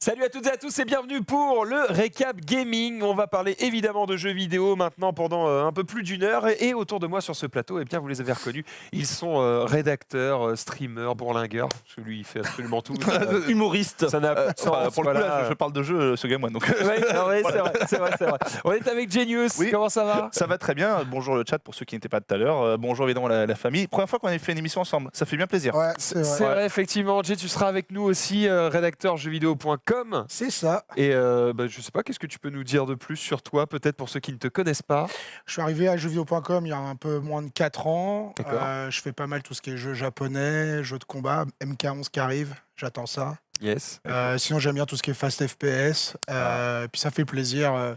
Salut à toutes et à tous et bienvenue pour le Récap Gaming. On va parler évidemment de jeux vidéo maintenant pendant un peu plus d'une heure. Et autour de moi sur ce plateau, eh bien, vous les avez reconnus, ils sont rédacteurs, streamers, bourlingueurs. Celui il fait absolument tout. Humoriste. Ça n'a pas de sens. Pour le coup, là, je parle de jeu, ce gars, moi. Donc. Ouais, c'est vrai. On est avec Genius. Oui. Comment ça va? Ça va très bien. Bonjour le chat pour ceux qui n'étaient pas tout à l'heure. Bonjour évidemment la famille. Première fois qu'on a fait une émission ensemble. Ça fait bien plaisir. Ouais, c'est vrai. C'est vrai, effectivement. Jay, tu seras avec nous aussi, rédacteur jeuxvideo.com. C'est ça. Et je sais pas, qu'est-ce que tu peux nous dire de plus sur toi, peut-être pour ceux qui ne te connaissent pas? Je suis arrivé à jeuxvideo.com il y a un peu moins de 4 ans. D'accord. Je fais pas mal tout ce qui est jeux japonais, jeux de combat, MK11 qui arrive, j'attends ça. Yes. Sinon j'aime bien tout ce qui est fast FPS. Puis ça fait plaisir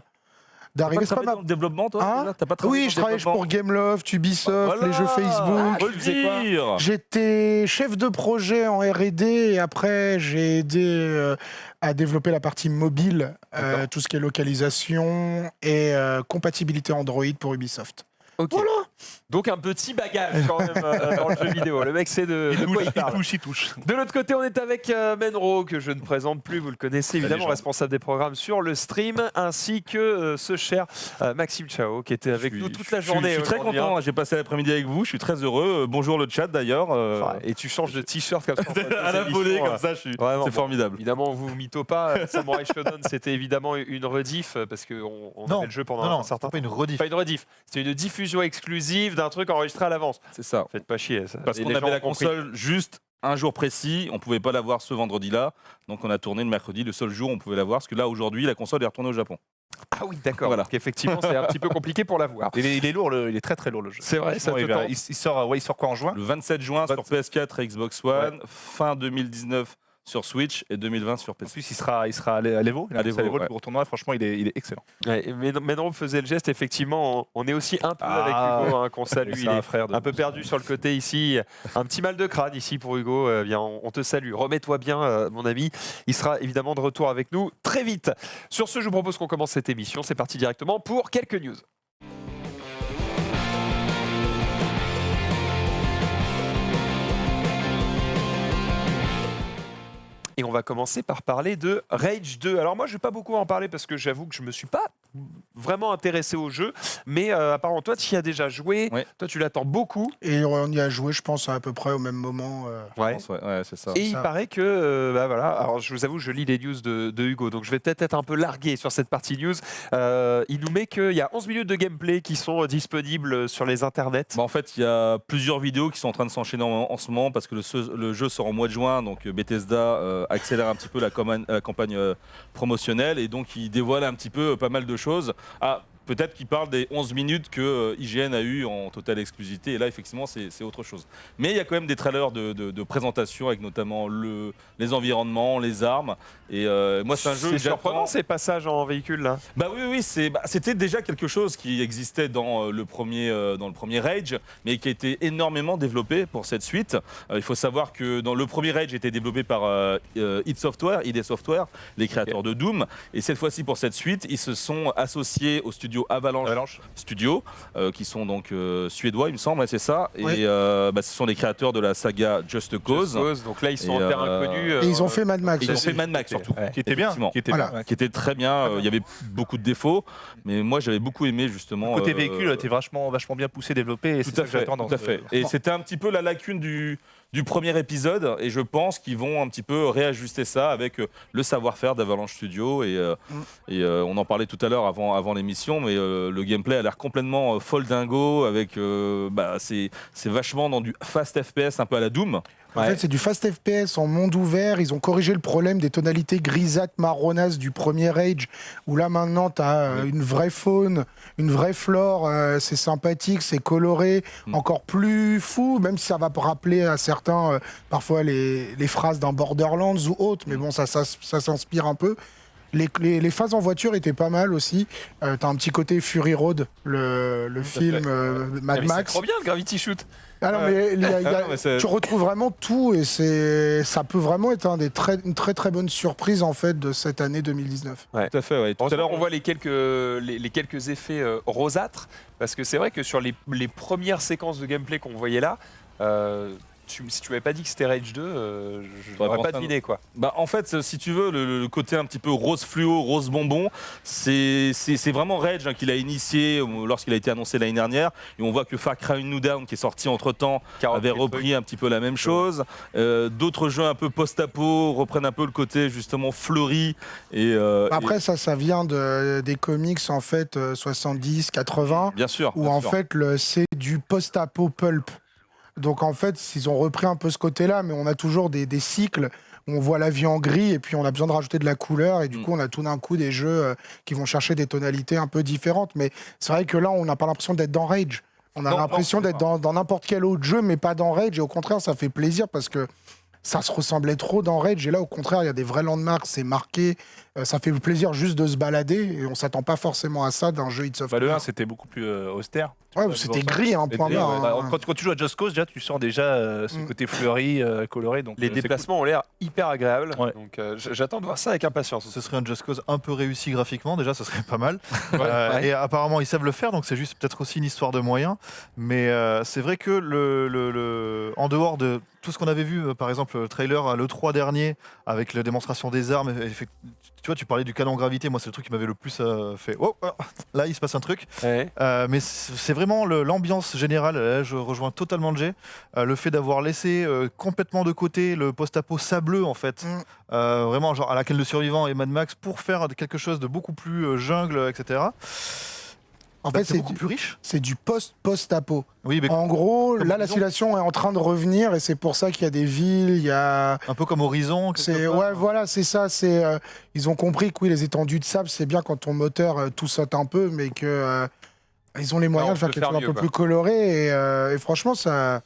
d'arriver. T'as pas dans le développement, toi Hein déjà T'as pas travaillé Oui, dans je le travaille développement pour Gameloft, Ubisoft, Voilà. les jeux Facebook. Faut le dire. J'étais chef de projet en R&D et après j'ai aidé à développer la partie mobile, tout ce qui est localisation et compatibilité Android pour Ubisoft. Ok. Voilà. Donc un petit bagage quand même dans le jeu vidéo. Le mec sait de quoi il parle. Il touche. De l'autre côté, on est avec Menro, que je ne présente plus, vous le connaissez évidemment, Légende. responsable des programmes sur le stream, ainsi que ce cher Maxime Chao, qui était avec nous toute la journée. Je suis très aujourd'hui, content. J'ai passé l'après-midi avec vous. Je suis très heureux. Bonjour le chat d'ailleurs. hein. Et tu changes de t-shirt comme ça. À la volée comme ça, Vraiment, c'est bon. formidable. Évidemment, vous mytho pas. Samurai Shodown, c'était évidemment une rediff, parce qu'on Non, avait le jeu pendant non, un certain c'est pas temps. une rediff. Pas une rediff, c'était une diffusion exclusive d'un truc enregistré à l'avance. C'est ça. Faites pas chier. Ça. Parce Et qu'on les avait gens la ont compris. console juste un jour précis, on pouvait pas l'avoir ce vendredi-là, donc on a tourné le mercredi, le seul jour où on pouvait l'avoir, parce que là aujourd'hui la console est retournée au Japon. Ah oui, d'accord. Voilà. Donc effectivement, c'est un petit peu compliqué pour l'avoir. Il est lourd, il est très très lourd le jeu. C'est vrai, ça te Franchement, tente. il sort quoi en juin Le 27 juin sur PS4 et Xbox One, fin 2019 sur Switch et 2020 sur En PC. plus, il sera à l'Evo. À l'Evo, ouais. Le tournoi, franchement, il est excellent. Ouais, mais Menro faisait le geste, effectivement, on est aussi un peu avec Hugo, hein, qu'on salue. C'est Il est un frère. un peu perdu sur le côté ici. Un petit mal de crâne ici pour Hugo. Bien, on te salue. Remets-toi bien, mon ami. Il sera évidemment de retour avec nous très vite. Sur ce, je vous propose qu'on commence cette émission. C'est parti directement pour quelques news. Et on va commencer par parler de Rage 2. Alors moi, je ne vais pas beaucoup en parler parce que j'avoue que je ne me suis pas vraiment intéressé au jeu. Mais apparemment, toi, tu y as déjà joué. Ouais. Toi, tu l'attends beaucoup. Et on y a joué, je pense, à peu près au même moment. Ouais. Ouais, c'est ça. Et il ça. paraît que, voilà, alors je vous avoue, je lis les news de Hugo, donc je vais peut-être être un peu largué sur cette partie news. Il nous met qu'il y a 11 minutes de gameplay qui sont disponibles sur les internets. Bah, en fait, il y a plusieurs vidéos qui sont en train de s'enchaîner en ce moment parce que le jeu sort en mois de juin, donc Bethesda accélère un petit peu la campagne promotionnelle et donc il dévoile un petit peu pas mal de choses. Ah, peut-être qu'il parle des 11 minutes que IGN a eu en totale exclusivité et là effectivement c'est autre chose. Mais il y a quand même des trailers de présentation avec notamment les environnements, les armes et moi c'est un jeu que surprenant j'attends. ces passages en véhicule là. Bah oui, c'était déjà quelque chose qui existait dans le premier Rage, mais qui a été énormément développé pour cette suite. Il faut savoir que dans le premier Rage était développé par id Software, les créateurs de Doom, et cette fois-ci pour cette suite, ils se sont associés au studio Avalanche Studio, qui sont donc suédois, il me semble, ouais, c'est ça. Oui. Et ce sont les créateurs de la saga Just Cause. Donc là, ils sont Et, en terre inconnue. Et ils ont fait Mad Max. Ils ont aussi. fait Mad Max surtout. Ouais. Qui était bien. Effectivement. Voilà. Qui était très bien. Il y avait beaucoup de défauts, mais moi j'avais beaucoup aimé justement. Côté véhicule, t'es vachement bien poussé, développé. Et c'est Tout à ça que fait, j'attends tout à fait. Et c'était un petit peu la lacune du premier épisode, et je pense qu'ils vont un petit peu réajuster ça avec le savoir-faire d'Avalanche Studio. Et on en parlait tout à l'heure avant l'émission, mais le gameplay a l'air complètement folle dingo, avec c'est vachement dans du fast FPS un peu à la Doom. En fait, c'est du fast FPS en monde ouvert. Ils ont corrigé le problème des tonalités grisâtres, marronasses du premier Rage, où là maintenant, tu as une vraie faune, une vraie flore. C'est sympathique, c'est coloré, encore plus fou, même si ça va rappeler à certains parfois les phrases d'un Borderlands ou autre. Mais bon, ça s'inspire un peu. Les phases en voiture étaient pas mal aussi. T'as un petit côté Fury Road, le film Mad C'est Max. trop bien le Gravity Shoot. Ah non, mais mais c'est- tu retrouves vraiment tout et ça peut vraiment être une très très bonne surprise en fait de cette année 2019. Tout à fait, ouais. Tout à l'heure, On voit les quelques effets rosâtres, parce que c'est vrai que sur les premières séquences de gameplay qu'on voyait là, si tu m'avais pas dit que c'était Rage 2, je T'aurais n'aurais pas pensé à- deviné quoi. Bah, en fait, si tu veux, le côté un petit peu rose fluo, rose bonbon, c'est vraiment Rage qui l'a initié lorsqu'il a été annoncé l'année dernière. Et on voit que Far Cry New Dawn, qui est sorti entre-temps, avait repris un petit peu la même chose. D'autres jeux un peu post-apo reprennent un peu le côté justement fleuri. Après, ça vient des comics, en fait, 70, 80, Bien sûr. où bien en sûr. fait, c'est du post-apo pulp. Donc, en fait, ils ont repris un peu ce côté-là, mais on a toujours des cycles où on voit la vie en gris et puis on a besoin de rajouter de la couleur. Et du coup, on a tout d'un coup des jeux qui vont chercher des tonalités un peu différentes. Mais c'est vrai que là, on n'a pas l'impression d'être dans Rage. On a Non, l'impression non, d'être dans n'importe quel autre jeu, mais pas dans Rage. Et au contraire, ça fait plaisir parce que ça se ressemblait trop dans Rage. Et là, au contraire, il y a des vrais landmarks, c'est marqué. Ça fait plaisir juste de se balader. Et on s'attend pas forcément à ça d'un jeu It's Software. Le 1, c'était beaucoup plus austère. Ouais, c'était gris, un point Et, barre. bah, hein. quand tu joues à Just Cause, déjà, tu sens déjà ce côté fleuri, coloré. Donc, Les c'est déplacements ont l'air hyper agréables. Ouais. Donc j'attends de voir ça avec impatience. Ce serait un Just Cause un peu réussi graphiquement, déjà, ça serait pas mal. Ouais. Et apparemment, ils savent le faire, donc c'est juste peut-être aussi une histoire de moyens. Mais c'est vrai que en dehors de tout ce qu'on avait vu, par exemple, le trailer à l'E3 dernier, avec la démonstration des armes, tu vois, tu parlais du canon gravité, moi, c'est le truc qui m'avait le plus fait. Oh, là, il se passe un truc. Ouais. Mais c'est vraiment l'ambiance générale. Là, je rejoins totalement le G. Le fait d'avoir laissé complètement de côté le post-apo sableux, en fait. Vraiment, genre à laquelle le survivant et Mad Max pour faire quelque chose de beaucoup plus jungle, etc. En fait, c'est beaucoup plus riche. c'est du post-apo. Oui, mais En gros, comme là, la Horizon. situation est en train de revenir et c'est pour ça qu'il y a des villes, il y a. un peu comme Horizon. quelque C'est part. ouais, voilà, c'est ça. Ils ont compris que oui, les étendues de sable, c'est bien quand ton moteur tout saute un peu, mais que ils ont les moyens on de faire peut quelque faire chose un mieux, peu quoi. plus coloré et franchement, enfin,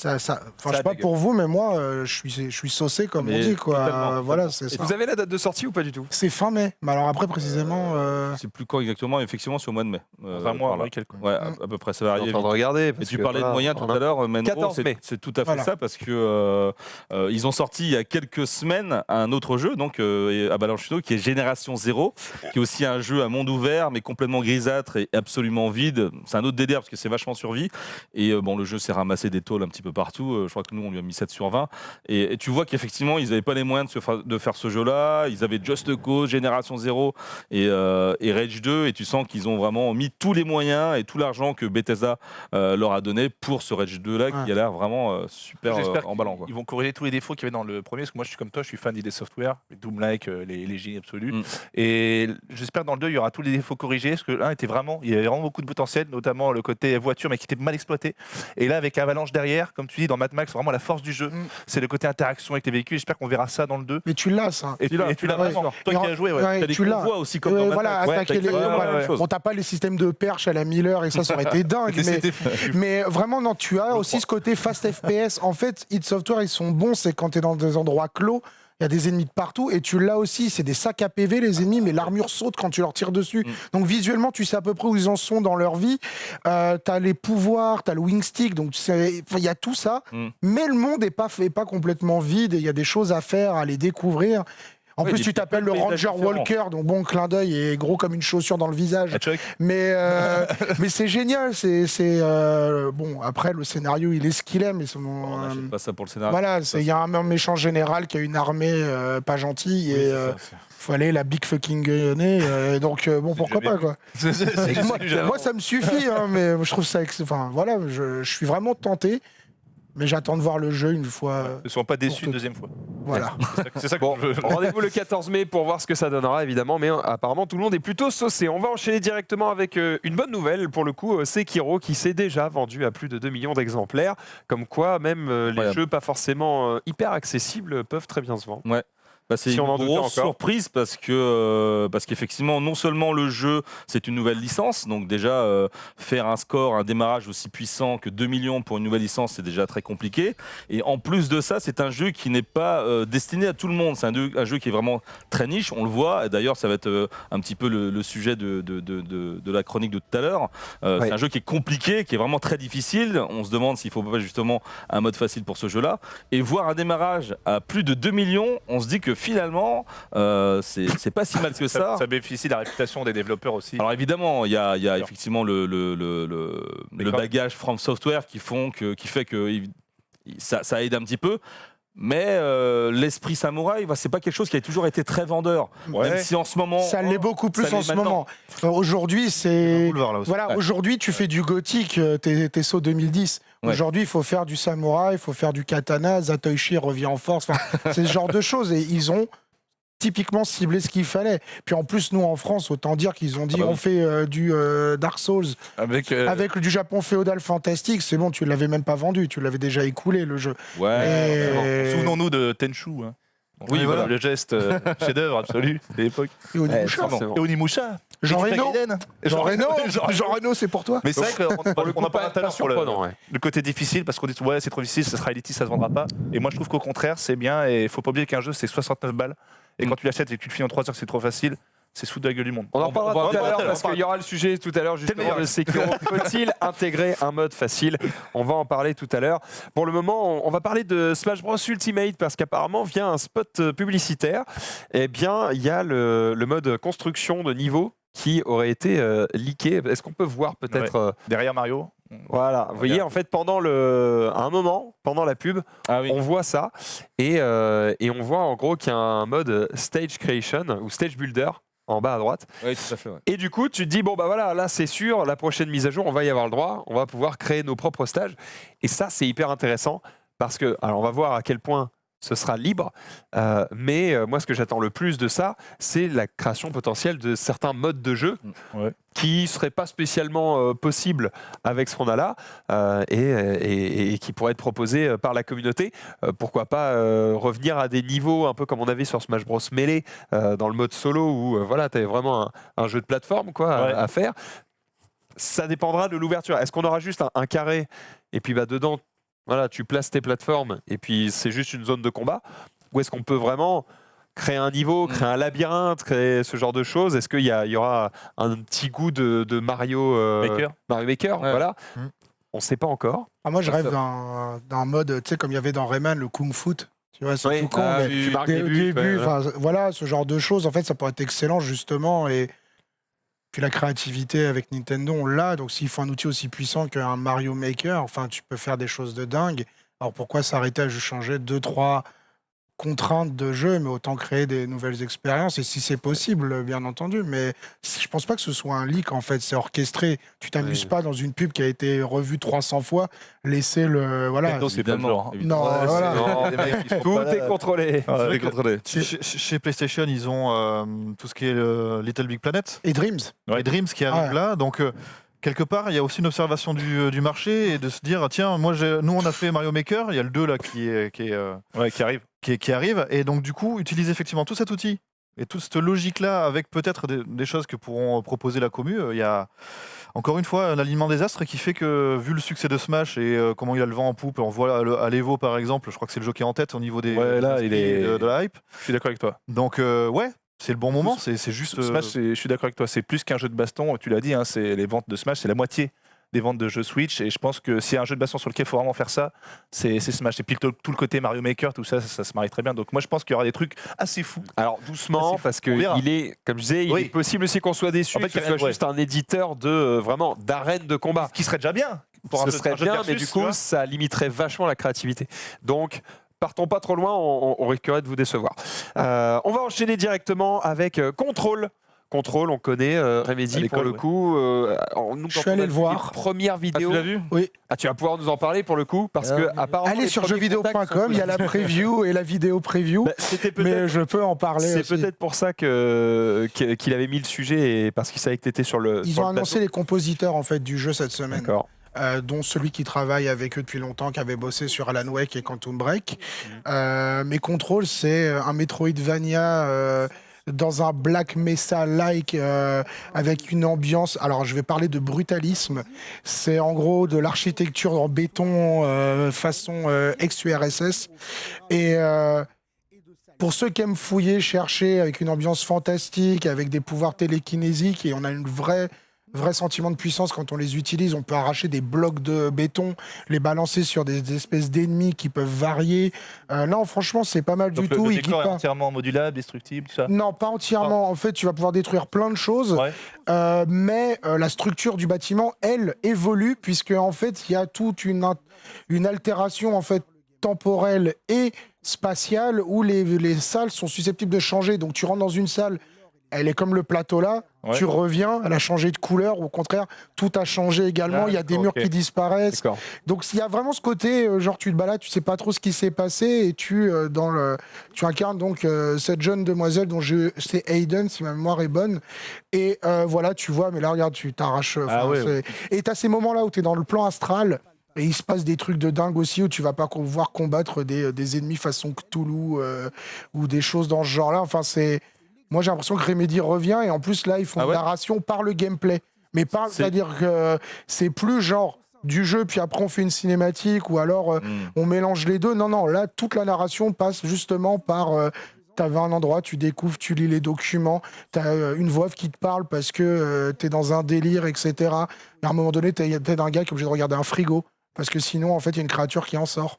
je sais pas dégueule. pour vous, mais moi, je suis saucé comme Mais on dit, quoi. totalement, Voilà, totalement. c'est Et ça. vous avez la date de sortie ou pas du tout? C'est fin mai. Mais alors après, précisément. Je sais plus quand exactement, effectivement, c'est au mois de mai. Dans un mois, par là. oui, quelque. Ouais, à peu près, ça va Je suis arriver. en train de regarder. Et parce tu que, parlais de voilà, moyens on tout a- à l'heure, Menro, 14 mai. c'est tout à fait Voilà. ça parce que ils ont sorti il y a quelques semaines un autre jeu, donc à Balanchuno, qui est Génération 0, qui est aussi un jeu à monde ouvert mais complètement grisâtre et absolument vide. C'est un autre délire parce que c'est vachement survie. Et bon, le jeu s'est ramassé des tôles un petit peu partout. Je crois que nous on lui a mis 7 sur 20. Et tu vois qu'effectivement ils n'avaient pas les moyens de faire ce jeu-là. Ils avaient Just Cause, Génération 0 et Rage 2, et tu sens qu'ils ont vraiment mis tous les moyens et tout l'argent que Bethesda leur a donné pour ce Rage 2 là qui a l'air vraiment super J'espère emballant, quoi. qu'ils vont corriger tous les défauts qu'il y avait dans le premier, parce que moi je suis comme toi, je suis fan d'ID Software, Doom-like, les génies absolus. Et j'espère que dans le 2 il y aura tous les défauts corrigés, parce que l'un était vraiment, il y avait vraiment beaucoup de potentiel, notamment le côté voiture, mais qui était mal exploité. Et là avec Avalanche derrière, comme tu dis dans Mad Max, vraiment la force du jeu, c'est le côté interaction avec les véhicules. J'espère qu'on verra ça dans le 2. Mais tu l'as, ça. Et tu l'as ouais. vraiment. Toi Et qui en- as joué, ouais. ouais, T'as des tu l'as. convois aussi comme Ouais, dans Mad voilà, Max. attaquer les. exactement la voilà. même chose. On t'a pas les systèmes de perche à la Miller et ça aurait été dingue. Mais vraiment, non, tu as aussi ce côté fast FPS. En fait, id Software, ils sont bons, c'est quand tu es dans des endroits clos. Il y a des ennemis de partout et tu l'as aussi, c'est des sacs à PV les ennemis, mais l'armure saute quand tu leur tires dessus. Donc visuellement, tu sais à peu près où ils en sont dans leur vie. T'as les pouvoirs, t'as le wing stick, donc il y a tout ça. Mais le monde est pas complètement vide et il y a des choses à faire, à les découvrir. En Oui, plus, des tu t'appelles le paysages Ranger différents. Walker, donc bon, clin d'œil est gros comme une chaussure dans le visage. À Chuck. Mais c'est génial. Bon, après, le scénario, il est ce qu'il est, mais On n'achète pas ça pour le scénario. voilà, il y a un méchant général qui a une armée pas gentille et faut aller la big fucking gueulée. Donc bon, pourquoi pas quoi. Moi, ça me suffit, hein, mais je trouve ça. Enfin, voilà, je suis vraiment tenté. Mais j'attends de voir le jeu une fois. Ne sois pas déçus Pour une te- deuxième fois. Voilà. C'est ça que Bon, je veux. rendez-vous le 14 mai pour voir ce que ça donnera, évidemment. Mais apparemment, tout le monde est plutôt saucé. On va enchaîner directement avec une bonne nouvelle. Pour le coup, Sekiro, qui s'est déjà vendu à plus de 2 millions d'exemplaires. Comme quoi, même les Incroyable. jeux pas forcément hyper accessibles peuvent très bien se vendre. Ouais. Bah, c'est Si on en une doutait grosse encore. surprise parce qu'effectivement, non seulement le jeu, c'est une nouvelle licence, donc déjà faire un score, un démarrage aussi puissant que 2 millions pour une nouvelle licence, c'est déjà très compliqué. Et en plus de ça, c'est un jeu qui n'est pas destiné à tout le monde. C'est un jeu qui est vraiment très niche, on le voit. Et d'ailleurs, ça va être un petit peu le sujet de la chronique de tout à l'heure. Ouais. C'est un jeu qui est compliqué, qui est vraiment très difficile. On se demande s'il ne faut pas justement un mode facile pour ce jeu-là. Et voir un démarrage à plus de 2 millions, on se dit que finalement, c'est pas si mal que ça. Ça bénéficie de la réputation des développeurs aussi. Alors évidemment, il y a effectivement le cordes. bagage From Software qui fait que ça aide un petit peu. Mais l'esprit samouraï, c'est pas quelque chose qui a toujours été très vendeur. Ouais. Même si en ce moment. Ça l'est beaucoup plus ça en l'est ce maintenant. moment. Aujourd'hui, Un c'est. boulevard, là aussi. Voilà, Ouais. aujourd'hui, tu fais du gothique, t'es saut 2010. Ouais. Aujourd'hui, il faut faire du samouraï, il faut faire du katana, Zatoichi revient en force. Enfin, c'est ce genre de choses. Et ils ont typiquement ciblé ce qu'il fallait. Puis en plus, nous, en France, autant dire qu'ils ont dit Ah bah oui. on fait du Dark Souls Avec, avec du Japon féodal fantastique. C'est bon, tu l'avais même pas vendu, tu l'avais déjà écoulé, le jeu. Ouais. Et- Souvenons-nous de Tenchu. Hein. Oui, voilà. Le geste chef-d'œuvre absolu de l'époque. Et Onimusha. forcément. Et Onimusha. Jean Reno. Jean Reno. Jean Reno, c'est pour toi. Mais c'est vrai qu'on en parle tout à l'heure pour surprenant, ouais. le côté difficile, parce qu'on dit ouais, c'est trop difficile, ça sera élitiste, ça se vendra pas. Et moi, je trouve qu'au contraire, c'est bien. Et il faut pas oublier qu'un jeu, c'est 69 balles. Et quand tu l'achètes et que tu le finis en 3 heures, c'est trop facile. C'est sous de la gueule du monde. On en reparlera tout à l'heure on parce parle. qu'il y aura le sujet tout à l'heure justement meilleur. de Sekiro. Faut-il intégrer un mode facile? On va en parler tout à l'heure. Pour le moment, on va parler de Smash Bros Ultimate parce qu'apparemment, via un spot publicitaire, eh bien, il y a le mode construction de niveau qui aurait été leaké. Est-ce qu'on peut voir peut-être Derrière Mario. voilà, vous voyez, en fait, à un moment, pendant la pub, Ah oui. on voit ça et on voit en gros qu'il y a un mode Stage Creation ou Stage Builder en bas à droite. Oui, tout à fait. Ouais. Et du coup, tu te dis, bon, bah voilà, là, c'est sûr, la prochaine mise à jour, on va y avoir le droit, on va pouvoir créer nos propres stages. Et ça, c'est hyper intéressant parce que, alors, on va voir à quel point ce sera libre, mais moi, ce que j'attends le plus de ça, c'est la création potentielle de certains modes de jeu Ouais. qui ne seraient pas spécialement possibles avec ce qu'on a là et qui pourraient être proposés par la communauté. Pourquoi pas revenir à des niveaux un peu comme on avait sur Smash Bros Melee dans le mode solo où voilà, tu avais vraiment un jeu de plateforme quoi, Ouais. à faire. Ça dépendra de l'ouverture. Est-ce qu'on aura juste un carré et puis bah, dedans, voilà, tu places tes plateformes et puis c'est juste une zone de combat? Ou est-ce qu'on peut vraiment créer un niveau, créer un labyrinthe, créer ce genre de choses? Est-ce qu'il y aura un petit goût de Mario Maker, Ouais. voilà. Mm. On ne sait pas encore. Ah, moi, je Ça, rêve ça- d'un mode, tu sais, comme il y avait dans Rayman, le Kung Fu. Tu vois, c'est Oui. tout con, Ah, mais tu marques dès des le buts, début, ouais. enfin, voilà, ce genre de choses, en fait, ça pourrait être excellent, justement. Et puis la créativité avec Nintendo, on l'a. Donc, s'il faut un outil aussi puissant qu'un Mario Maker, enfin, tu peux faire des choses de dingue. Alors, pourquoi s'arrêter à juste changer 2-3 contraintes de jeu, mais autant créer des nouvelles expériences, et si c'est possible, bien entendu. Mais je pense pas que ce soit un leak, en fait, c'est orchestré. Tu t'amuses Oui. pas dans une pub qui a été revue 300 fois, laisser le... Voilà. Nintendo, c'est pas le genre. hein. Non, Ouais, voilà. c'est- les mecs, ils sont Tout pas là. est contrôlé. Ouais, C'est contrôlé. Chez PlayStation, ils ont tout ce qui est Little Big Planet Et Dreams. Ouais. et Dreams qui arrive Ouais. là. Donc, quelque part, il y a aussi une observation du marché et de se dire tiens, nous, on a fait Mario Maker, il y a le 2 là qui arrive. qui arrive. Et donc, du coup, utiliser effectivement tout cet outil et toute cette logique-là avec peut-être des choses que pourront proposer la commu. Il y a encore une fois un alignement des astres qui fait que, vu le succès de Smash et comment il a le vent en poupe, on voit à l'Evo par exemple, je crois que c'est le jeu qui est en tête au niveau des Ouais, là, des il est- de la hype. Je suis d'accord avec toi. Donc, ouais, c'est le bon moment. C'est juste. Smash, je suis d'accord avec toi. C'est plus qu'un jeu de baston. Tu l'as dit, hein, c'est les ventes de Smash, c'est la moitié des ventes de jeux Switch. Et je pense que s'il y a un jeu de baston sur lequel il faut vraiment faire ça, c'est Smash. Et puis tout le côté Mario Maker, tout ça, ça se marie très bien. Donc moi, je pense qu'il y aura des trucs assez fous. Alors doucement, parce que On verra. il est, comme je disais, il Oui. est possible aussi qu'on soit déçu, En fait, que ce il y a- soit juste un éditeur de vraiment d'arène de combat. Ce qui serait déjà bien. Pour un Ce jeu- serait un jeu de bien, mais versus, du tu coup, vois. ça limiterait vachement la créativité. Donc, partons pas trop loin, on risquerait de vous décevoir. On va enchaîner directement avec Control. Control, on connaît Remedy À l'école, pour le ouais. coup. Nous, Je suis quand on allé a le vu voir. les premières Ah, vidéos. tu l'as vu? Ah, tu vas pouvoir nous en parler pour le coup, parce que apparemment. Allez les sur premiers contacts jeuxvideo.com, il y a la preview et la vidéo preview. Bah, c'était peut-être. Mais je peux en parler C'est aussi. peut-être pour ça qu'il avait mis le sujet, et parce qu'il savait que tu étais sur le. Ils sur ont le annoncé les compositeurs en fait du jeu cette semaine, D'accord. dont celui qui travaille avec eux depuis longtemps, qui avait bossé sur Alan Wake et Quantum Break. Mais Control, c'est un Metroidvania dans un Black Mesa-like, avec une ambiance. Alors, je vais parler de brutalisme. C'est en gros de l'architecture en béton façon ex-URSS. Et pour ceux qui aiment fouiller, chercher, avec une ambiance fantastique, avec des pouvoirs télékinésiques, et on a une vrai sentiment de puissance quand on les utilise. On peut arracher des blocs de béton, les balancer sur des espèces d'ennemis qui peuvent varier. Non, franchement, c'est pas mal Donc du le tout. Il décor est guide pas. entièrement modulable, destructible, tout ça. Non, pas entièrement. En fait, tu vas pouvoir détruire plein de choses, Ouais. mais la structure du bâtiment, elle, évolue, puisque en fait, il y a toute une altération en fait temporelle et spatiale où les salles sont susceptibles de changer. Donc tu rentres dans une salle, elle est comme le plateau là, Ouais. tu reviens, elle a changé de couleur, ou au contraire, tout a changé également, il y a des murs ok. qui disparaissent. D'accord. Donc il y a vraiment ce côté, genre tu te balades, tu sais pas trop ce qui s'est passé, et tu incarnes donc cette jeune demoiselle dont c'est Aiden, si ma mémoire est bonne. Et voilà, tu vois, mais là regarde, tu t'arraches. Ah ouais, Et t'as ces moments-là où tu es dans le plan astral. Et il se passe des trucs de dingue aussi où tu vas pas pouvoir combattre des ennemis façon Cthulhu ou des choses dans ce genre-là. Enfin, moi j'ai l'impression que Remedy revient et en plus là ils font Ah une ouais narration par le gameplay. Mais c'est-à-dire que c'est plus genre du jeu puis après on fait une cinématique ou alors on mélange les deux. Non, non, là toute la narration passe justement par... T'avais un endroit, tu découvres, tu lis les documents, t'as une voix qui te parle parce que t'es dans un délire, etc. Et à un moment donné, t'as peut-être un gars qui est obligé de regarder un frigo parce que sinon, en fait, il y a une créature qui en sort.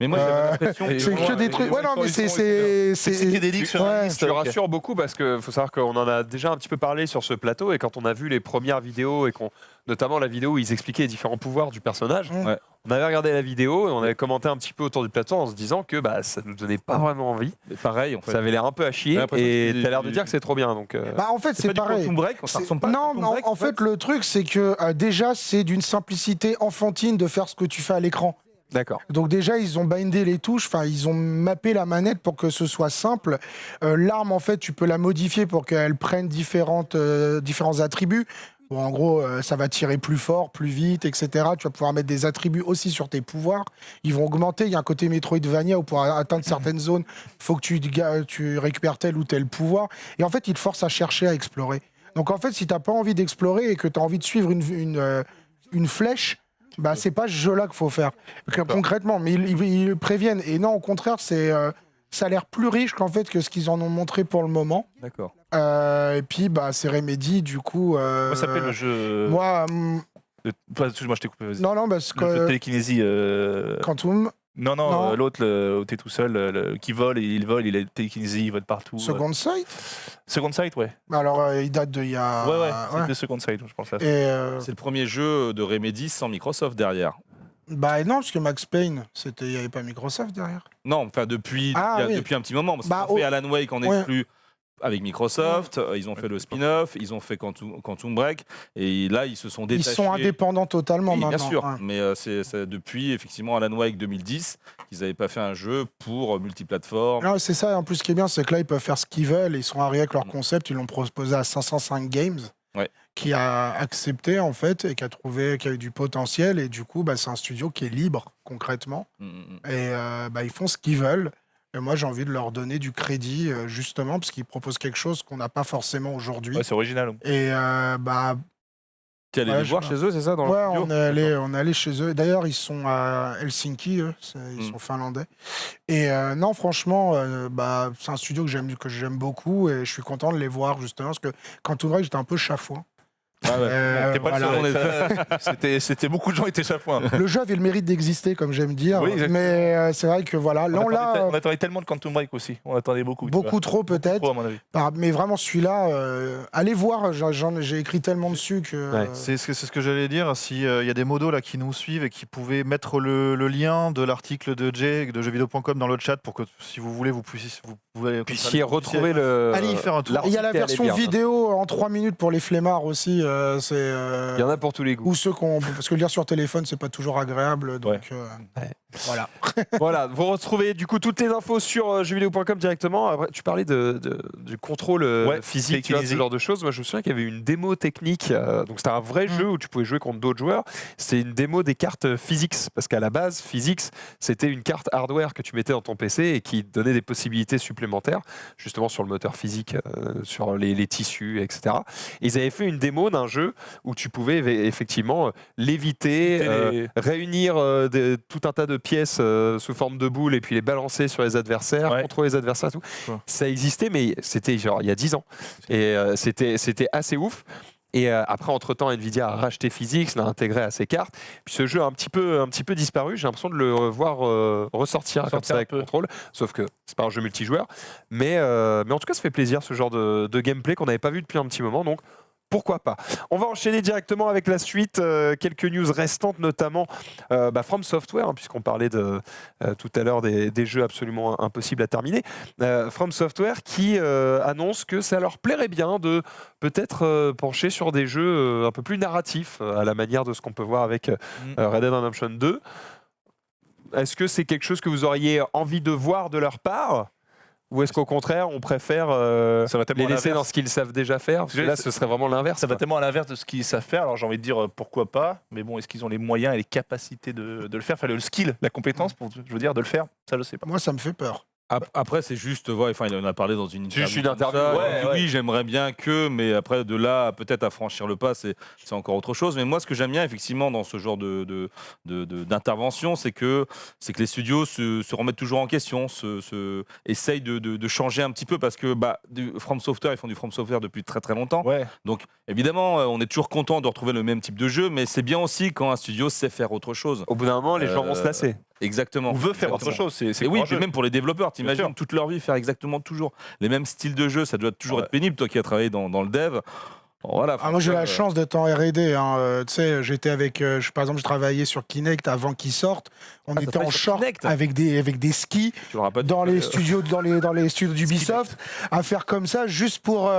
Mais moi, j'avais l'impression Et C'est vraiment, que des trucs. Ouais, non, mais c'est psychédélique sur un ouais. liste. Je rassure beaucoup parce qu'il faut savoir qu'on en a déjà un petit peu parlé sur ce plateau et quand on a vu les premières vidéos et notamment la vidéo où ils expliquaient les différents pouvoirs du personnage, Ouais. on avait regardé la vidéo et on avait commenté un petit peu autour du plateau en se disant que ça nous donnait pas vraiment envie. Mais pareil, en fait. Ça avait l'air un peu à J'ai chier l'impression et que c'est t'as l'air de du- dire que c'est trop bien. Donc, Bah, en fait, C'est c'est pas du pareil. Quantum Break, ça ressemble pas à Non, Quantum non, Break, en fait, le truc, c'est que déjà, c'est d'une simplicité enfantine de faire ce que tu fais à l'écran. d'accord. Donc déjà, ils ont bindé les touches, enfin, ils ont mappé la manette pour que ce soit simple. L'arme, en fait, tu peux la modifier pour qu'elle prenne différents attributs. Bon, en gros, ça va tirer plus fort, plus vite, etc. Tu vas pouvoir mettre des attributs aussi sur tes pouvoirs. Ils vont augmenter. Il y a un côté Metroidvania où pour atteindre certaines zones, il faut que tu récupères tel ou tel pouvoir. Et en fait, ils te forcent à chercher, à explorer. Donc en fait, si tu n'as pas envie d'explorer et que tu as envie de suivre une flèche, bah, c'est pas ce jeu-là qu'il faut faire. Concrètement, mais ils préviennent. Et non, au contraire, ça a l'air plus riche qu'en fait que ce qu'ils en ont montré pour le moment. D'accord. Et puis, c'est Remedy, du coup. Comment s'appelle le jeu Moi, Excuse-moi, je t'ai coupé. Vas-y. non, parce Le jeu de que télékinésie. Quantum, Non, Non. l'autre, où t'es tout seul, qui vole, et il a télékinésie, il vole partout. Second Sight. Second Sight, ouais. Alors, il date d'il y a. Ouais, c'est de Second Sight, je pense. Et C'est le premier jeu de Remedy sans Microsoft derrière. non, parce que Max Payne, il n'y avait pas Microsoft derrière. Non, enfin depuis Oui. depuis un petit moment. Parce Bah, qu'ils ont fait Alan Wake en ouais. exclu avec Microsoft, ils ont fait le spin-off, ils ont fait Quantum Break, et là ils se sont Ils détachés. sont indépendants totalement Oui, maintenant. bien sûr, Ouais. mais c'est depuis effectivement Alan Wake 2010 qu'ils n'avaient pas fait un jeu pour multiplateforme. Non, c'est ça. En plus, ce qui est bien, c'est que là, ils peuvent faire ce qu'ils veulent. Ils sont arrivés avec leur concept. Ils l'ont proposé à 505 Games, Ouais. qui a accepté, en fait, et qui a eu du potentiel. Et du coup, c'est un studio qui est libre, concrètement. Et ils font ce qu'ils veulent. Et moi, j'ai envie de leur donner du crédit, justement, parce qu'ils proposent quelque chose qu'on n'a pas forcément aujourd'hui. Ouais, c'est original. Et Tu es allé Ouais, les je voir vois. chez eux, c'est ça, dans ouais, le studio on est allé chez eux. D'ailleurs, ils sont à Helsinki, eux. Ils sont finlandais. Et non, franchement, c'est un studio que j'aime beaucoup et je suis content de les voir, justement, parce que quand on voit, j'étais un peu chafouin. Ah ouais. T'es pas Voilà. le seul. C'était beaucoup de gens étaient chafouins. Le jeu avait le mérite d'exister, comme j'aime dire. Oui, exactement. Mais c'est vrai que voilà. Non, là, On attendait tellement de Quantum Break aussi. On attendait beaucoup. tu beaucoup vois. trop peut-être. Trop, à mon avis. Mais vraiment, celui-là, allez voir. J'ai écrit tellement dessus que. Ouais. C'est ce que j'allais dire. S'il y a des modos là qui nous suivent et qui pouvaient mettre le lien de l'article de Jay de jeuxvideo.com dans le chat pour que, si vous voulez, vous Puissiez retrouver le. Allez y faire un tour. Il y a la l'article, elle est version bien. vidéo en 3 minutes pour les flemmards aussi. Il y en a pour tous les goûts. Ou ceux qu'on. Parce que lire sur téléphone, c'est pas toujours agréable. Donc, voilà. Voilà, vous retrouvez du coup toutes les infos sur jeuxvideo.com directement. Après, tu parlais du contrôle physique, tu vois, ce télékinésie. genre de choses. Moi, je me souviens qu'il y avait une démo technique. Donc, c'était un vrai jeu où tu pouvais jouer contre d'autres joueurs. C'est une démo des cartes Physics. Parce qu'à la base, Physics, c'était une carte hardware que tu mettais dans ton PC et qui donnait des possibilités supplémentaires, justement sur le moteur physique, sur les tissus, etc. Et ils avaient fait une démo d'un jeu où tu pouvais effectivement léviter, réunir tout un tas de pièces sous forme de boules et puis les balancer sur les adversaires, Ouais. contrôler les adversaires, tout. Ouais. Ça existait, mais c'était genre il y a 10 ans. Et c'était assez ouf. Et après, entre-temps, Nvidia a racheté Physics, l'a intégré à ses cartes. Puis ce jeu a un petit peu disparu. J'ai l'impression de le voir ressortir comme ça un avec peu. contrôle. Sauf que c'est pas un jeu multijoueur. Mais en tout cas, ça fait plaisir ce genre de gameplay qu'on n'avait pas vu depuis un petit moment. Donc pourquoi pas. On va enchaîner directement avec la suite. Quelques news restantes, notamment From Software, hein, puisqu'on parlait tout à l'heure des jeux absolument impossibles à terminer. From Software qui annonce que ça leur plairait bien de peut-être pencher sur des jeux un peu plus narratifs, à la manière de ce qu'on peut voir avec Red Dead Redemption 2. Est-ce que c'est quelque chose que vous auriez envie de voir de leur part ? Ou est-ce qu'au contraire, on préfère les laisser dans ce qu'ils savent déjà faire? Parce que là, ce serait vraiment l'inverse. Ça va tellement à l'inverse de ce qu'ils savent faire. Alors j'ai envie de dire pourquoi pas, mais bon, est-ce qu'ils ont les moyens et les capacités de le faire? Enfin, le skill, la compétence, je veux dire, de le faire, ça je sais pas. Moi, ça me fait peur. Après, c'est juste, enfin, il en a parlé dans une interview. Juste une interview, comme ça, ouais, il dit, ouais. Oui, j'aimerais bien que, mais après, de là, peut-être à franchir le pas, c'est encore autre chose. Mais moi, ce que j'aime bien, effectivement, dans ce genre d'intervention, c'est que les studios se remettent toujours en question, essayent de changer un petit peu, parce que From Software, ils font du From Software depuis très très longtemps. Ouais. Donc, évidemment, on est toujours content de retrouver le même type de jeu, mais c'est bien aussi quand un studio sait faire autre chose. Au bout d'un moment, les gens vont se lasser. Exactement. On veut faire Exactement. autre chose. C'est Et oui, courageux. puis même pour les développeurs, Bien t'imagines sûr. toute leur vie faire exactement toujours les mêmes styles de jeu, ça doit toujours être pénible, toi qui as travaillé dans le dev. Voilà, Moi, j'ai la chance d'être en R&D. Tu sais, j'étais avec, par exemple, je travaillais sur Kinect avant qu'il sorte. On était en short avec des skis tu l'auras pas dans les studios, dans les studios d'Ubisoft, à faire comme ça juste pour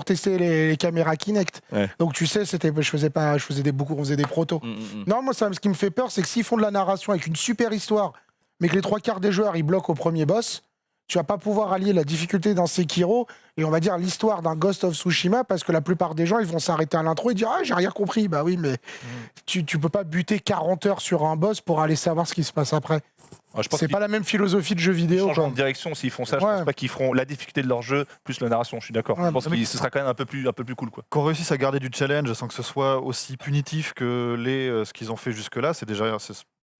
tester les caméras Kinect. Ouais. Donc tu sais, on faisait des protos. Non, moi, ce qui me fait peur, c'est que s'ils font de la narration avec une super histoire, mais que les 3/4 des joueurs ils bloquent au premier boss, tu vas pas pouvoir allier la difficulté dans Sekiro et on va dire l'histoire d'un Ghost of Tsushima, parce que la plupart des gens ils vont s'arrêter à l'intro et dire ah j'ai rien compris. Bah oui, mais tu peux pas buter 40 heures sur un boss pour aller savoir ce qui se passe après. Je pense C'est pas la même philosophie de jeu vidéo. Changeant de direction, s'ils font ça, je pense pas qu'ils feront la difficulté de leur jeu plus la narration. Je suis d'accord. Ouais, Je pense que ce sera quand même un peu plus cool, quoi. Qu'on réussisse à garder du challenge sans que ce soit aussi punitif que ce qu'ils ont fait jusque-là,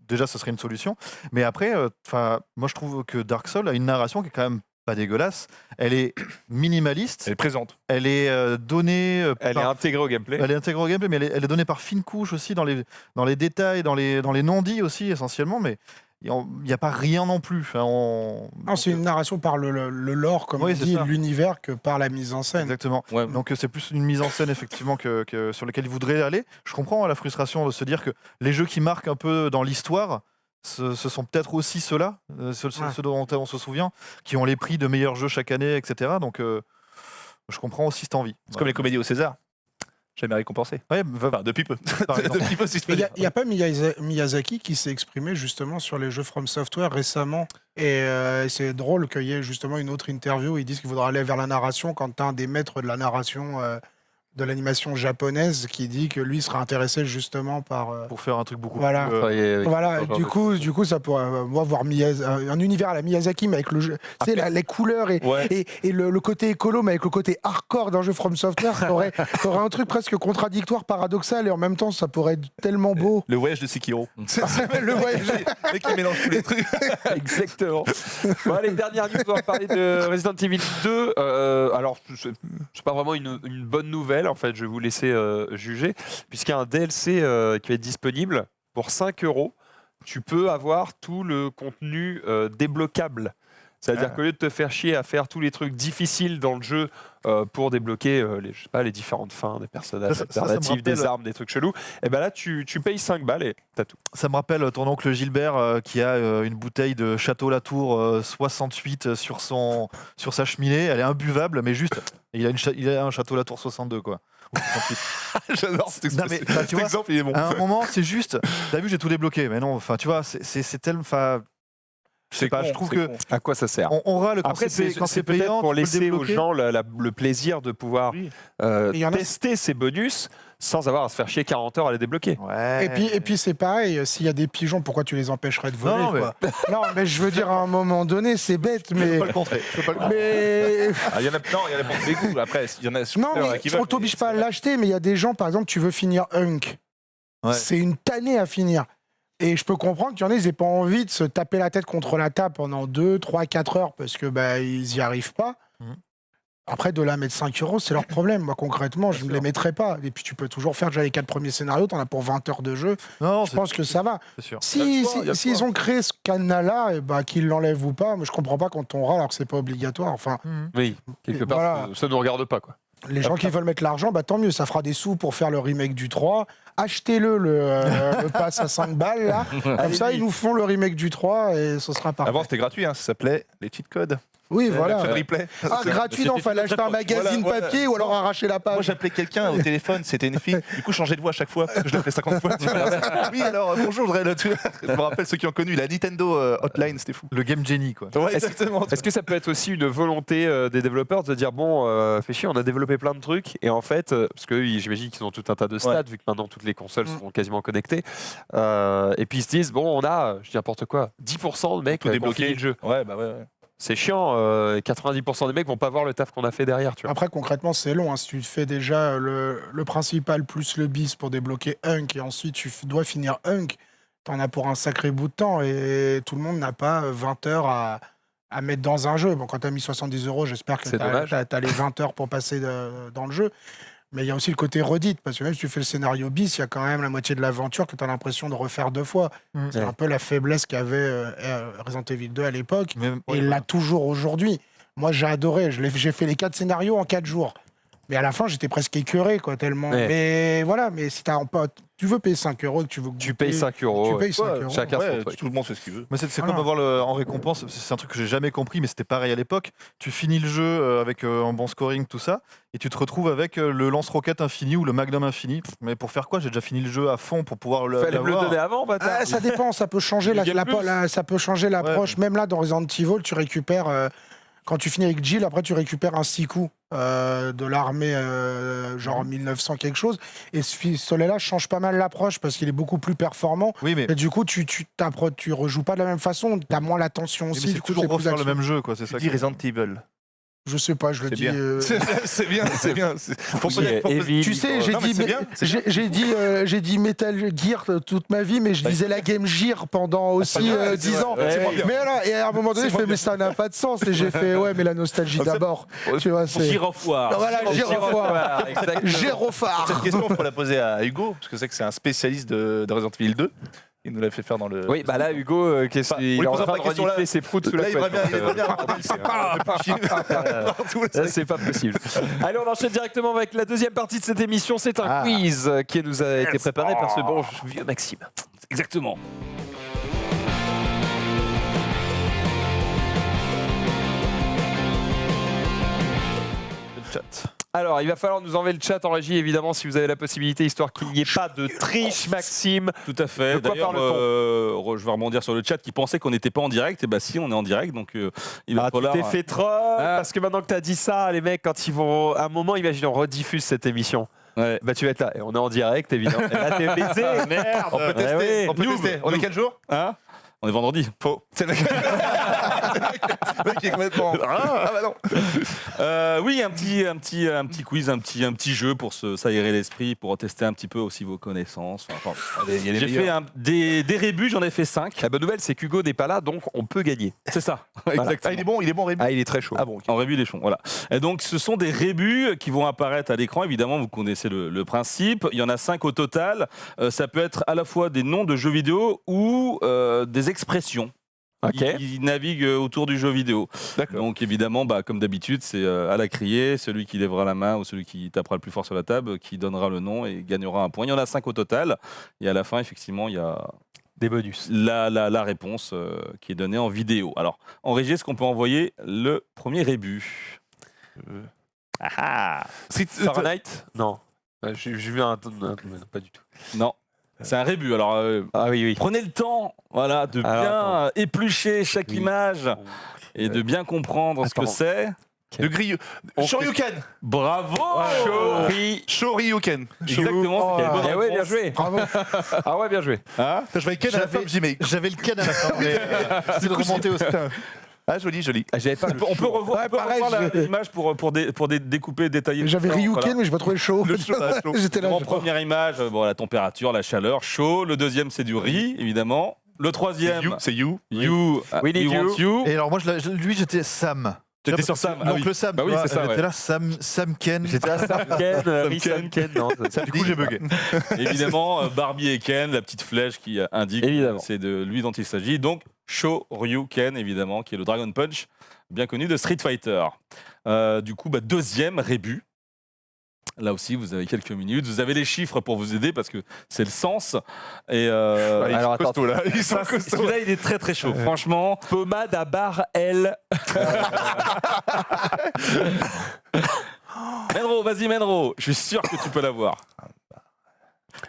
déjà, ce serait une solution. Mais après, moi, je trouve que Dark Souls a une narration qui est quand même pas dégueulasse. Elle est minimaliste. Elle est présente. Elle est donnée. Elle est intégrée au gameplay. Elle est intégrée au gameplay, mais elle est donnée par fine couche aussi dans les détails, dans les non-dits aussi essentiellement. Mais il n'y a pas rien non plus. Non, c'est une narration par le lore, comme on dit, l'univers, que par la mise en scène. Exactement. Ouais. Donc c'est plus une mise en scène effectivement que sur laquelle ils voudraient aller. Je comprends la frustration de se dire que les jeux qui marquent un peu dans l'histoire, ce sont peut-être aussi ceux-là, ceux dont on se souvient, qui ont les prix de meilleurs jeux chaque année, etc. Donc je comprends aussi cette envie. C'est comme les comédies au César. Jamais récompensé. Ouais, Enfin, depuis peu. par exemple. Depuis peu, si je peux Il dire. n'y a pas Miyazaki qui s'est exprimé justement sur les jeux From Software récemment. Et c'est drôle qu'il y ait justement une autre interview où ils disent qu'il faudra aller vers la narration quand tu as un des maîtres de la narration de l'animation japonaise qui dit que lui serait intéressé justement par... Pour faire un truc beaucoup Voilà. plus... Voilà, du coup, ça pourrait moi voir un univers à la Miyazaki, mais avec le jeu, tu sais, les couleurs et le côté écolo, mais avec le côté hardcore d'un jeu From Software, t'aurais un truc presque contradictoire, paradoxal, et en même temps, ça pourrait être tellement beau. Le voyage de Sekiro. Le voyage. Le mec qui mélange tous les trucs. Exactement. Bon, allez, dernière news, on va parler de Resident Evil 2. Alors, c'est pas vraiment une bonne nouvelle, en fait, je vais vous laisser juger, puisqu'il y a un DLC qui va être disponible pour 5 €. Tu peux avoir tout le contenu débloquable. C'est-à-dire qu'au lieu de te faire chier à faire tous les trucs difficiles dans le jeu pour débloquer les différentes fins des personnages alternatifs, des armes, des trucs chelous, et ben là tu payes 5 balles et t'as tout. Ça me rappelle ton oncle Gilbert qui a une bouteille de Château Latour 68 sur sa cheminée. Elle est imbuvable, mais juste, il a un Château Latour 62, quoi. Ou 68. J'adore cet Non, mais, tu vois, exemple, il est bon. à un moment, c'est juste. T'as vu, j'ai tout débloqué. Mais non, tu vois, c'est tellement. Je sais pas, je trouve que. À quoi ça sert? On râle quand Après, c'est c'est peut-être payant. pour tu peux le laisser aux débloquer. gens le plaisir de pouvoir Il y en a- tester ces bonus sans avoir à se faire chier 40 heures à les débloquer. Ouais. Et puis c'est pareil, s'il y a des pigeons, pourquoi tu les empêcherais de voler Non, mais- quoi Non, mais je veux dire, à un moment donné, c'est bête, Je mais... peux pas le contrer. Je peux pas le contrer. mais... Ah, il y en a pour tous les goûts. Après, il y en a. Non, il y en a mais qui on veulent, t'oblige mais pas à c'est- l'acheter, mais il y a des gens, par exemple, tu veux finir Hunk. Ouais. C'est une tannée à finir. Et je peux comprendre qu'il y en a, ils n'aient pas envie de se taper la tête contre la table pendant 2, 3, 4 heures parce que ils n'y arrivent pas. Mhm. Après, de là mettre 5 €, c'est leur problème. Moi, concrètement, je ne sûr. les mettrais pas. Et puis, tu peux toujours faire déjà les 4 premiers scénarios, tu en as pour 20 heures de jeu. Non, Je pense que ça va. c'est sûr. S'ils ont créé ce cadenas-là, qu'ils l'enlèvent ou pas, moi, je comprends pas quand on râle alors que c'est pas obligatoire. Enfin, Mhm. Oui, quelque part, Voilà. ça ne nous regarde pas, quoi. Les gens qui veulent mettre l'argent, bah tant mieux, ça fera des sous pour faire le remake du 3. Achetez-le, le pass à 5 balles, là. Comme ça, ils nous font le remake du 3 et ce sera parfait. Avant, c'était gratuit, hein, ça s'appelait les cheat codes. Oui, voilà. Le replay. Ah, gratuit, non, fallait acheter un magazine Voilà, papier ou alors arracher la page. Moi, j'appelais quelqu'un au téléphone, c'était une fille. Du coup, je changeais de voix à chaque fois. Je l'appelais 50 fois. Oui, alors, bonjour, je voudrais le. Je me rappelle ceux qui ont connu la Nintendo Hotline, c'était fou. Le Game Genie, quoi. Ouais, exactement. Est-ce que ça peut être aussi une volonté des développeurs de dire bon, fait chier, on a développé plein de trucs et en fait, parce que j'imagine qu'ils ont tout un tas de stats vu que maintenant toutes les consoles sont quasiment connectées, et puis ils se disent bon, on a, je dis n'importe quoi, 10% de mecs Tout qui ont débloqué. fini le jeu. Ouais, bah ouais. C'est chiant, 90% des mecs vont pas voir le taf qu'on a fait derrière, tu vois. Après, concrètement, c'est long. Hein. Si tu fais déjà le principal plus le bis pour débloquer Hunk et ensuite tu dois finir Hunk, t'en as pour un sacré bout de temps et tout le monde n'a pas 20 heures à mettre dans un jeu. Bon, quand t'as mis 70 €, j'espère que C'est dommage. t'as les 20 heures pour passer dans le jeu. Mais il y a aussi le côté redite, parce que même si tu fais le scénario bis, il y a quand même la moitié de l'aventure que tu as l'impression de refaire 2 fois. C'est un peu la faiblesse qu'avait Resident Evil 2 à l'époque, et il l'a toujours aujourd'hui. Moi, j'ai adoré, j'ai fait les 4 scénarios en 4 jours. Mais à la fin, j'étais presque écœuré, quoi, tellement. Ouais. Mais voilà, mais si tu veux payer 5 €, que tu veux Tu payes 5 €. tu payes 5 Ouais, €. Chacun son Ouais, truc. tout le monde fait ce qu'il veut. Mais c'est Voilà. comme avoir en récompense, c'est un truc que j'ai jamais compris, mais c'était pareil à l'époque. Tu finis le jeu avec un bon scoring, tout ça, et tu te retrouves avec le lance-roquette infini ou le magnum infini. Mais pour faire quoi? J'ai déjà fini le jeu à fond pour pouvoir Fallait me le l'avoir. donner avant, bâtard. Ah, ça dépend, ça peut changer Le Game Plus. ça peut changer l'approche. Même là, dans Resident Evil, tu récupères quand tu finis avec Jill, après tu récupères un 6 coups de l'armée, genre 1900 quelque chose. Et ce pistolet-là change pas mal l'approche parce qu'il est beaucoup plus performant. Oui, mais, Et du coup, tu rejoues pas de la même façon. T'as moins la tension oui, mais aussi. c'est Du coup, toujours c'est plus refaire le action. même jeu, quoi. C'est ça. Tu dis Resident Evil. Je sais pas, je le C'est dis. bien. C'est bien, c'est bien. Faut Oui, peut-être- faut peut-être- Evil, Tu sais, Non, mais c'est bien, c'est bien. j'ai dit Metal Gear toute ma vie, mais je disais la Game Gear pendant aussi bien, c'est 10 vrai. ans. Ouais, c'est moins bien. Mais alors, et à un moment donné, C'est je fais, moins mais ça n'a pas de sens. Et j'ai fait, ouais, mais la nostalgie C'est- d'abord. Tu vois, c'est. Gyrofoire. Voilà, Gyrofoire. Exactement. Gyrophare. Cette question, il faut la poser à Hugo, parce que c'est un spécialiste de Resident Evil 2. Il nous l'a fait faire dans le. Oui, bah là, Hugo, Enfin, il on lui est en posera train pas de la question, renifler là. ses proutes sous la Là, il couette. va bien, donc, il va bien. Là, c'est pas possible. Allez, on enchaîne directement avec la deuxième partie de cette émission. C'est un quiz qui nous a été préparé par ce bon vieux Maxime. Exactement. Le chat. Alors, il va falloir nous enlever le chat en régie, évidemment, si vous avez la possibilité, histoire qu'il n'y ait pas de triche, Maxime. Tout à fait. De quoi D'ailleurs, parle-t-on je vais rebondir sur le chat qui pensait qu'on n'était pas en direct. Et bah si, on est en direct, donc il va Ah, tu falloir. t'es fait troll, parce que maintenant que t'as dit ça, les mecs, quand ils vont... À un moment, imagine, on rediffuse cette émission. Ouais. Bah, tu vas être là. Et on est en direct, évidemment. Et là, t'es baisé. Merde. On peut Eh tester. oui. On peut Noob. tester. On est Noob. quel jour? Hein On est vendredi. Faux. C'est le mec qui est complètement. Ah bah non. Oui, un petit quiz, un petit jeu pour s'aérer l'esprit, pour tester un petit peu aussi vos connaissances. Enfin, Il y a les j'ai fait meilleurs. des rébus, j'en ai fait 5. La bonne nouvelle, c'est qu'Hugo n'est pas là, donc on peut gagner. C'est ça. Ah, Exactement. il est bon, Rémi. Ah, il est très chaud. Ah bon, ok. En rébus les chons, voilà. Et donc, ce sont des rébus qui vont apparaître à l'écran. Évidemment, vous connaissez le principe. Il y en a 5 au total. Ça peut être à la fois des noms de jeux vidéo ou des expressions. Ok. Qui naviguent autour du jeu vidéo. D'accord. Donc évidemment, bah, comme d'habitude, c'est à la criée, celui qui lèvera la main ou celui qui tapera le plus fort sur la table, qui donnera le nom et gagnera un point. Il y en a 5 au total. Et à la fin, effectivement, il y a Des bonus. la réponse qui est donnée en vidéo. Alors, en régie, est-ce qu'on peut envoyer le premier rébut? Fahrenheit? Non. J'ai vu un... Non, pas du tout. Non. C'est un rébut. Alors, Ah oui, oui. prenez le temps voilà, de Alors, bien éplucher chaque Oui. image et de bien comprendre ce que Attends. c'est. De grille. Shoryuken. Bravo Shoryuken. Exactement, c'était une bonne Eh ouais, bien réponse. joué. Bravo. Ah ouais, bien joué. Hein Je voyais Ken à la fin, je me dis, mais. J'avais le can à la fin, mais c'est de remonter au Ah, joli, joli. Ah, j'avais pas On peut revoir, Ouais, on peut pareil, revoir je- l'image pour découper, détailler. J'avais Non, Ryuken, voilà. mais j'ai pas trouvé chaud. Le chaud, là, chaud. J'étais là. En je- première image, bon, la température, la chaleur, chaud. Le deuxième, c'est du riz, évidemment. Le troisième, C'est you. you, We need we want you. Et alors moi, lui, j'étais Sam. T'étais sur Sam. Ah Donc oui. le Sam. Bah tu oui, vois, c'est ça, j'étais ouais. là, Sam Ken. J'étais à Sam Ken, Riz Sam Ken, non. Du coup, j'ai bugué. Évidemment, Barbie et Ken, la petite flèche qui indique Évidemment. que c'est de lui dont il s'agit. Donc, Shoryuken, évidemment, qui est le Dragon Punch, bien connu de Street Fighter. Du coup, deuxième rébut. Là aussi, vous avez quelques minutes. Vous avez les chiffres pour vous aider parce que c'est le sens. Et Ouais, ils alors, sont attends. costauds, là. Ils sont costauds. celui-là, il est très très chaud. Franchement, Pommade à barre L. Menro, vas-y Menro. Je suis sûr que tu peux l'avoir.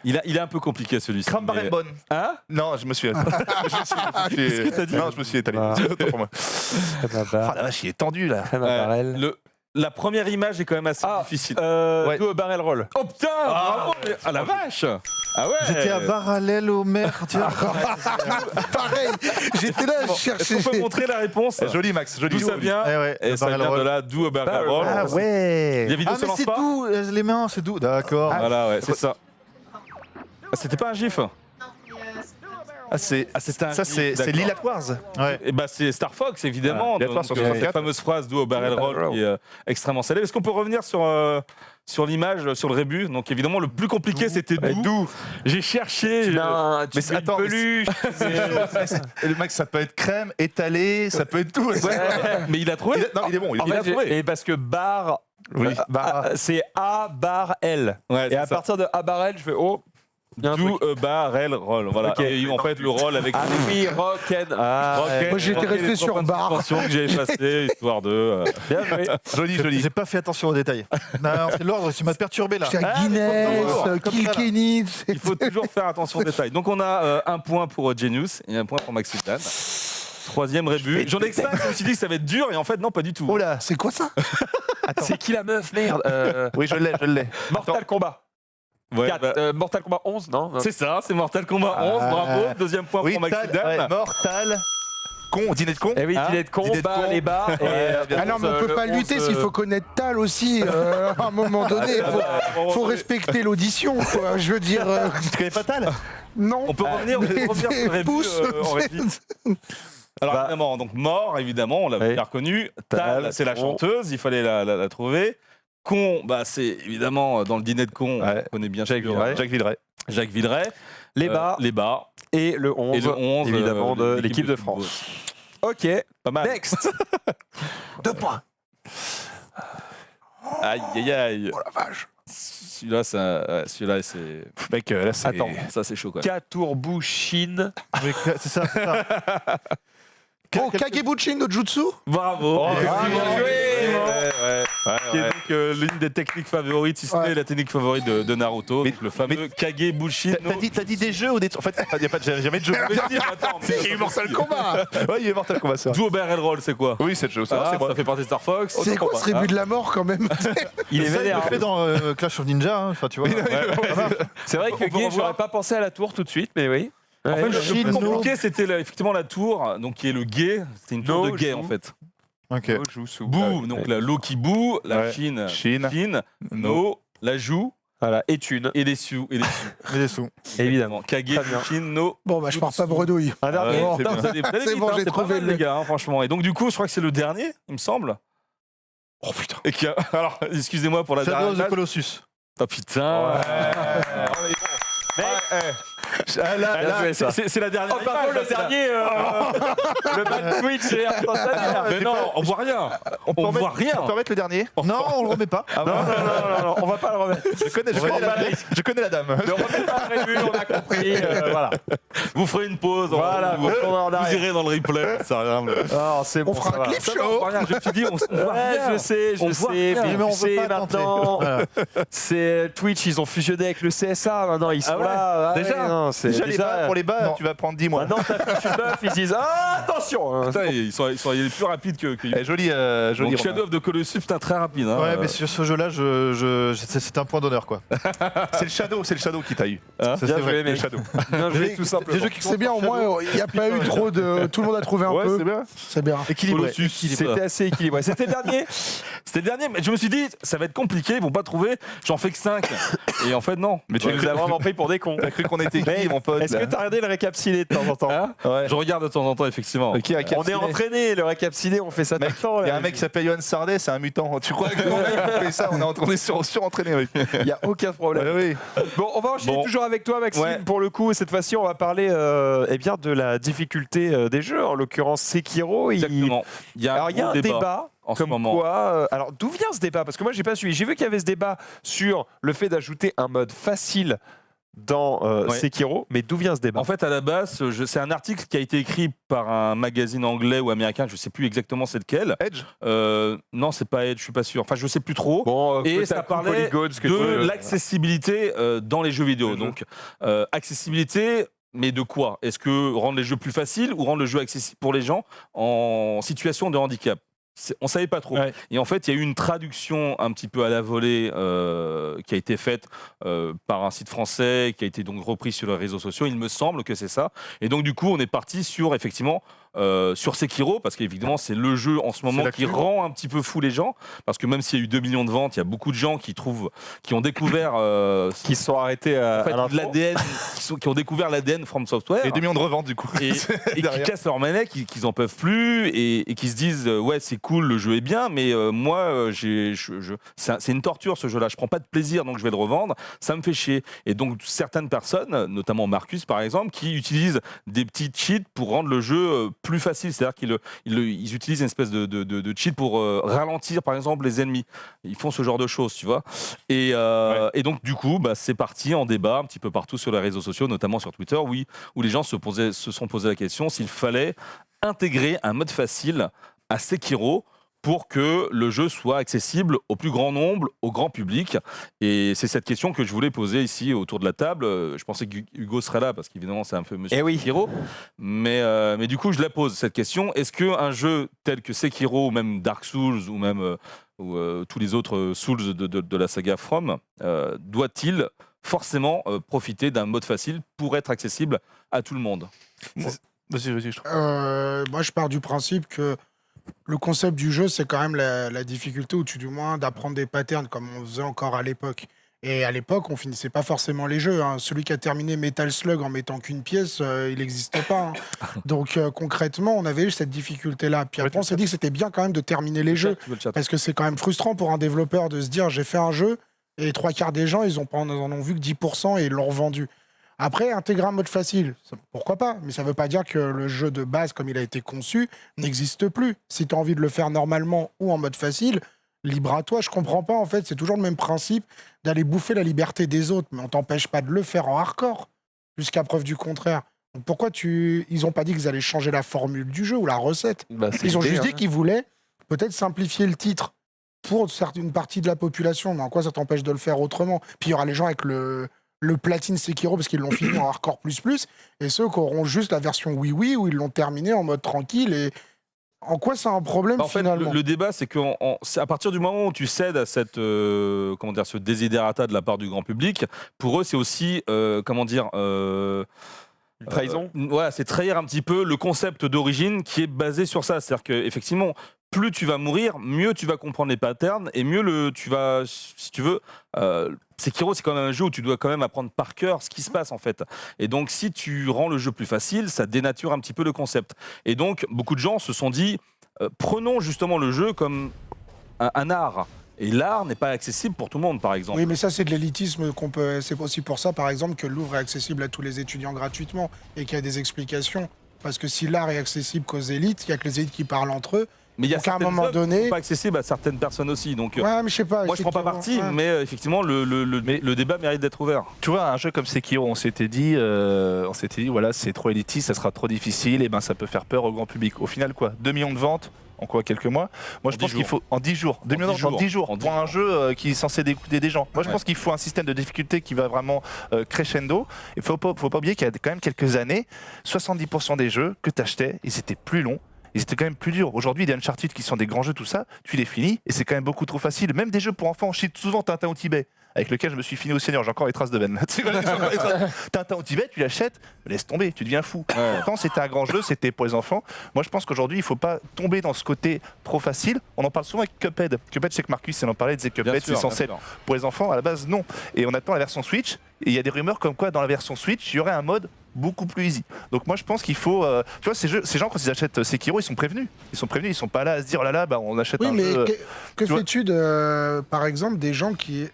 Il est un peu compliqué celui-ci. Crème barre mais- est bonne. Hein? Non, je me suis. Qu'est-ce que t'as dit? Non, je me suis étalé. Ah. Autant pour moi. Crème à Oh barre. la vache, il est tendu là. Crème à barre L. La première image est quand même assez Ah, difficile. Ouais. Do barrel roll. Oh putain, bravo. Ah la vache. Ah ouais. J'étais à parallèle au maire. Tu vois. Pareil, j'étais là, je Est-ce cherchais. qu'on peut montrer la réponse? Joli Max, joli. D'où ça vient? Eh ouais, Et le ça barrel vient de roll. là, d'où barrel roll. Ah ouais. La vidéo Ah se mais lance c'est pas? doux, les mains, c'est doux. D'accord. Voilà, ouais, c'est ça. Ah, c'était pas un gif? Ah, c'est. c'était un Ça, gif, c'est d'accord. Lilat Wars. Ouais. Et bah c'est Star Fox évidemment. Ah, Lilat Wars Donc, sur cette 64. fameuse phrase d'où au barrel roll qui est extrêmement célèbre. Est-ce qu'on peut revenir sur l'image, sur le rébut? Donc évidemment le plus compliqué c'était d'où. J'ai cherché. Non, Mais c'est- attends, mais peluche. Et le Max, ça peut être crème, étalé, ça peut être tout. Mais il a trouvé. Non, il est bon. Il est En bon. fait, et parce que barre, Oui. c'est A barre L. Ouais, Et c'est à ça. partir de A barre L, je fais oh. il y a un D'où truc. barrel roll. Voilà. Ok. Et en fait le roll avec. Ah oui, rock'n. Ah, Rock, ouais. Moi, j'étais rock, resté les sur trois points de bar. suspension que j'ai effacé histoire de. Bien joué. Joli, joli. J'ai pas fait attention aux détails. Non, c'est l'ordre, tu m'as perturbé là. J'étais à Ah, Guinness, comme ça, là. Kilkenny. Il faut toujours faire attention aux détails. Donc on a un point pour Genius et un point pour Max Sultan. Troisième rébut. J'en ai que 5, je me suis dit que ça va être dur et en fait non pas du tout. Oh là. C'est quoi ça? C'est qui la meuf, merde Oui, je l'ai. Mortal Kombat. Ouais, 4, bah, Mortal Kombat 11, non c'est ça, c'est Mortal Kombat 11, bravo. Deuxième point Oui, pour Max Tal, Sultan. ouais, Mortal. Con, dîner de con. Eh oui, Hein dîner de con, Dîner de barre con. les barres. Et, Ah non, mais on peut pas lutter s'il faut connaître Tal aussi. À un moment donné, faut respecter l'audition, quoi. Je veux dire, Tu connais pas Tal? non. On peut revenir, sur le rébut pouces. en régie. Alors Bah. évidemment, donc mort, évidemment, on l'avait Oui. bien reconnu. Tal, Tal, c'est la con. chanteuse, il fallait la trouver. Con, bah c'est évidemment dans le dîner de con, Ouais. on connaît bien Jacques sûr, Villeray. Jacques Villeray. Jacques Villeray. les barres Les bars. et le 11, Et le 11, évidemment, de l'équipe de France. Ok, Pas mal. next. 2 points. Aïe, aïe, aïe. Oh la vache. Celui-là, c'est. Mec, là, c'est. Attends. Ça, c'est chaud, quoi. Katourbushine. C'est ça, c'est ça. Oh, Kagebuchi no Jutsu? Bravo. Oh, Bien bien joué. Qui est donc l'une des techniques favorites, si ce n'est Ouais. la technique favorite de Naruto, Mais- donc le fameux Kagebushi. T'as dit des jeux ou des. En fait, il n'y a pas jamais de jeu. Il y a eu Mortal Kombat. Ouais, il est Mortal Kombat, ça. Duo Barrel Roll, c'est quoi? Oui, c'est le jeu. Ça, Ah, c'est moi. ça fait partie de Star Fox. C'est quoi ce rébut de la mort quand même? Il est Ça, il vénère. le fait dans Clash of Ninja. Hein. Enfin, tu vois. C'est vrai que On peut Guy, revoir. j'aurais pas pensé à la tour tout de suite, mais oui. En fait, Ouais. le plus Shino. compliqué, c'était effectivement la tour, donc qui est le guet. C'est une tour No de guet, Jou. en fait. Ok. Bou, donc la l'eau qui boue, la Ouais. Chine, Chine. no, la joue Voilà, et thune, et les sous. Et les sous. Mais des sous. évidemment. Kage, Très bien. Chine, no. Bon, bah, je pars pas bredouille. Un dernier. Ouais, c'est putain, bien. vous allez aller C'est vite, bon, hein, j'ai c'est pas trouvé mal, le- les gars, hein, franchement. Et donc, du coup, je crois que c'est le dernier, il me semble. Oh putain. Et qui a- Alors, excusez-moi pour la Shadow dernière of the image. Colossus. Oh putain. Ah, là, Bien là, joué, ça. C'est la dernière Oh, par contre, image, le là, dernier, le bad Twitch, c'est instantané. Mais non, on voit rien. On voit rien. On peut remettre le dernier. Non, on le remet pas. Non, on va pas le remettre. Je connais la dame. Ne remets pas le rébut, on a compris. Voilà. Vous ferez une pause. Voilà, vous, on en vous arrive. irez dans le replay. Ça rien. Oh, c'est bon, On fera ça un va. clip Ça va, on show. voit rien. Je me suis dit, on voit Ouais, rien. je sais, On voit mais rien. Mais on tu veut sais, pas tenter. maintenant, Voilà. c'est Twitch, ils ont fusionné avec le CSA, maintenant ils sont Ah ouais. là. Ah Déjà ouais, non, c'est Déjà, les bas, pour les bas, Non. tu vas prendre 10 mois. Maintenant, t'as fichu le bœuf, ils disent ah, attention hein. Putain, ils sont plus rapides que. Eh, joli, joli. Donc Romain. Shadow of the Colossus, putain, très rapide. Hein. Ouais, mais sur ce jeu-là, c'est un point d'honneur, quoi. C'est le Shadow qui t'a eu. Hein Ça, Bien c'est joué, vrai. mec. Le Shadow. Bien joué, tout simplement. Des jeux qui C'est bien, au moins, il n'y a pas eu trop de. Tout le monde a trouvé un Ouais, peu. c'est bien. C'est bien. équilibré. Colossus, C'était assez équilibré. C'était le dernier. C'était le dernier, mais je me suis dit, ça va être compliqué, ils vont pas trouver. J'en fais que 5. Et en fait, non. Mais Tu nous as vraiment pris pour des cons. T'as cru qu'on était Mais qui, mon pote Est-ce que là t'as regardé le récap ciné de temps en temps Hein Ouais. Je regarde de temps en temps, effectivement. Ok, à On est entraîné, le récap ciné, on fait ça tout le temps. Il y a un mec qui s'appelle Johan Sardet, c'est un mutant. Tu crois que on fait ça? On est surentraîné, mec. Il n'y a aucun problème. Ouais, oui. Bon, on va enchaîner Bon. toujours avec toi, Maxime, Ouais. pour le coup. Cette fois-ci, on va parler eh bien, de la difficulté des jeux. En l'occurrence, Sekiro. Exactement. Il y a Alors, il y a un débat en ce Comme moment. quoi, alors d'où vient ce débat? Parce que moi j'ai pas suivi. J'ai vu qu'il y avait ce débat sur le fait d'ajouter un mode facile dans Ouais. Sekiro, mais d'où vient ce débat? En fait, à la base, c'est un article qui a été écrit par un magazine anglais ou américain, je ne sais plus exactement c'est lequel. Edge. Non, c'est pas Edge, je suis pas sûr. Enfin, je sais plus trop. Bon, Et Kotaku, ça parlait Polygon, ce que tu de veux. l'accessibilité dans les jeux vidéo. Le jeu. Donc, accessibilité, mais de quoi? Est-ce que rendre les jeux plus faciles ou rendre le jeu accessible pour les gens en situation de handicap? On savait pas trop. Ouais. Et en fait, il y a eu une traduction un petit peu à la volée qui a été faite par un site français, qui a été donc repris sur les réseaux sociaux. Il me semble que c'est ça. Et donc, du coup, on est parti sur, effectivement, sur Sekiro, parce qu'évidemment, c'est le jeu en ce moment l'actu. qui rend un petit peu fou les gens. Parce que même s'il y a eu 2 millions de ventes, il y a beaucoup de gens qui ont découvert Qui se sont arrêtés en à fait, l'intro. l'ADN, qui ont découvert l'ADN From Software. Et 2 millions de reventes, du coup. Et qui Derrière. cassent leur manette, qu'ils en peuvent plus et qui se disent ouais c'est cool, le jeu est bien, mais moi c'est une torture ce jeu-là, je prends pas de plaisir donc je vais le revendre, ça me fait chier. Et donc certaines personnes, notamment Marcus par exemple, qui utilisent des petits cheats pour rendre le jeu plus facile, c'est-à-dire qu'ils utilisent une espèce de cheat pour ralentir par exemple les ennemis. Ils font ce genre de choses, tu vois. Et donc du coup c'est parti en débat un petit peu partout sur les réseaux sociaux, notamment sur Twitter, oui, où les gens se sont posé la question s'il fallait intégrer un mode facile à Sekiro pour que le jeu soit accessible au plus grand nombre, au grand public. Et c'est cette question que je voulais poser ici autour de la table. Je pensais que Hugo serait là, parce qu'évidemment c'est un peu monsieur Eh oui. Sekiro. Mais du coup, je la pose, cette question. Est-ce qu'un jeu tel que Sekiro, ou même Dark Souls, ou même tous les autres Souls de la saga From, doit-il forcément profiter d'un mode facile pour être accessible à tout le monde? Vas-y, je trouve. Moi, je pars du principe que le concept du jeu, c'est quand même la difficulté, ou du moins d'apprendre des patterns, comme on faisait encore à l'époque. Et à l'époque, on finissait pas forcément les jeux. Hein. Celui qui a terminé Metal Slug en mettant qu'une pièce, il n'existe pas. Hein. Donc concrètement, on avait eu cette difficulté-là. Puis après, on s'est dit que c'était bien quand même de terminer les jeux. Tu veux le chat? Parce que c'est quand même frustrant pour un développeur de se dire j'ai fait un jeu et 3/4 des gens, ils en ont vu que 10% et ils l'ont revendu. Après, intégrer un mode facile, pourquoi pas? Mais ça ne veut pas dire que le jeu de base, comme il a été conçu, n'existe plus. Si tu as envie de le faire normalement ou en mode facile, libre à toi. Je comprends pas, en fait. C'est toujours le même principe d'aller bouffer la liberté des autres. Mais on t'empêche pas de le faire en hardcore, jusqu'à preuve du contraire. Donc pourquoi ils n'ont pas dit qu'ils allaient changer la formule du jeu ou la recette? Ils ont juste dit qu'ils voulaient peut-être simplifier le titre pour une partie de la population. Mais en quoi ça t'empêche de le faire autrement? Puis il y aura les gens avec le platine Sekiro parce qu'ils l'ont fini en hardcore plus, et ceux qui auront juste la version oui où ils l'ont terminé en mode tranquille. Et en quoi c'est un problème En fait, finalement? le débat, c'est qu'à partir du moment où tu cèdes à cette, ce desiderata de la part du grand public, pour eux, c'est aussi, Une trahison. voilà, c'est trahir un petit peu le concept d'origine qui est basé sur ça. C'est-à-dire qu'effectivement, plus tu vas mourir, mieux tu vas comprendre les patterns et mieux tu vas, si tu veux, Sekiro, c'est quand même un jeu où tu dois quand même apprendre par cœur ce qui se passe en fait. Et donc, si tu rends le jeu plus facile, ça dénature un petit peu le concept. Et donc, beaucoup de gens se sont dit, prenons justement le jeu comme un art. Et l'art n'est pas accessible pour tout le monde, par exemple. Oui, mais ça, c'est de l'élitisme qu'on peut. C'est aussi pour ça, par exemple, que le Louvre est accessible à tous les étudiants gratuitement et qu'il y a des explications. Parce que si l'art est accessible qu'aux élites, il n'y a que les élites qui parlent entre eux. Mais il y a Donc, à un certaines moment œuvres qui donné- sont pas accessibles à certaines personnes aussi. Donc, Ouais, mais je sais pas. moi, je prends pas parti, Ouais. mais effectivement, le débat mérite d'être ouvert. Tu vois, un jeu comme Sekiro, on s'était dit, voilà, c'est trop élitiste, ça sera trop difficile, et ben ça peut faire peur au grand public. Au final, quoi, 2 millions de ventes en quoi, quelques mois? Moi, je pense qu'il faut en 10 jours. 2 millions de ventes en 10 jours. Pour un jeu qui est censé dégoûter des gens. Moi, je pense qu'il faut un système de difficulté qui va vraiment crescendo. Il faut pas oublier qu'il y a quand même quelques années, 70% des jeux que tu achetais, ils étaient plus longs. Ils étaient quand même plus durs. Aujourd'hui, les Uncharted qui sont des grands jeux, tout ça, tu les finis et c'est quand même beaucoup trop facile. Même des jeux pour enfants, je cite souvent Tintin au Tibet, avec lequel je me suis fini au Seigneur. J'ai encore les traces de veine. Tintin au Tibet, tu l'achètes, laisse tomber, tu deviens fou. Pourtant, c'était un grand jeu, c'était pour les enfants. Moi, je pense qu'aujourd'hui, il ne faut pas tomber dans ce côté trop facile. On en parle souvent avec Cuphead. Cuphead, c'est que Marcus, il en parlait, il disait Cuphead, c'est censé être pour les enfants. À la base, non. Et on attend la version Switch. Et il y a des rumeurs comme quoi, dans la version Switch, il y aurait un mode beaucoup plus easy. Donc moi je pense qu'il faut... tu vois, ces gens quand ils achètent Sekiro, ils sont prévenus. Ils sont pas là à se dire, oh là là, bah, on achète Oui, un mais jeu... que fais-tu de, par exemple, des gens qui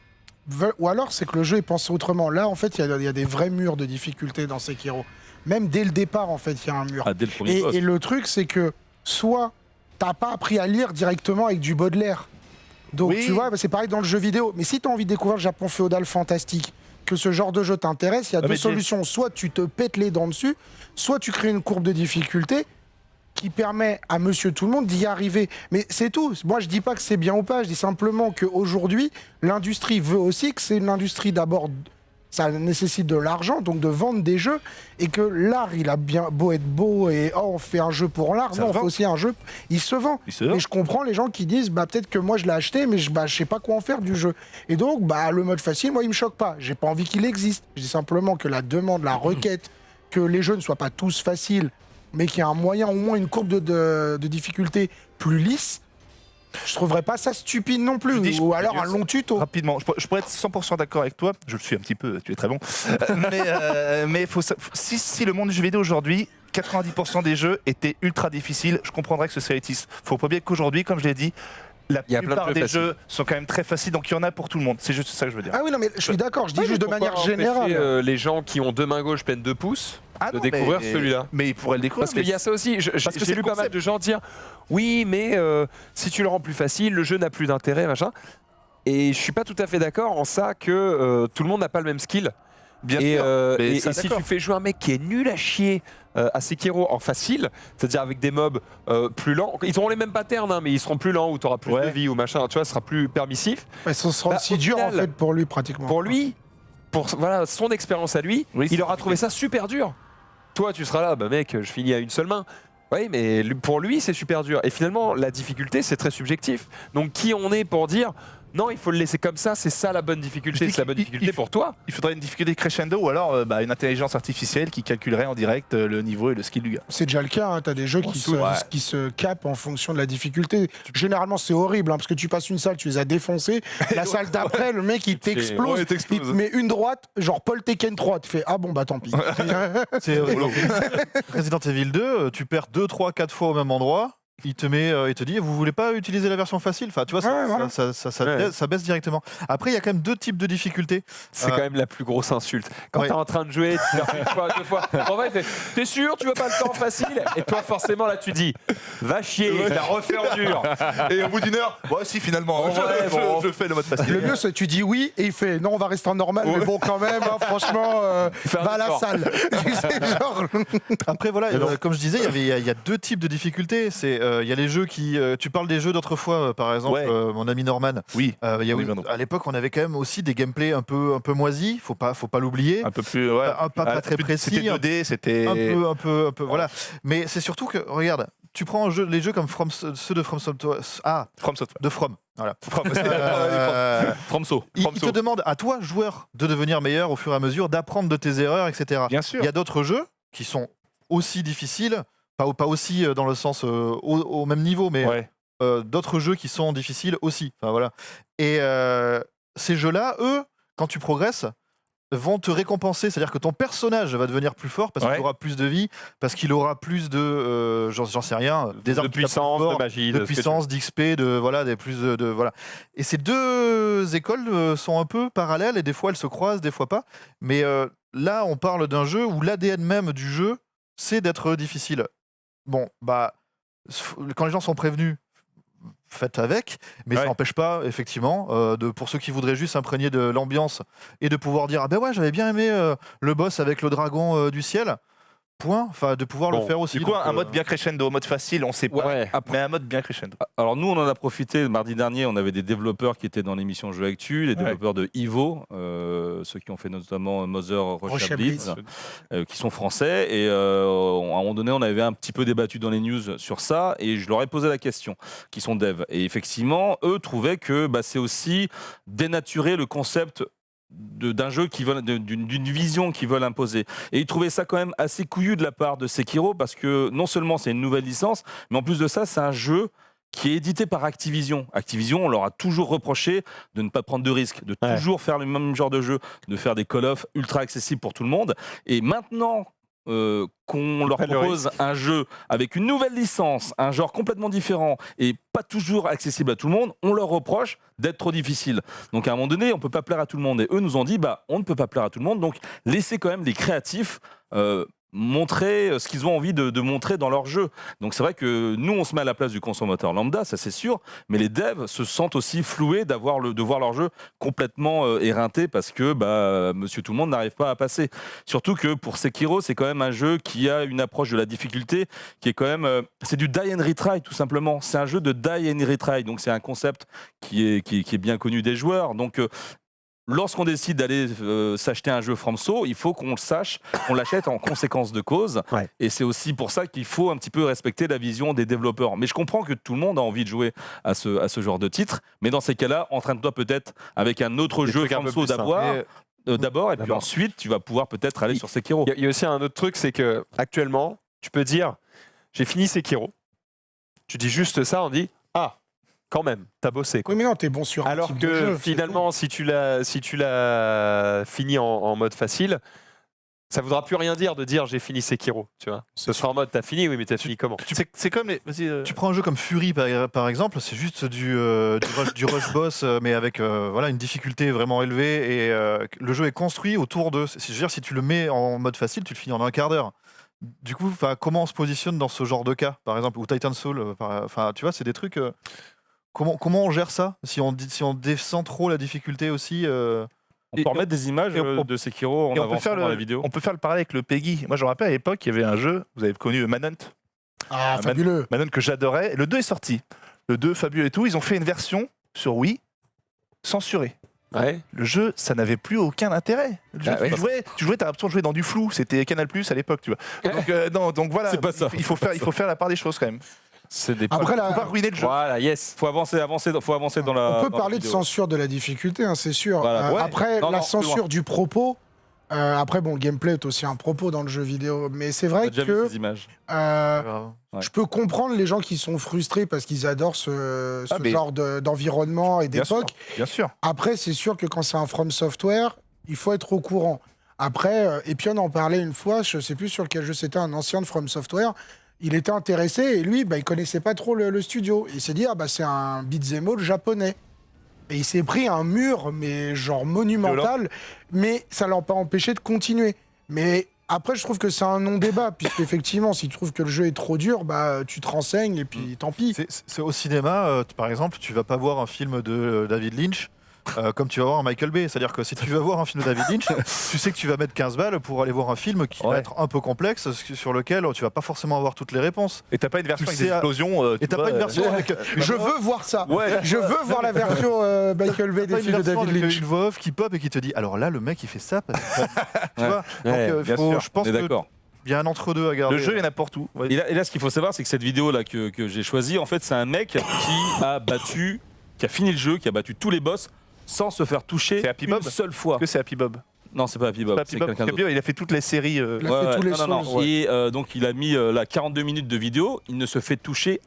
veulent... Ou alors c'est que le jeu est pensé autrement. Là, en fait, il y a des vrais murs de difficulté dans Sekiro. Même dès le départ, en fait, il y a un mur. Ah, dès le premier boss. Et le truc, c'est que soit t'as pas appris à lire directement avec du Baudelaire. Donc Oui. tu vois, c'est pareil dans le jeu vidéo. Mais si tu as envie de découvrir le Japon féodal fantastique, que ce genre de jeu t'intéresse, il y a deux mais solutions. Soit tu te pètes les dents dessus, soit tu crées une courbe de difficulté qui permet à monsieur tout le monde d'y arriver. Mais c'est tout. Moi, je dis pas que c'est bien ou pas. Je dis simplement qu'aujourd'hui, l'industrie veut aussi que c'est une industrie d'abord... Ça nécessite de l'argent, donc de vendre des jeux, et que l'art, il a bien beau être beau, et on fait un jeu pour l'art. Ça Non, on se fait vend. aussi un jeu, il se vend. Il se vend. Et je comprends les gens qui disent, peut-être que moi je l'ai acheté, mais je sais pas quoi en faire du jeu. Et donc, le mode facile, moi, il me choque pas. J'ai pas envie qu'il existe. Je dis simplement que la demande, la requête, que les jeux ne soient pas tous faciles, mais qu'il y ait un moyen, au moins une courbe de difficulté plus lisse, je trouverais pas ça stupide non plus. Je dis, Ou alors un long tuto. Rapidement, je pourrais être 100% d'accord avec toi. Je le suis un petit peu, tu es très bon. Mais si le monde du jeu vidéo aujourd'hui, 90% des jeux étaient ultra difficiles, je comprendrais que ce serait élitiste. Faut pas oublier qu'aujourd'hui, comme je l'ai dit, la Il y a plein de plupart jeux des faciles. jeux sont quand même très faciles, donc il y en a pour tout le monde. C'est juste ça que je veux dire. Ah oui, non, mais je suis d'accord, je dis Ouais, juste de mais pourquoi manière empêcher, générale. les gens qui ont deux mains gauches pleines de pouces de Non, découvrir mais- celui-là. Mais ils pourraient le découvrir. Parce qu'il y a ça aussi. Parce que c'est J'ai le lu pas mal concept. de gens dire oui, mais si tu le rends plus facile, le jeu n'a plus d'intérêt, machin. Et je suis pas tout à fait d'accord en ça que tout le monde n'a pas le même skill. Bien et sûr. Mais et ça, si d'accord. tu fais jouer un mec qui est nul à chier à Sekiro en facile, c'est-à-dire avec des mobs plus lents, ils auront les mêmes patterns, hein, mais ils seront plus lents, ou tu auras plus Ouais. de vie, ou machin, tu vois, ce sera plus permissif. Mais ce sera Bah, aussi au dur en final, fait pour lui pratiquement. Pour lui, pour voilà, son expérience à lui, Oui, c'est il aura compliqué. trouvé ça super dur. Toi, tu seras là, bah mec, je finis à une seule main. Oui, mais pour lui, c'est super dur. Et finalement, la difficulté, c'est très subjectif. Donc, qui on est pour dire non, il faut le laisser comme ça, c'est ça la bonne difficulté, Je dis c'est la bonne qu'il- difficulté il- pour toi. Il faudrait une difficulté crescendo ou alors une intelligence artificielle qui calculerait en direct le niveau et le skill du gars. C'est déjà le cas, hein. Tu as des jeux qui se capent en fonction de la difficulté. Généralement, c'est horrible, hein, parce que tu passes une salle, tu les as défoncés. La salle d'après, le mec, il t'explose. Ouais, il t'explose. Il te met une droite, genre Paul Tekken 3. Tu fais, ah bon, bah tant pis. C'est Resident Evil 2, tu perds 2, 3, 4 fois au même endroit. Il te dit, vous voulez pas utiliser la version facile? Enfin, tu vois, Ouais, voilà. Ouais. ça baisse directement. Après, il y a quand même deux types de difficultés. C'est quand même la plus grosse insulte. Quand Ouais. t'es en train de jouer, tu perds une fois, deux fois. En vrai, il fait, t'es sûr, tu veux pas le temps facile? Et toi, forcément, là, tu dis, va chier, t'as refait en dur. Et au bout d'une heure, ouais, si finalement, Ouais, bon. je fais le mode facile. Le mieux, c'est que tu dis oui, et il fait, non, on va rester en normal, mais bon, quand même, hein, franchement, Fais un va à la effort. salle. Tu sais, genre, Après, voilà, Mais non. comme je disais, il y a deux types de difficultés. Il y a les jeux qui. Tu parles des jeux d'autrefois, par exemple, Ouais. mon ami Norman. Oui, Oui, Brando. à l'époque, on avait quand même aussi des gameplays un peu moisis. Faut pas l'oublier. un peu plus, ouais. Pas très précis. C'était 2D, c'était. Un peu, voilà. Mais c'est surtout que, regarde, tu prends les jeux comme ceux de From Software. Ah, From Software. de From. Voilà. Euh, Fromso. Il te demande à toi, joueur, de devenir meilleur au fur et à mesure, d'apprendre de tes erreurs, etc. Bien sûr. Il y a d'autres jeux qui sont aussi difficiles, pas aussi dans le sens au même niveau, mais Ouais. d'autres jeux qui sont difficiles aussi. Enfin, voilà. Et ces jeux-là, eux, quand tu progresses, vont te récompenser. C'est-à-dire que ton personnage va devenir plus fort parce Ouais. qu'il aura plus de vie, parce qu'il aura plus de... j'en sais rien. Des De armes qui tapent puissance, plus fort, de magie, de ce que tu puissance, d'XP, voilà. Et ces deux écoles sont un peu parallèles et des fois elles se croisent, des fois pas. Mais là, on parle d'un jeu où l'ADN même du jeu, c'est d'être difficile. Bon, bah, quand les gens sont prévenus, faites avec, mais ça Ouais. n'empêche pas, effectivement, pour ceux qui voudraient juste s'imprégner de l'ambiance et de pouvoir dire, ah ben ouais, j'avais bien aimé le boss avec le dragon du ciel. Point. Enfin, de pouvoir le Bon, faire aussi. Du coup, donc, un mode bien crescendo, mode facile, on sait pas. Ouais. Mais un mode bien crescendo. Alors nous, on en a profité mardi dernier. On avait des développeurs qui étaient dans l'émission Jeux Actu, les développeurs de Evo, ceux qui ont fait notamment Mother Russia Blitz, qui sont français. Et à un moment donné, on avait un petit peu débattu dans les news sur ça, et je leur ai posé la question, qui sont devs. Et effectivement, eux trouvaient que c'est aussi dénaturer le concept d'un jeu d'une vision qu'ils veulent imposer. Et ils trouvaient ça quand même assez couillu de la part de Sekiro, parce que non seulement c'est une nouvelle licence, mais en plus de ça, c'est un jeu qui est édité par Activision. Activision, on leur a toujours reproché de ne pas prendre de risques, de Ouais. toujours faire le même genre de jeu, de faire des Call of ultra accessibles pour tout le monde. Et maintenant qu'on leur prennent le propose un jeu avec une nouvelle licence, un genre complètement différent et pas toujours accessible à tout le monde, on leur reproche d'être trop difficile. Donc à un moment donné, on peut pas plaire à tout le monde. Et eux nous ont dit, on ne peut pas plaire à tout le monde, donc laissez quand même les créatifs montrer ce qu'ils ont envie de montrer dans leur jeu. Donc c'est vrai que nous, on se met à la place du consommateur lambda, ça c'est sûr, mais les devs se sentent aussi floués de voir leur jeu complètement éreinté parce que Monsieur Tout-le-Monde n'arrive pas à passer. Surtout que pour Sekiro, c'est quand même un jeu qui a une approche de la difficulté qui est quand même... c'est du die and retry tout simplement. C'est un jeu de die and retry, donc c'est un concept qui est bien connu des joueurs. Donc lorsqu'on décide d'aller s'acheter un jeu FromSo, il faut qu'on le sache, qu'on l'achète en conséquence de cause. Ouais. Et c'est aussi pour ça qu'il faut un petit peu respecter la vision des développeurs. Mais je comprends que tout le monde a envie de jouer à ce genre de titre. Mais dans ces cas-là, entraîne-toi peut-être avec un autre Des jeu trucs un peu FromSo plus simples. d'abord, et puis D'abord. ensuite, tu vas pouvoir peut-être aller sur Sekiro. Il y a aussi un autre truc, c'est que actuellement, tu peux dire j'ai fini Sekiro. Tu dis juste ça, on dit ah, quand même, t'as bossé. Quoi. Oui, mais non, t'es bon sur un Alors type de que jeu, c'est finalement, si tu l'as fini en mode facile, ça voudra plus rien dire de dire j'ai fini Sekiro. Tu vois, ce sera en mode t'as fini, oui, mais t'as fini comment? C'est comme les. Vas-y. Tu prends un jeu comme Fury par exemple, c'est juste du rush boss, mais avec voilà, une difficulté vraiment élevée, et le jeu est construit autour de. Je veux dire, si tu le mets en mode facile, tu le finis en un quart d'heure. Du coup, comment on se positionne dans ce genre de cas, par exemple, ou Titan Soul, tu vois, c'est des trucs. Comment on gère ça si on descend trop la difficulté aussi On peut remettre des images de Sekiro en Et on peut avançant dans la vidéo. On peut faire le parallèle avec le PEGI. Moi, je me rappelle à l'époque, il y avait un jeu, vous avez connu Manhunt. Ah, fabuleux. Manhunt que j'adorais. Le 2 est sorti. Le 2, fabuleux et tout. Ils ont fait une version sur Wii censurée. Ouais. Le jeu, ça n'avait plus aucun intérêt. Le jeu, Ah ouais. tu jouais, t'as l'impression de jouer dans du flou. C'était Canal+ à l'époque, tu vois. Donc voilà, C'est pas ça. il faut faire la part des choses quand même. C'est des Après, Faut pas là, ruiner le jeu. Voilà, yes. faut avancer dans la. on peut dans la parler de vidéo. censure de la difficulté, hein, c'est sûr. Voilà. Ouais. Après, Non, la non, plus loin. censure du propos. Après, bon, le gameplay est aussi un propos dans le jeu vidéo. Mais c'est On vrai a déjà vu que ces images. Ouais. je peux comprendre les gens qui sont frustrés parce qu'ils adorent ce Ah, mais- genre d'environnement et Bien sûr, d'époque. bien sûr. Après, c'est sûr que quand c'est un From Software, il faut être au courant. Après, et puis on en parlait une fois, je sais plus sur quel jeu c'était, un ancien de From Software. Il était intéressé et lui, il connaissait pas trop le studio. Il s'est dit, c'est un beat'em all japonais. Et il s'est pris un mur, mais genre monumental, mais ça l'a pas empêché de continuer. Mais après, je trouve que c'est un non-débat, puisqu'effectivement, si tu trouves que le jeu est trop dur, tu te renseignes et puis tant pis. C'est au cinéma, par exemple, tu vas pas voir un film de David Lynch comme tu vas voir un Michael Bay. C'est-à-dire que si tu vas voir un film de David Lynch, tu sais que tu vas mettre 15 balles pour aller voir un film qui va Ouais. être un peu complexe, sur lequel tu vas pas forcément avoir toutes les réponses. Et t'as pas une version Tu avec sais, des explosions. Et t'as pas une version avec. Je veux voir ça. Ouais. Je veux voir la version Michael Bay T'as des une films de version David avec Lynch. une voix off qui pop et qui te dit alors là le mec il fait ça parce que... tu Ouais. vois. Ouais, Donc bien sûr. je pense On est qu'il d'accord. y a un entre-deux à garder. Le jeu, il y en a pour tout. Et là, ce qu'il faut savoir, c'est que cette vidéo là que j'ai choisie, en fait, c'est un mec qui a fini le jeu, qui a battu tous les boss sans se faire toucher C'est Happy une Bob seule fois. Est-ce que c'est Happy Bob? Non, c'est pas Happy Bob, c'est quelqu'un d'autre. Il a fait toutes les séries. Il a fait tous les non. Souls. Et donc il a mis là 42 minutes de vidéo, il ne se fait toucher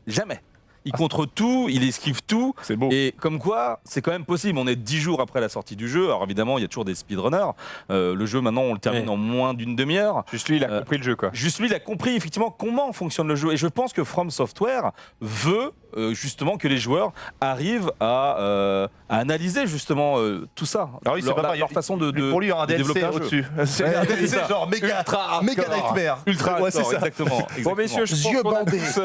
jamais. Il contre tout, il esquive tout. C'est beau. Et comme quoi, c'est quand même possible. On est 10 jours après la sortie du jeu. Alors évidemment, il y a toujours des speedrunners. Le jeu, maintenant, on le termine Ouais. en moins d'une demi-heure. Juste lui, il a compris le jeu, quoi. Juste lui, il a compris effectivement comment fonctionne le jeu. Et je pense que From Software veut justement que les joueurs arrivent à analyser justement tout ça. Alors oui, c'est pas pareil. leur façon de Pour lui, il y aura un développer DLC un jeu. au-dessus. C'est un DLC ça. genre méga nightmare. Ultra Ouais, c'est hardcore, ça. exactement. Bon, messieurs, je pense Yeux qu'on a bandés. tous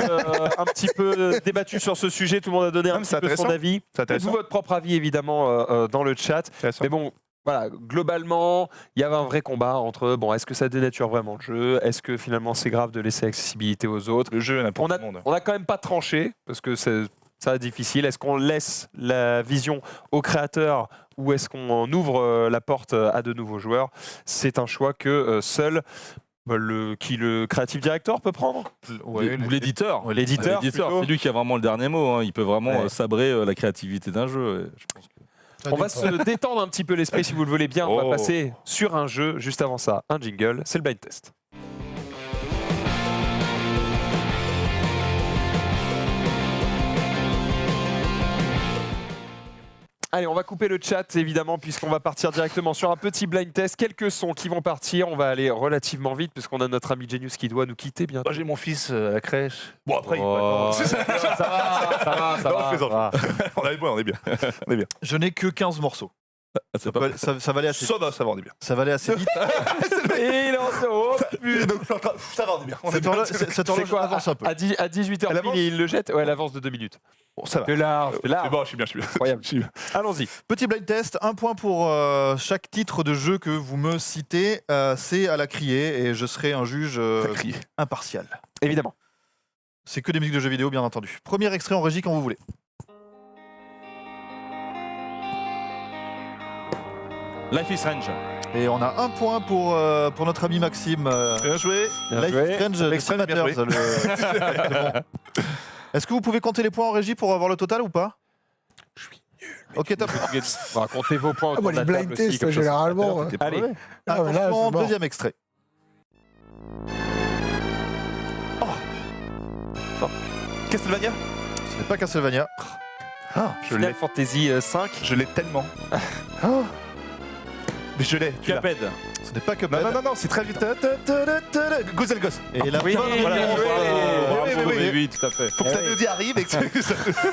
un petit peu débattu sur ce sujet. Tout le monde a donné un Non, mais petit c'est peu son intéressant. avis. C'est intéressant. Faites-vous votre propre avis, évidemment, dans le chat. Intéressant. Mais bon, voilà, globalement, il y avait un vrai combat entre, est-ce que ça dénature vraiment le jeu? Est-ce que finalement c'est grave de laisser accessibilité aux autres? Le jeu, il y en a pour On tout a, le monde. on a quand même pas tranché, parce que ça va être difficile. Est-ce qu'on laisse la vision aux créateurs ou est-ce qu'on ouvre la porte à de nouveaux joueurs? C'est un choix que seul le creative director peut prendre. Ou l'éditeur. Ouais, l'éditeur, plutôt. c'est lui qui a vraiment le dernier mot. Hein. Il peut vraiment Ouais. sabrer la créativité d'un jeu. Et je pense que... Ça On va dépend. se détendre un petit peu l'esprit si vous le voulez bien. On va Oh. passer sur un jeu. Juste avant ça, un jingle. C'est le blind test. Allez, on va couper le chat évidemment puisqu'on va partir directement sur un petit blind test. Quelques sons qui vont partir. On va aller relativement vite puisqu'on a notre ami Genius qui doit nous quitter bientôt. Moi, j'ai mon fils à la crèche. Bon, après, Oh. il ça va. Non, je plaisante. On est bien. On est bien. Je n'ai que 15 morceaux. C'est pas... Ça va aller assez vite. Ça va, on est bien. Ça va aller assez vite. Et il est en zéro. Donc, ça va, on est bien. On est Cette bien. horloge- cette horloge avance un peu. À 18h Elle avance pile, il le jette. Ouais, elle avance de 2 minutes. Bon, ça va. C'est large, c'est C'est large. bon, je suis bien. Incroyable. Je suis bien. Allons-y. Petit blind test, un point pour chaque titre de jeu que vous me citez. C'est à la criée et je serai un juge T'as crié. impartial. Évidemment. C'est que des musiques de jeux vidéo, bien entendu. Premier extrait en régie quand vous voulez. Life is Strange. Et on a un point pour notre ami Maxime. Bien joué. Bien Life joué. is Strange de L'extrait, bien Matters, joué. Exactement. Est-ce que vous pouvez compter les points en régie pour avoir le total ou pas? Je suis Ok, top. Racontez vos points Ah, autour moi, de la les blind table aussi, tests, comme ça, généralement. c'est Allez, Ah, mais là, Attention, c'est mort. deuxième extrait. Castlevania. Ce n'est pas Castlevania. Je l'ai. Final Fantasy 5. Je l'ai tellement. Mais je l'ai. Tu l'as. Cuphead. Ce n'est pas Cuphead. Non, c'est très vite. Gozel Goss. Et la Oui, bonne oui, réponse, oui, oui, oui. Oui, tout à fait. Faut que la mélodie arrive et que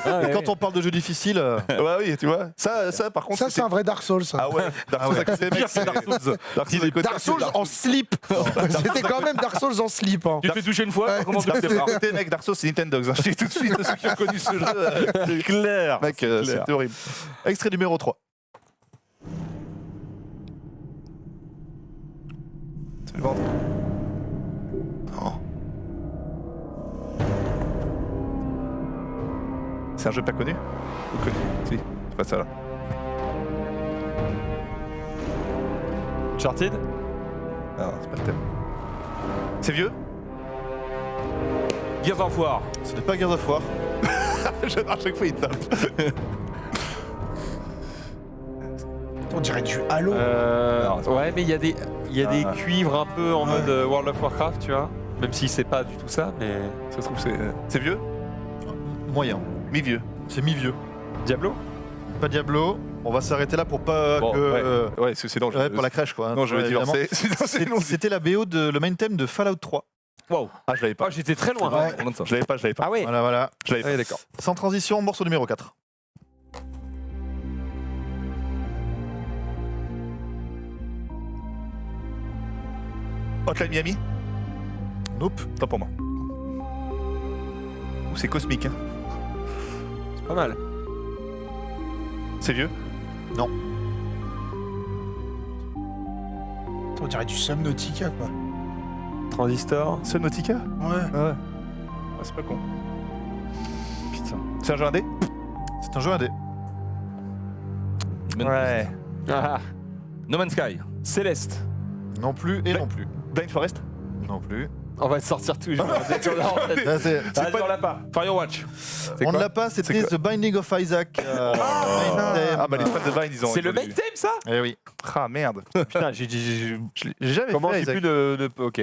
Ah, Et ouais, quand on parle de jeux difficiles, Ouais, oui, tu vois. Ça, par contre. Ça, c'est un vrai Dark Souls, ça. Ah ouais. Dark Souls, c'est Pire que Dark Souls. Dark Souls, écoute, Dark Souls en slip. C'était quand même Dark Souls en slip. Hein. Tu te fais toucher une fois, Ouais, comment tu te Dark sépares Souls, mec, Dark Souls, c'est Nintendo. Je dis tout de suite, ceux qui ont connu ce jeu. C'est clair. Mec, c'est horrible. extrait numéro 3. C'est le ventre. C'est un jeu pas connu ou connu? Si, c'est pas ça là. Uncharted. Non, c'est pas le thème. C'est vieux? Gears of War. Ce n'est pas Gears of War. À chaque fois, il tape. On dirait du Halo. Ouais, mais il y a des Ah. cuivres un peu en mode World of Warcraft, tu vois. Même si c'est pas du tout ça, mais Ça se trouve, c'est vieux? Moyen. Mi-vieux. C'est mi-vieux. Diablo. Pas Diablo. On va s'arrêter là pour pas Bon, que. ouais, c'est dangereux. Ouais, pour la crèche, quoi. hein. Non, je vais Ouais, évidemment. divorcer. C'est long. C'était la BO de le main theme de Fallout 3. Waouh. Ah, je l'avais pas. Oh, j'étais très loin. Ouais. Je l'avais pas, je l'avais pas. Ah ouais. Voilà, voilà. Je l'avais pas. Ouais, d'accord. Sans transition, morceau numéro 4. Hotline Miami? Nope. Pas pour moi. Ou c'est cosmique, hein. C'est pas mal. C'est vieux? On dirait du Subnautica, quoi. Transistor. Subnautica? Ouais. Ah, c'est pas con. Putain. C'est un jeu indé? C'est un jeu indé. Ouais. Ah, No Man's Sky. Céleste. Non plus et non plus. Blind Forest? Non plus. On va te sortir toujours. Dès qu'on l'a en tête. Là, c'est- Ah, on l'a pas. Firewatch. C'est on ne quoi l'a pas, c'était C'est The Binding of Isaac. main theme. Ah, bah les fans de Vine, ils ont. C'est le main évolué. theme, ça. Eh oui. Ah, merde. Putain, j'ai J'ai jamais comment fait j'ai Isaac. pu le. Ok.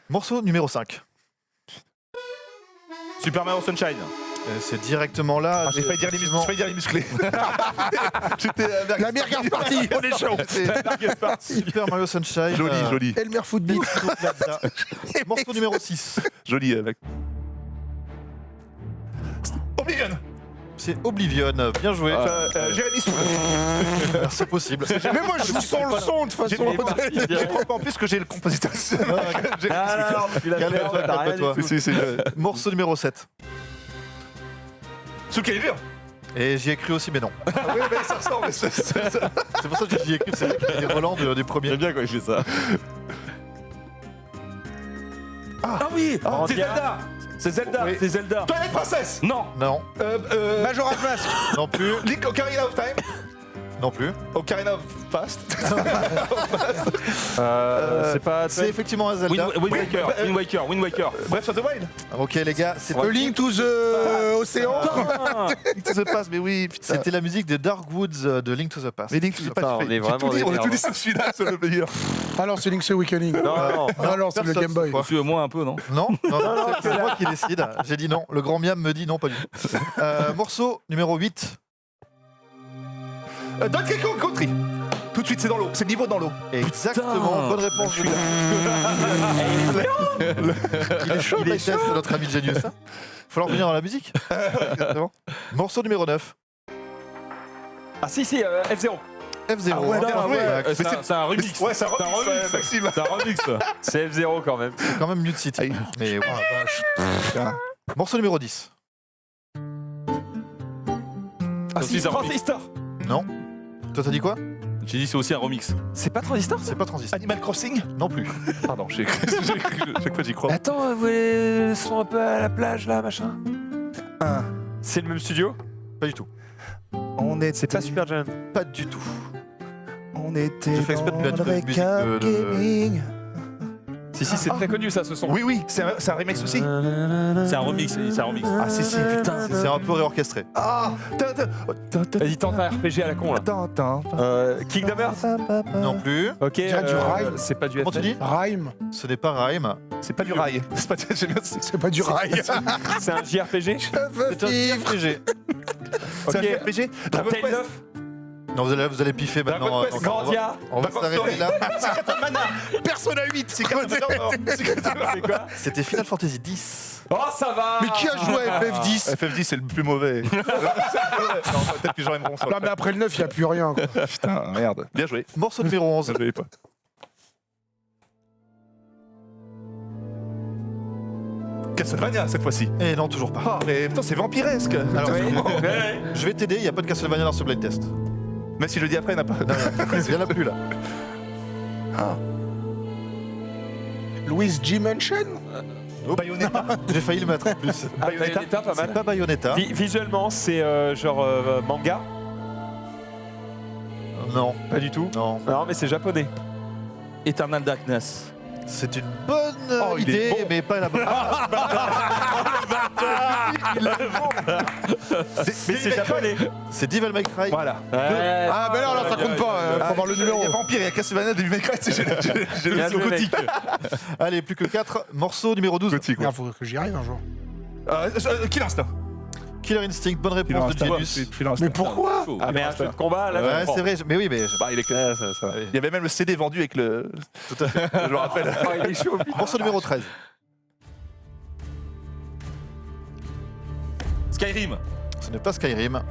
Morceau numéro 5. Super Mario Sunshine. C'est directement là. Ah, j'ai failli dire les musclés. J'ai failli dire les musclés. J'étais La Merguez Party. On est chaud. Super Mario Sunshine. Joli, joli. Elmer Footbeat. Plaza. Morceau numéro 6. Joli, mec. Oblivion. C'est Oblivion. Bien joué. Jérémy Souffle. C'est possible. Mais moi, je vous sens le son, de toute J'ai façon. Je crois pas en plus que j'ai le compositeur. Ah non, tu l'as fait, Calme-toi, t'as rien calme-toi. du tout. Si, Morceau numéro 7. Sous Calibur. Et j'y ai cru aussi, mais non. Oui, mais ça ressemble. C'est pour ça que j'y ai cru. C'est les Roland du premier. bien quand il fait ça. Ah oui, En c'est bien. Zelda. C'est Zelda. Oui. C'est Zelda. Twilight Princess. Non. Non. Majora's Mask. Non plus. Link Ocarina of Time. Non plus. Ocarina of Past. C'est pas. C'est effectivement un Zelda. Wind Waker. Breath of the Wild. Ok les gars, A Link to the Océan. Link to the Past, mais oui, putain. c'était la musique de Dark Woods de Link to the Past. Mais Link to the Putain, Past, on est vraiment des on a tout merdes. dit sauf celui-là, sur le meilleur. Ah non, c'est Link's Awakening. Non, non. Ah non, c'est le personne Game Boy. se croit. Suis-moi un peu, non? Non, c'est moi qui décide. J'ai dit non. Le grand miam me dit non, pas du tout. Morceau numéro 8. Donkey Kong Country. Tout de suite, c'est dans l'eau. C'est le niveau dans l'eau. Exactement. Bonne réponse. Julien. Il est chaud, c'est notre ami Genius. Faut falloir revenir dans la musique. Exactement. Morceau numéro 9. Ah si, si, F0. F0. Ah ouais, hein. non, ouais. Ouais, C'est un remix. Ouais, ça C'est un remix, Maxime. C'est un remix. C'est F0 quand même. C'est quand même Mute City. Mais ouais. Morceau numéro 10. Ah si, si, c'est un Transistor. Non. Toi, t'as dit quoi? J'ai dit c'est aussi un remix. C'est pas Transistor? C'est pas Transistor. Animal Crossing. Non plus. Pardon, j'ai cru. Chaque fois j'y crois. Attends, vous sont un peu à la plage là, machin. C'est le même studio? Pas du tout. On est. C'est pas Supergiant. Pas du tout. On était. Je fais exprès de mettre de musique de- gaming. Si, si, c'est très connu ça, ce son. Oui, oui, c'est un remix aussi. C'est un remix. C'est un remix. Ah, si, putain. C'est un peu réorchestré. Ah, Vas-y, tente un RPG à la con là. Kingdom Hearts? Non plus. Ok. dirais du rail. C'est pas du Comment tu dis? Rhyme, Ce n'est pas Rhyme. C'est pas du rail. C'est pas. J'aime bien. c'est pas du rail. C'est un JRPG? C'est un RPG. C'est un Ok. RPG. Dragon Tale Quest. of? Non, vous allez piffer maintenant. Dragon Quest, Donc, on va- Grandia? On va Dragon s'arrêter Story. là. Mana. Persona 8. C'est C'est quoi? C'était Final Fantasy X. Oh, ça va! Mais qui a joué à FF10? FF10, c'est le plus mauvais. Non, peut-être que les gens aimeront ça. Non, mais après le 9, il n'y a plus rien. Quoi. Putain, merde. Bien joué. Morceau numéro 11. Je l'avais pas. Castlevania cette fois-ci. Et non, toujours pas. Ah, mais putain, c'est vampiresque. Alors, Ouais. Je vais t'aider, il n'y a pas de Castlevania dans ce blind test. même si je le dis après, il n'y en a pas. Il n'y en a plus là. Louise G. Mansion? Bayonetta. J'ai failli le mettre en plus. Ah, Bayonetta, pas C'est mal. pas Bayonetta. Visuellement, c'est genre manga? Non, Pas du tout. non. Non, mais c'est japonais. Eternal Darkness. C'est une bonne Oh, il est idée, bon. mais pas la bonne. Mais c'est japonais. C'est Devil May Cry. Voilà. Ah, ben non, là, ça compte pas. Faut avoir le numéro. Il y a Vampire, il y a Castlevania, Devil May Cry, j'ai Bien le joué, son gothique. Allez, plus que 4. Morceau numéro 12. Gothique, ouais. Il faut que j'y arrive un jour. Killer Instinct. Killer Instinct, bonne réponse de Genius. Mais pourquoi? Ah, mais un jeu de combat, là, je Ouais, comprends. c'est vrai, mais oui, mais. Bah, il est clair, ça. Il y avait même le CD vendu avec le. Tout à fait. Je me rappelle. Oh, il est chaud, putain. Morceau numéro 13. Skyrim. Ce n'est pas Skyrim.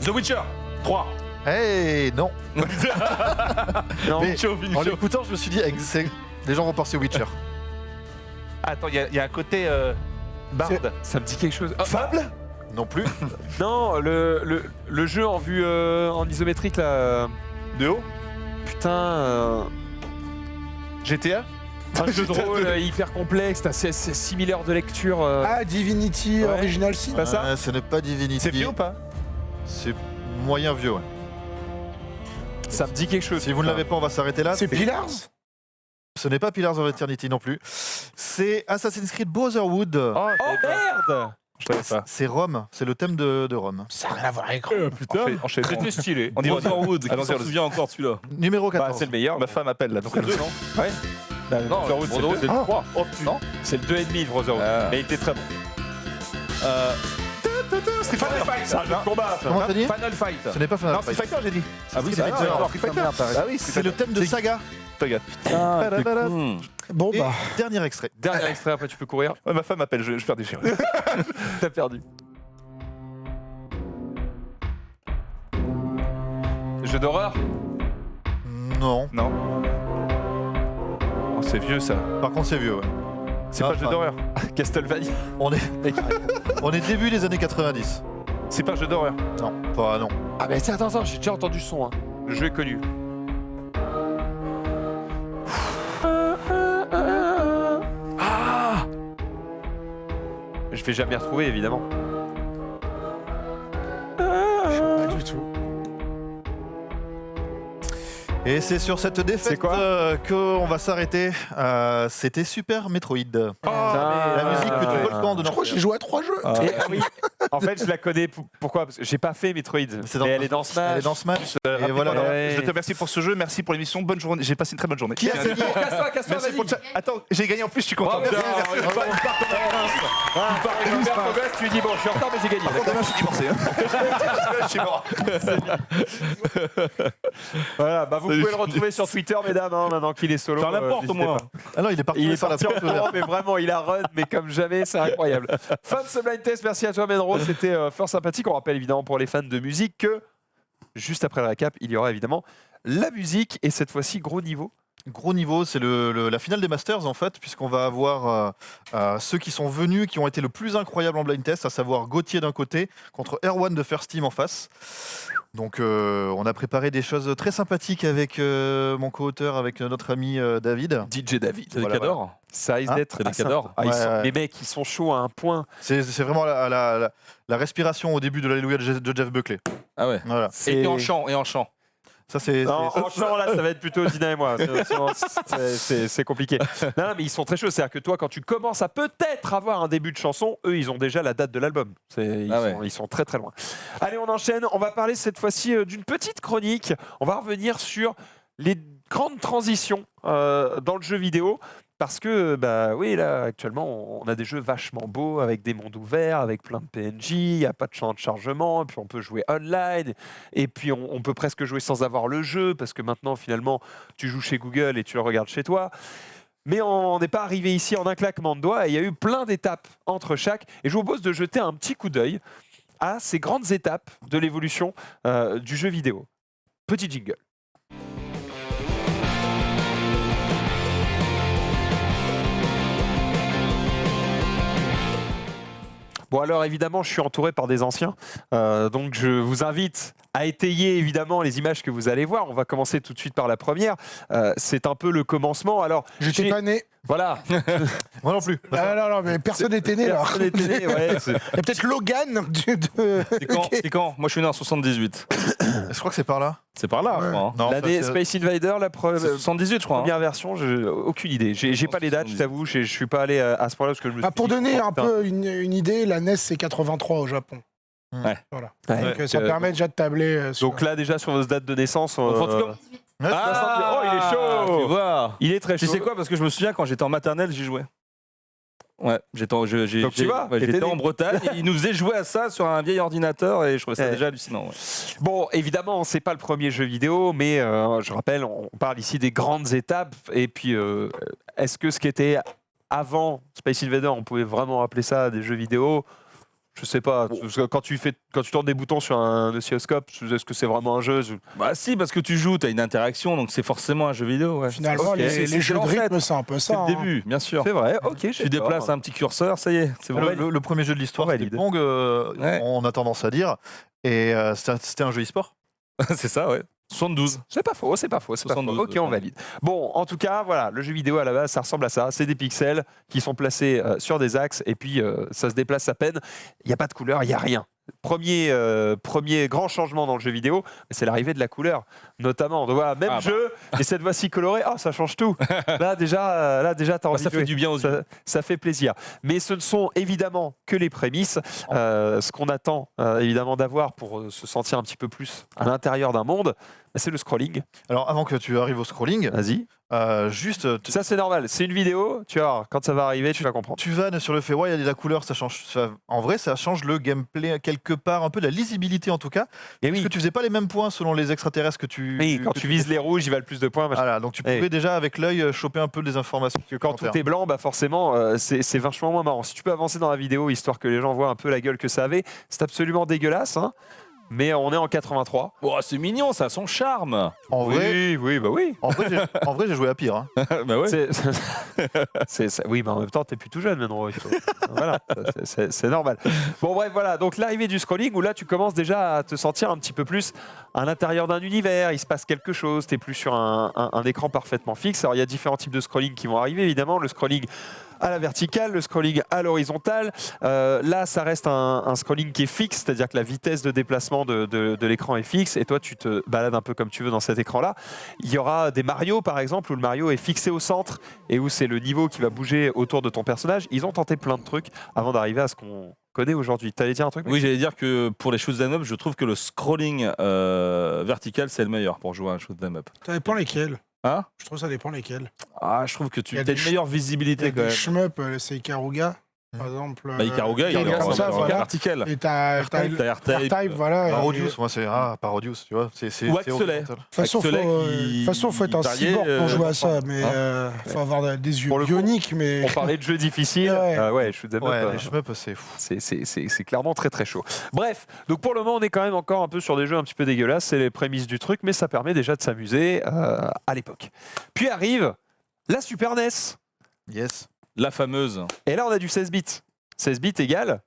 The Witcher 3. Hey, non. Non. Mais Chaud, en l'écoutant, je me suis dit, les gens vont penser Witcher. Attends, il y a un côté. Bard. Ça me dit quelque chose. Ah, Fable. Non plus. non, le jeu en vue en isométrique, là. De haut. Putain. GTA. Un jeu de rôle hyper complexe, t'as 6000 heures de lecture. Ah, Divinity Ouais. Original Sin. Pas ça Ce n'est pas Divinity. C'est vieux ou pas? C'est moyen vieux, ouais. Ça me dit quelque chose. Si vous ne l'avez pas, on va s'arrêter là. C'est Pillars? Ce n'est pas Pillars of Eternity non plus. C'est Assassin's Creed Brotherhood. Oh merde! Je savais pas. C'est Rome. C'est le thème de Rome. Ça n'a rien à voir avec Enchaîne. C'était stylé. On y va. Brotherhood. Qui Allons-y, s'en allons-y. souvient encore de celui-là. Numéro Bah, 14. c'est le meilleur. Ma femme appelle là, donc elle le sent. Ouais. Bah, Non, Brotherhood, c'est le Brotherhood, c'est le 3. Oh putain. C'est le 2,5 Brotherhood. Ah. Mais il était très bon. Street Fighter. C'est un jeu de combat. ça. Comment t'as dit Final Fight. Ce n'est pas Final Non, Street Fight. Fighter, j'ai dit. Ah oui, Street c'est Fighter. vrai. Street Fighter. Ah oui, C'est le thème de Saga. Regarde. Hmm. Bon, Et bah. dernier extrait. Dernier extrait, après tu peux courir. Ouais, ma femme appelle, je perds des chiens. T'as perdu. Jeu d'horreur. Non. Non. Oh, c'est vieux ça. Par contre, c'est vieux, ouais. C'est Ah, pas un jeu ah. d'horreur. Castlevania. On est début des années 90. C'est pas un jeu d'horreur. Non, pas non. Ah mais attends, j'ai déjà entendu ce son. Hein. Le jeu est connu. Ah! Je vais jamais retrouver évidemment. Pas du tout. Et c'est sur cette C'est défaite quoi qu'on va s'arrêter. C'était Super Metroid. La musique plutôt Volcan de Je crois que j'ai joué à 3 jeux. Et, ah oui. En fait, je la connais. Pourquoi? Parce que j'ai pas fait Metroid. C'est dans- Mais elle est dans Smash. Elle est dans Smash. Et Rappelez-moi, voilà. non, Ouais. Je te remercie pour ce jeu, merci pour l'émission, bonne journée. J'ai passé une très bonne journée. Qui a gagné Casse-toi, Merci pour le chat. Attends, j'ai gagné en plus, je suis content. Bravo, Merci. il part comme un prince. Il part au gosse, tu lui dis bon, je suis en retard, mais j'ai gagné. Par contre, demain, je suis divorcé. Je suis mort. Voilà, bah vous Salut, pouvez le retrouver sur Twitter, mesdames, hein, maintenant qu'il est solo. Faire n'importe n'hésitez moi. pas. Ah non, il est parti Il est sur la parti en porte. courant, mais vraiment, il a run, mais comme jamais, c'est incroyable. Fin de ce blind test, merci à toi, Menro, c'était fort sympathique. On rappelle évidemment pour les fans de musique que juste après le récap, il y aura évidemment la musique et cette fois-ci gros niveau. Gros niveau, c'est la finale des Masters en fait, puisqu'on va avoir ceux qui sont venus, qui ont été le plus incroyable en blind test, à savoir Gauthier d'un côté, contre Erwan de First Team en face. Donc on a préparé des choses très sympathiques avec mon co-auteur, avec notre ami David. DJ David. C'est des Voilà, cadors. Ça risque Hein, d'être c'est des assez cadors. Ah, ils Ouais, sont- ouais. Les mecs, ils sont chauds à un point. C'est vraiment la respiration au début de l'Alléluia de Jeff Buckley. Ah ouais. Voilà. Et en chant, et en chant. Ça c'est. Non, c'est- en chant, là, ça va être plutôt Dina et moi. C'est compliqué. Non, mais ils sont très chauds. C'est-à-dire que toi, quand tu commences à peut-être avoir un début de chanson, eux, ils ont déjà la date de l'album. Ils sont très très loin. Allez, on enchaîne. On va parler cette fois-ci d'une petite chronique. On va revenir sur les grandes transitions dans le jeu vidéo. Parce que, bah oui, là, actuellement, on a des jeux vachement beaux, avec des mondes ouverts, avec plein de PNJ, il n'y a pas de champ de chargement, et puis on peut jouer online, et puis on peut presque jouer sans avoir le jeu, parce que maintenant, finalement, tu joues chez Google et tu le regardes chez toi. Mais on n'est pas arrivé ici en un claquement de doigts, et il y a eu plein d'étapes entre chaque, et je vous propose de jeter un petit coup d'œil à ces grandes étapes de l'évolution du jeu vidéo. Petit jingle. Bon alors évidemment je suis entouré par des anciens, donc je vous invite à étayer évidemment les images que vous allez voir. On va commencer tout de suite par la première, c'est un peu le commencement. Alors J'étais j'ai- pas né. Voilà. Moi non plus. Ah, non, mais personne n'était né là. Personne n'était né, ouais, c'est- Il y a peut-être Logan de. C'est quand Moi je suis né en 78. Je crois que c'est par là. C'est par là, je Ouais. crois. hein. Non, L'année ça, c'est- Space Invader, la C'est 78, je crois. hein. première version, aucune idée. J'ai pas les dates, je t'avoue, je suis pas allé à ce point-là parce que je me suis Ah, pour dit, donner oh, un putain. peu une idée, la NES c'est 83 au Japon. Ouais. Voilà. Ouais. Donc ça Euh, permet déjà de tabler. Sur... Donc là déjà sur vos dates de naissance, Enfin, en tout cas- Ouais, oh, il est chaud. Tu vois. il est très Tu chaud. sais quoi? Parce que je me souviens quand j'étais en maternelle, j'y jouais. Ouais, Donc tu vois, j'étais t'étais en né. Bretagne, et ils nous faisaient jouer à ça sur un vieil ordinateur et je trouvais ça Ouais. déjà hallucinant. ouais. Bon, évidemment, c'est pas le premier jeu vidéo, mais je rappelle, on parle ici des grandes étapes. Et puis, est-ce que ce qui était avant Space Invader, on pouvait vraiment appeler ça des jeux vidéo? Je sais pas. Parce que quand tu tournes des boutons sur un oscilloscope, est-ce que c'est vraiment un jeu? Bah si, parce que tu joues, tu as une interaction, donc c'est forcément un jeu vidéo. Ouais. Finalement, Ok. les jeux de l'ancêtre, rythme, c'est un peu c'est ça. le hein. début, bien sûr. C'est vrai, ok. Tu déplaces un petit curseur, ça y est, c'est bon. Le premier jeu de l'histoire, On c'était valide. Pong, Ouais. on a tendance à dire. Et c'était un jeu e-sport. c'est ça, ouais. 72. C'est pas faux, c'est pas faux. 72, Ok, on valide. Bon, en tout cas, voilà, le jeu vidéo à la base, ça ressemble à ça. C'est des pixels qui sont placés sur des axes et puis ça se déplace à peine. Il n'y a pas de couleur, il n'y a rien. Premier grand changement dans le jeu vidéo, c'est l'arrivée de la couleur, notamment. Donc voilà, même Ah bah. jeu, et cette fois-ci coloré, oh, ça change tout. Là déjà, t'as envie ça de fait jouer. du bien aux yeux. Ça fait plaisir. Mais ce ne sont évidemment que les prémices. Ce qu'on attend évidemment d'avoir pour se sentir un petit peu plus à l'intérieur d'un monde, bah, c'est le scrolling. Alors avant que tu arrives au scrolling, Vas-y. juste Ça, c'est normal. C'est une vidéo. Tu vois, quand ça va arriver, tu vas comprendre. tu vannes sur le fait, ouais, il y a de la couleur, ça change. En vrai, ça change le gameplay quelque part, un peu de la lisibilité en tout cas. Et Parce oui, que tu faisais pas les mêmes points selon les extraterrestres que tu. oui, quand que tu vises les rouges, il va le plus de points. machin. Voilà, donc tu Eh pouvais déjà avec l'œil choper un peu des informations. Que quand tout est blanc, bah forcément, c'est vachement moins marrant. Si tu peux avancer dans la vidéo, histoire que les gens voient un peu la gueule que ça avait, c'est absolument dégueulasse. Hein, mais on est en 83. Oh, c'est mignon, ça a son charme. En vrai, oui, bah oui. en vrai, j'ai joué à pire. hein. bah ouais. Oui, mais en même temps, t'es plus tout jeune maintenant. Voilà, c'est normal. Bon, bref, voilà. Donc, l'arrivée du scrolling, où là, tu commences déjà à te sentir un petit peu plus à l'intérieur d'un univers. Il se passe quelque chose. T'es plus sur un écran parfaitement fixe. Alors, il y a différents types de scrolling qui vont arriver, évidemment. Le scrolling à la verticale, le scrolling à l'horizontale. Là, ça reste un scrolling qui est fixe, c'est-à-dire que la vitesse de déplacement de l'écran est fixe et toi, tu te balades un peu comme tu veux dans cet écran-là. Il y aura des Mario, par exemple, où le Mario est fixé au centre et où c'est le niveau qui va bouger autour de ton personnage. Ils ont tenté plein de trucs avant d'arriver à ce qu'on connaît aujourd'hui. T'allais dire un truc? Oui, j'allais dire que pour les shoot'em up, je trouve que le scrolling vertical, c'est le meilleur pour jouer à un shoot'em up. Ça dépend lesquels. Hein? Je trouve que ça dépend lesquels. Ah, je trouve que Il y tu a as des une meilleure Il y a visibilité quand des même. shmups, c'est Ikaruga. par exemple. Bah, Ikaruga, il est comme en ça, voilà. vertical. Et t'as T'as R-Type, voilà. Parodius, moi c'est Parodius, tu vois. Ou Axelet. De toute façon, faut être un cyborg pour jouer à ça, mais faut avoir des yeux Pour le coup, bioniques, mais. On parlait de jeux difficiles. Ouais. Ouais, shoot 'em up, Ouais, les shmups, c'est fou. c'est clairement très très chaud. Bref, donc pour le moment, on est quand même encore un peu sur des jeux un petit peu dégueulasses, c'est les prémices du truc, mais ça permet déjà de s'amuser à l'époque. Puis arrive la Super NES. Yes. La fameuse. Et là, on a du 16 bits. 16 bits égale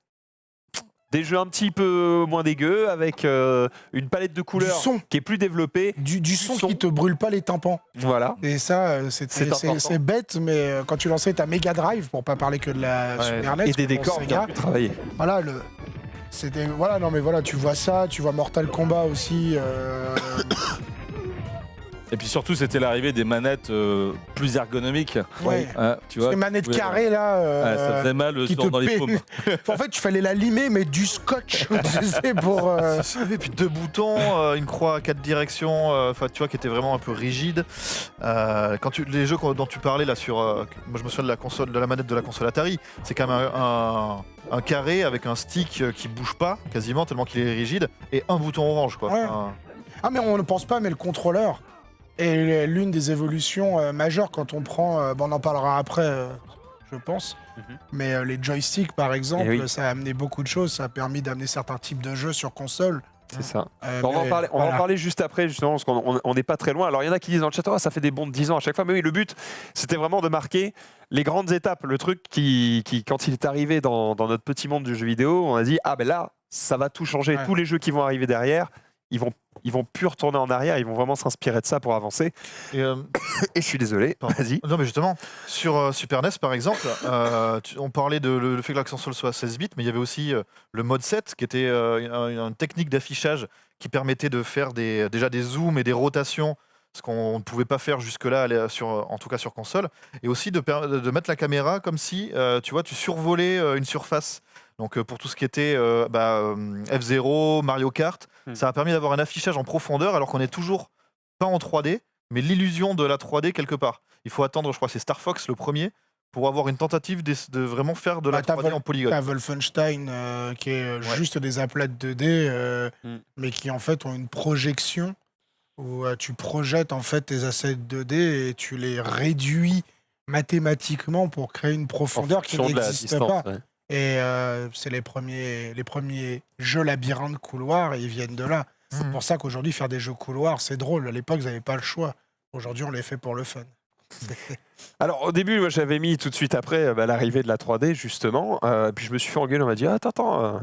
des jeux un petit peu moins dégueux, avec une palette de couleurs son. qui est plus développée. Du son qui te brûle pas les tympans. Voilà. Et ça, C'est important. c'est bête, mais quand tu lançais ta Mega Drive, pour pas parler que de la Super NES, Et des pour décors Sega, bien plus travaillés. voilà, non mais voilà, tu vois ça, tu vois Mortal Kombat aussi. Et puis surtout, c'était l'arrivée des manettes plus ergonomiques. Ouais. Tu vois, Les manettes tu pouvais- carrées là. Ouais, ça faisait mal qui dans les paient. paumes. En fait, tu fallait la limer, mais du scotch, tu sais, pour. Et puis 2 boutons, une croix à 4 directions, enfin tu vois, qui était vraiment un peu rigide. Les jeux dont tu parlais là sur, moi je me souviens de la manette de la console Atari, c'est quand même un carré avec un stick qui bouge pas quasiment tellement qu'il est rigide et un bouton orange quoi. Ouais. Ah, mais on ne pense pas, mais le contrôleur est l'une des évolutions majeures quand on prend. On en parlera après, je pense. Mais les joysticks, par exemple, Eh oui. ça a amené beaucoup de choses. Ça a permis d'amener certains types de jeux sur console. C'est ça. Mais On va en parler juste après, justement, parce qu'on n'est pas très loin. Alors, il y en a qui disent dans le chat, oh, ça fait des bonds de 10 ans à chaque fois. Mais oui, le but, c'était vraiment de marquer les grandes étapes. Le truc qui quand il est arrivé dans notre petit monde du jeu vidéo, on a dit, ah ben là, ça va tout changer. Ouais. Tous les jeux qui vont arriver derrière, ils vont plus retourner en arrière, ils vont vraiment s'inspirer de ça pour avancer. Et, Et je suis désolé, Pardon. vas-y. Non mais justement, sur Super NES par exemple, on parlait de le fait que la console soit 16 bits, mais il y avait aussi le mode 7 qui était une technique d'affichage qui permettait de faire déjà des zooms et des rotations, ce qu'on ne pouvait pas faire jusque-là, en tout cas sur console, et aussi de mettre la caméra comme si tu vois, tu survolais une surface. Donc pour tout ce qui était F-Zero, Mario Kart, ça a permis d'avoir un affichage en profondeur alors qu'on n'est toujours pas en 3D, mais l'illusion de la 3D quelque part. Il faut attendre, je crois que c'est Star Fox le premier, pour avoir une tentative de vraiment faire de la 3D en polygone. T'as Wolfenstein qui est juste des aplats de 2D, mais qui en fait ont une projection où tu projettes en fait tes assets 2D et tu les réduis mathématiquement pour créer une profondeur qui fonction de la n'existe distance, pas. ouais. Et c'est les premiers jeux labyrinthes couloirs, et ils viennent de là. C'est pour ça qu'aujourd'hui, faire des jeux couloirs, c'est drôle. À l'époque, vous n'avez pas le choix. Aujourd'hui, on les fait pour le fun. Alors au début, moi j'avais mis tout de suite après l'arrivée de la 3D justement, puis je me suis fait engueuler, on m'a dit attends,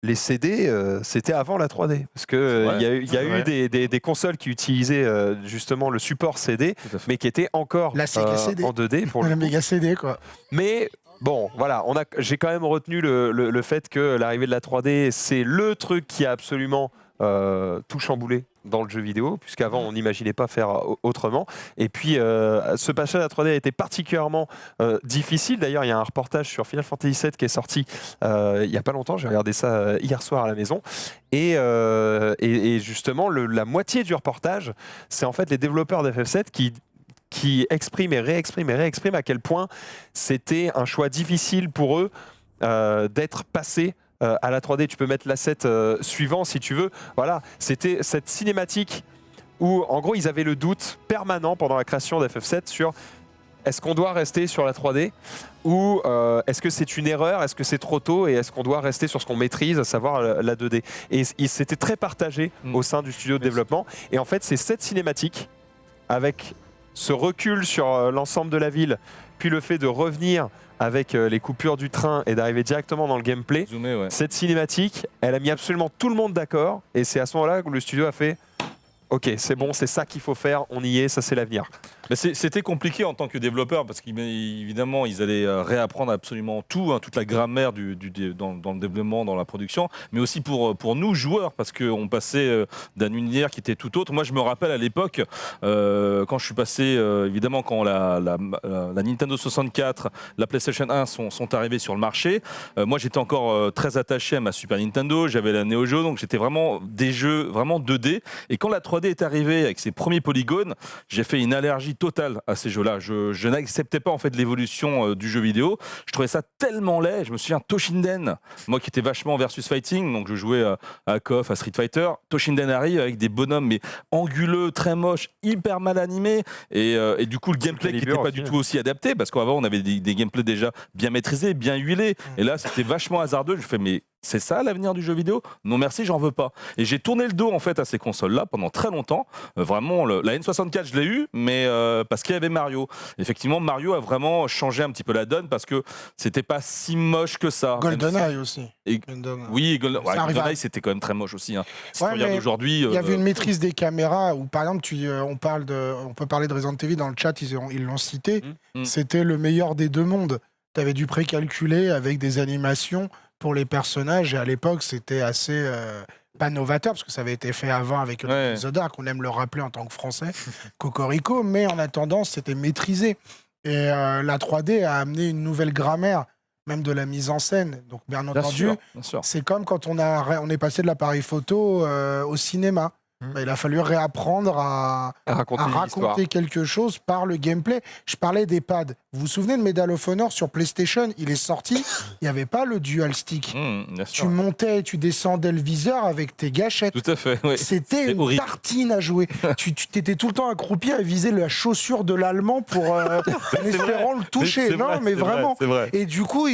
les CD c'était avant la 3D parce que il y a eu des consoles qui utilisaient justement le support CD, mais qui étaient encore La Sega CD. en 2D pour La le coup. méga CD, quoi. Mais bon, voilà, j'ai quand même retenu le fait que l'arrivée de la 3D, c'est le truc qui a absolument tout chamboulé dans le jeu vidéo, puisqu'avant on n'imaginait pas faire autrement. Et puis ce passage à la 3D a été particulièrement difficile. D'ailleurs, il y a un reportage sur Final Fantasy VII qui est sorti il n'y a pas longtemps. J'ai regardé ça hier soir à la maison. Et justement, la moitié du reportage, c'est en fait les développeurs d'FF7 qui expriment et réexpriment à quel point c'était un choix difficile pour eux d'être passé à la 3D. Tu peux mettre l'asset suivant si tu veux. Voilà, c'était cette cinématique où en gros ils avaient le doute permanent pendant la création d'FF7 sur est-ce qu'on doit rester sur la 3D ou est-ce que c'est une erreur, est-ce que c'est trop tôt et est-ce qu'on doit rester sur ce qu'on maîtrise, à savoir la 2D. Et c'était très partagé au sein du studio de développement. Et en fait, c'est cette cinématique avec ce recul sur l'ensemble de la ville, puis le fait de revenir avec les coupures du train et d'arriver directement dans le gameplay. Zoomé, ouais. Cette cinématique, elle a mis absolument tout le monde d'accord, et c'est à ce moment-là que le studio a fait « Ok, c'est bon, c'est ça qu'il faut faire, on y est, ça c'est l'avenir ». Mais c'était compliqué en tant que développeur parce qu'évidemment ils allaient réapprendre absolument tout, toute la grammaire dans le développement, dans la production, mais aussi pour nous joueurs parce qu'on passait d'un univers qui était tout autre. Moi je me rappelle à l'époque quand je suis passé, évidemment quand la Nintendo 64, la PlayStation 1 sont arrivés sur le marché, moi j'étais encore très attaché à ma Super Nintendo, j'avais la Neo Geo, donc j'étais vraiment des jeux vraiment 2D, et quand la 3D est arrivée avec ses premiers polygones, j'ai fait une allergie total à ces jeux-là. Je n'acceptais pas en fait l'évolution du jeu vidéo. Je trouvais ça tellement laid. Je me souviens Toshinden, moi qui étais vachement versus fighting, donc je jouais à KOF, à Street Fighter. Toshinden arrive avec des bonhommes mais anguleux, très moches, hyper mal animés, et du coup le gameplay qui n'était pas du tout aussi adapté, parce qu'avant on avait des gameplays déjà bien maîtrisés, bien huilés, et là c'était vachement hasardeux. Je fais mais c'est ça l'avenir du jeu vidéo? Non merci, j'en veux pas. Et j'ai tourné le dos en fait à ces consoles-là pendant très longtemps. Vraiment, la N64 je l'ai eu, mais parce qu'il y avait Mario. Effectivement, Mario a vraiment changé un petit peu la donne parce que c'était pas si moche que ça. GoldenEye aussi. Et- Oui, Ça arrive à- GoldenEye c'était quand même très moche aussi. Hein. Si Ouais, tu regardes mais aujourd'hui, Il y avait une maîtrise des caméras où, par exemple, on peut parler de Resident Evil dans le chat, ils l'ont cité. Mm. C'était le meilleur des deux mondes. Tu avais du précalculé avec des animations pour les personnages. Et à l'époque, c'était assez pas novateur, parce que ça avait été fait avant avec Ouais. The Dark, on aime le rappeler en tant que Français, Cocorico, mais en attendant, c'était maîtrisé. Et la 3D a amené une nouvelle grammaire, même de la mise en scène. Donc, bien entendu, bien sûr. c'est comme quand on est passé de l'appareil photo au cinéma. Il a fallu réapprendre à raconter quelque chose par le gameplay. Je parlais des pads. Vous vous souvenez de Medal of Honor sur PlayStation? Il est sorti, il n'y avait pas le dual stick. Bien Tu sûr. montais et tu descendais le viseur avec tes gâchettes. Tout à fait. Oui. C'était C'est une horrible. tartine à jouer. tu t'étais tout le temps accroupi à viser la chaussure de l'Allemand pour en espérant le toucher. C'est Non, vrai, mais c'est vrai, vraiment. c'est vrai. Et du coup,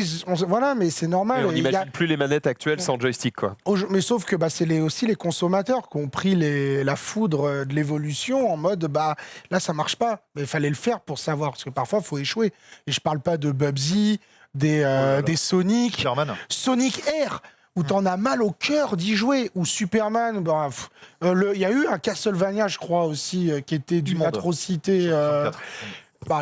voilà, mais c'est normal. On Et il y a- n'imagine plus les manettes actuelles sans joystick, quoi. Mais sauf que c'est aussi les consommateurs qui ont pris la foudre de l'évolution en mode là ça marche pas, mais il fallait le faire pour savoir, parce que parfois il faut échouer. Et je parle pas de Bubsy, des Sonic, Superman. Sonic Air où t'en as mal au cœur d'y jouer, ou Superman. Il y a eu un Castlevania, je crois aussi, qui était d'une monde. atrocité. 64.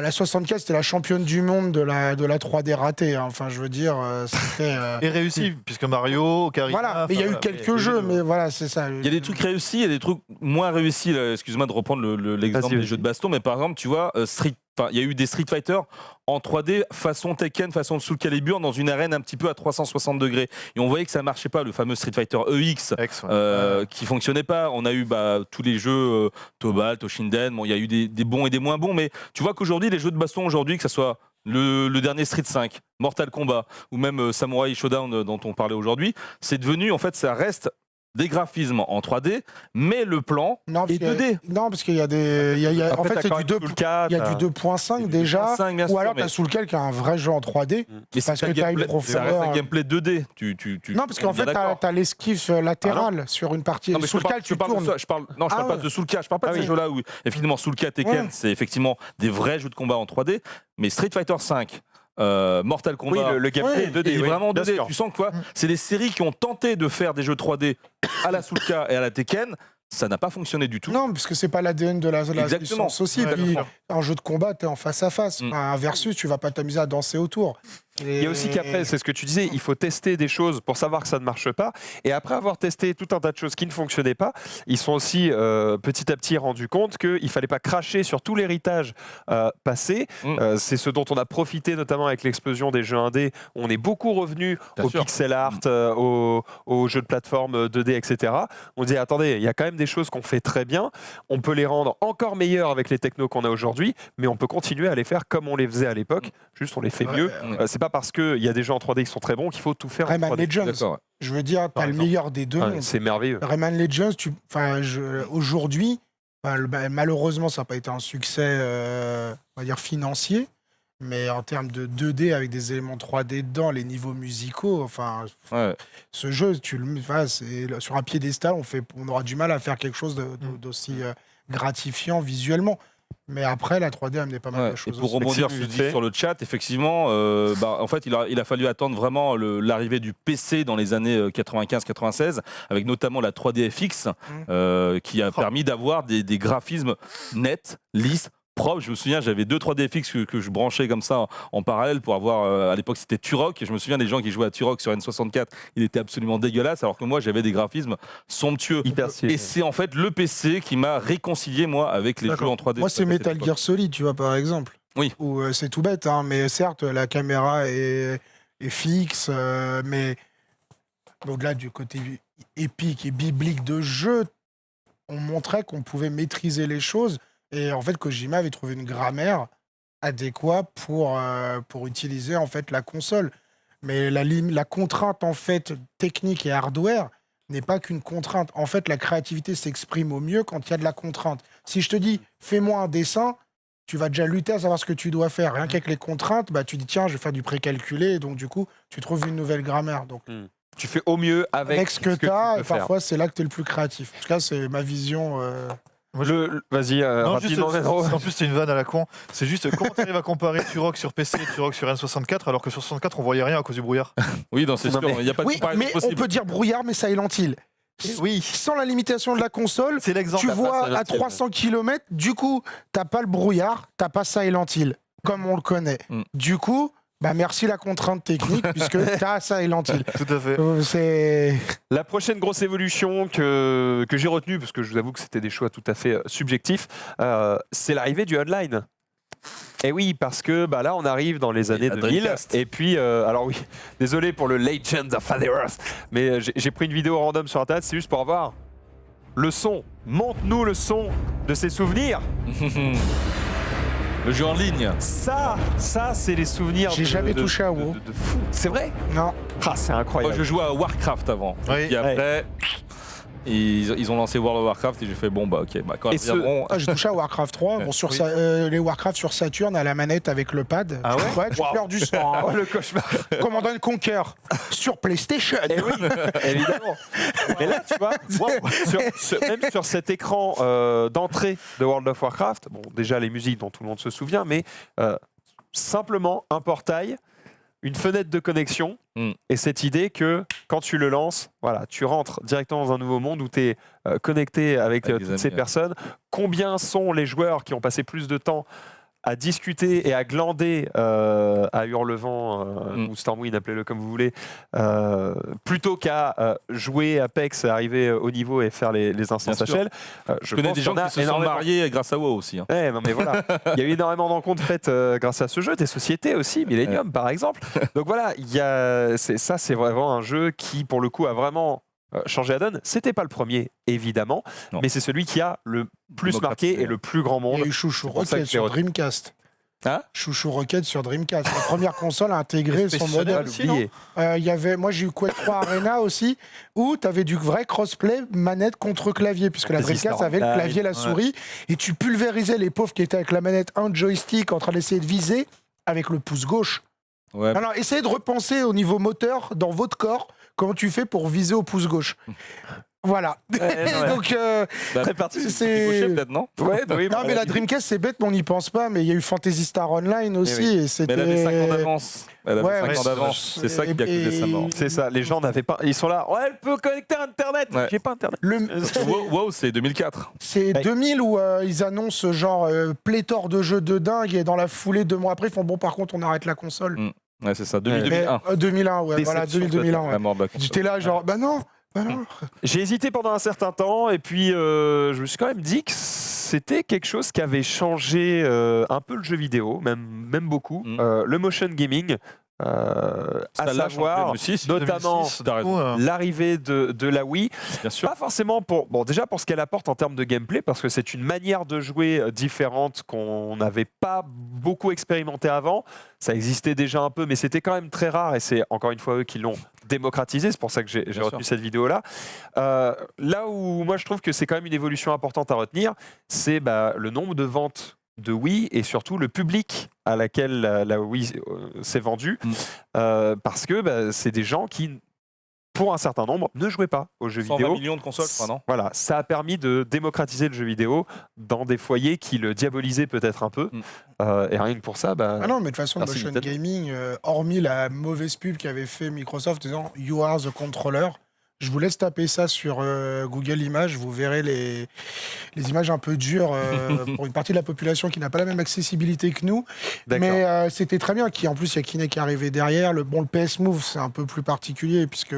La 64, c'était la championne du monde de la 3D ratée. Hein. Enfin, je veux dire, c'était. Et réussi, puisque Mario, Ocarina... Voilà, mais il y a eu quelques jeux, mais voilà, c'est ça. Il y a des trucs réussis, il y a des trucs moins réussis. Là. Excuse-moi de reprendre l'exemple Vas-y, des jeux de baston, mais par exemple, tu vois, il y a eu des Street Fighter en 3D façon Tekken, façon Soul Calibur, dans une arène un petit peu à 360 degrés. Et on voyait que ça marchait pas, le fameux Street Fighter EX, qui fonctionnait pas. On a eu tous les jeux Tobal, Toshinden, il y a eu des bons et des moins bons, mais tu vois qu'aujourd'hui, les jeux de baston aujourd'hui, que ce soit le dernier Street 5, Mortal Kombat, ou même Samurai Shodown dont on parlait aujourd'hui, c'est devenu, en fait, ça reste des graphismes en 3D, mais le plan est 2D. Non, parce qu'il y a en fait, c'est du 2. Il y a du 2.5 déjà. 2.5, bien Ou sûr, alors, mais- tu as sous lequel qui a un vrai jeu en 3D. Mais parce c'est que un t'as une gameplay- ça reste profondeur. un gameplay 2D. Non, parce on qu'en est fait, bien d'accord. tu as l'esquive latérale sur une partie. Non, mais Sous je lequel parle, tu je parle de tournes. ça, je parle Ah pas ouais. de Soulka, je parle pas de Ah ces oui. jeux-là où effectivement Soulka, Tekken, Ouais. c'est effectivement des vrais jeux de combat en 3D, mais Street Fighter 5, Mortal Oui, Kombat, le gameplay Ouais. 2D. est oui, vraiment bien 2D. sûr. Tu sens que quoi, c'est des séries qui ont tenté de faire des jeux 3D à la Soulka et à la Tekken, ça n'a pas fonctionné du tout. Non, parce que c'est pas l'ADN de la Exactement. licence aussi. Ouais, Puis, bien sûr. en jeu de combat, tu es en face à face. Un versus, tu vas pas t'amuser à danser autour. Il y a aussi qu'après, c'est ce que tu disais, il faut tester des choses pour savoir que ça ne marche pas. Et après avoir testé tout un tas de choses qui ne fonctionnaient pas, ils sont aussi petit à petit rendus compte qu'il ne fallait pas cracher sur tout l'héritage passé. C'est ce dont on a profité notamment avec l'explosion des jeux indés. On est beaucoup revenu Bien au sûr. pixel art, aux jeux de plateforme 2D, etc. On dit, attendez, il y a quand même des choses qu'on fait très bien. On peut les rendre encore meilleures avec les technos qu'on a aujourd'hui, mais on peut continuer à les faire comme on les faisait à l'époque. Juste, on les fait mieux. C'est pas parce qu'il y a des jeux en 3D qui sont très bons qu'il faut tout faire en Rayman 3D. Legends. D'accord, ouais. Je veux dire, tu Par as le exemple. meilleur des deux Ouais, mondes. c'est merveilleux. Rayman Legends, aujourd'hui, malheureusement, ça n'a pas été un succès, on va dire, financier. Mais en termes de 2D avec des éléments 3D dedans, les niveaux musicaux, enfin, Ouais. ce jeu, c'est sur un piédestal, on aura du mal à faire quelque chose d'aussi gratifiant visuellement. Mais après, la 3D a amené pas mal Ouais, de et choses. pour aussi. rebondir Maxime, sur, vite fait. sur le chat, effectivement, en fait, il a fallu attendre vraiment l'arrivée du PC dans les années 95-96, avec notamment la 3D FX, qui a permis d'avoir des graphismes nets, lisses, propres. Je me souviens, j'avais 2 3D FX que je branchais comme ça en parallèle pour avoir, à l'époque c'était Turok, et je me souviens des gens qui jouaient à Turok sur N64, il était absolument dégueulasse, alors que moi j'avais des graphismes somptueux. Hyper stylé. Et c'est en fait le PC qui m'a réconcilié, moi, avec les jeux D'accord. en 3D. Moi, c'est Metal Gear Solid, tu vois, par exemple. Oui. Où c'est tout bête, hein, mais certes, la caméra est fixe, mais au-delà du côté épique et biblique de jeu, on montrait qu'on pouvait maîtriser les choses Et en fait, Kojima avait trouvé une grammaire adéquate pour utiliser en fait la console. Mais la contrainte en fait technique et hardware n'est pas qu'une contrainte. En fait, la créativité s'exprime au mieux quand il y a de la contrainte. Si je te dis, fais-moi un dessin, tu vas déjà lutter à savoir ce que tu dois faire. Rien qu'avec les contraintes, bah, tu dis, tiens, je vais faire du précalculé. Et donc, du coup, tu trouves une nouvelle grammaire. Donc, Tu fais au mieux avec ce que tu tu as, peux et faire. parfois, c'est là que tu es le plus créatif. En tout cas, c'est ma vision. Vas-y, Non, juste, rapidement, Pedro. en plus, c'est une vanne à la con. C'est juste comment tu arrives à comparer Turok sur PC et Turok sur N64 alors que sur 64 on voyait rien à cause du brouillard. Oui, non, c'est Non, sûr, mais- il n'y a pas de Oui, comparaison mais on possible. peut dire brouillard, mais Silent Hill. Oui, Sans la limitation de la console, c'est l'exemple. tu t'as pas vois Silent à Hill. 300 km, du coup, t'as pas le brouillard, t'as pas Silent Hill, comme on le connaît. Du coup, bah merci la contrainte technique, puisque t'as Silent Hill. Tout à fait. C'est... La prochaine grosse évolution que j'ai retenue, parce que je vous avoue que c'était des choix tout à fait subjectifs, c'est l'arrivée du online. Et oui, parce que bah, là, on arrive dans les années la 2000. Dreamcast. Et puis, alors oui, désolé pour le Legends of Azeroth, mais j'ai pris une vidéo random sur Internet, c'est juste pour avoir le son. Montre-nous le son de ces souvenirs. Le jeu en ligne. Ça c'est les souvenirs. J'ai jamais touché à WoW. de fou. C'est vrai. Non. Ah, c'est Moi, incroyable. je jouais à Warcraft avant. Oui. Et après, ils ont lancé World of Warcraft et j'ai fait bon, bah ok, bah, quand Et ils ce- reviendront. Ah, j'ai touché à Warcraft 3. Bon, sur Oui. les Warcraft sur Saturn à la manette avec le pad. Ah ouais tu Wow. pleures du sang. Oh, hein. le cauchemar. Command & Conquer sur PlayStation. Eh oui, évidemment. Mais là, tu vois, même sur cet écran d'entrée de World of Warcraft, bon, déjà les musiques dont tout le monde se souvient, mais simplement un portail, une fenêtre de connexion, et cette idée que quand tu le lances, voilà, tu rentres directement dans un nouveau monde où tu es connecté avec Avec des toutes ces amis, personnes. Combien sont les joueurs qui ont passé plus de temps à discuter et à glander à Hurlevent ou Stormwind, appelez-le comme vous voulez, plutôt qu'à jouer Apex, arriver au niveau et faire les instances Bien sûr. HL. Je connais des gens qui se sont mariés grâce à WoW aussi. Hein. Ouais, non, mais voilà, il y a eu énormément de rencontres faites grâce à ce jeu, des sociétés aussi, Millennium par exemple. Donc voilà, c'est vraiment un jeu qui, pour le coup, a vraiment changé la donne. C'était pas le premier, évidemment, Non. mais c'est celui qui a le plus marqué Démocratisé. et le plus grand Il monde. y a eu Chouchou C'est pour ça que Rocket j'ai sur retenu. Dreamcast. Hein Chouchou Rocket sur Dreamcast. La première console à intégrer son Space modèle. Shuttle aussi, Oublié. Moi j'ai eu Quake 3 Arena aussi, où tu avais du vrai crossplay manette contre clavier, puisque la Fantasy Dreamcast Star avait le Online. clavier et la souris, et tu pulvérisais les pauvres qui étaient avec la manette un joystick en train d'essayer de viser avec le pouce gauche. Ouais. Alors essayez de repenser au niveau moteur dans votre corps, comment tu fais pour viser au pouce gauche. Voilà. Donc, Bah, Très particulier. c'est- Ricochet, peut-être, non Ouais, oui, non, mais la Dreamcast, c'est bête, mais on n'y pense pas. Mais il y a eu Fantasy Star Online aussi. oui. Et Mais c'était... elle avait 5 ans d'avance. Elle avait Ouais, 5 ouais, ans c'est d'avance. vrai. C'est ça qui a coûté sa mort. C'est ça, les gens n'avaient pas. Ils sont là, ouais, elle peut connecter à Internet. Ouais. J'ai pas Internet. WoW, c'est 2004. C'est Ouais. 2000 où ils annoncent genre pléthore de jeux de dingue et dans la foulée, 2 mois après, ils font bon, par contre, on arrête la console. Ouais, c'est ça. Mais, 2001. 2001, ouais, voilà, Déception 2001. La Ouais. mort de la console. J'étais là, genre, bah non. J'ai hésité pendant un certain temps et puis je me suis quand même dit que c'était quelque chose qui avait changé un peu le jeu vidéo, même beaucoup. Le motion gaming, à Ça l'a savoir changé aussi, notamment 2006, t'as raison. l'arrivée de la Wii. Bien sûr. Pas forcément déjà pour ce qu'elle apporte en termes de gameplay, parce que c'est une manière de jouer différente qu'on n'avait pas beaucoup expérimenté avant. Ça existait déjà un peu, mais c'était quand même très rare, et c'est encore une fois eux qui l'ont démocratisé. C'est pour ça que j'ai Bien retenu sûr. cette vidéo-là. Là où moi je trouve que c'est quand même une évolution importante à retenir, c'est le nombre de ventes de Wii et surtout le public à laquelle la Wii s'est vendue, parce que c'est des gens qui, pour un certain nombre, ne jouaient pas aux jeux 120 vidéo. millions de consoles, je crois, non Voilà, ça a permis de démocratiser le jeu vidéo dans des foyers qui le diabolisaient peut-être un peu. Et rien que pour ça, Ah non, mais de toute façon, le Merci, motion Nintendo. gaming, hormis la mauvaise pub qu'avait fait Microsoft disant You are the controller, je vous laisse taper ça sur Google Images, vous verrez les images un peu dures pour une partie de la population qui n'a pas la même accessibilité que nous. d'accord. Mais c'était très bien. En plus, il y a Kinect qui est arrivé derrière. Le PS Move, c'est un peu plus particulier puisque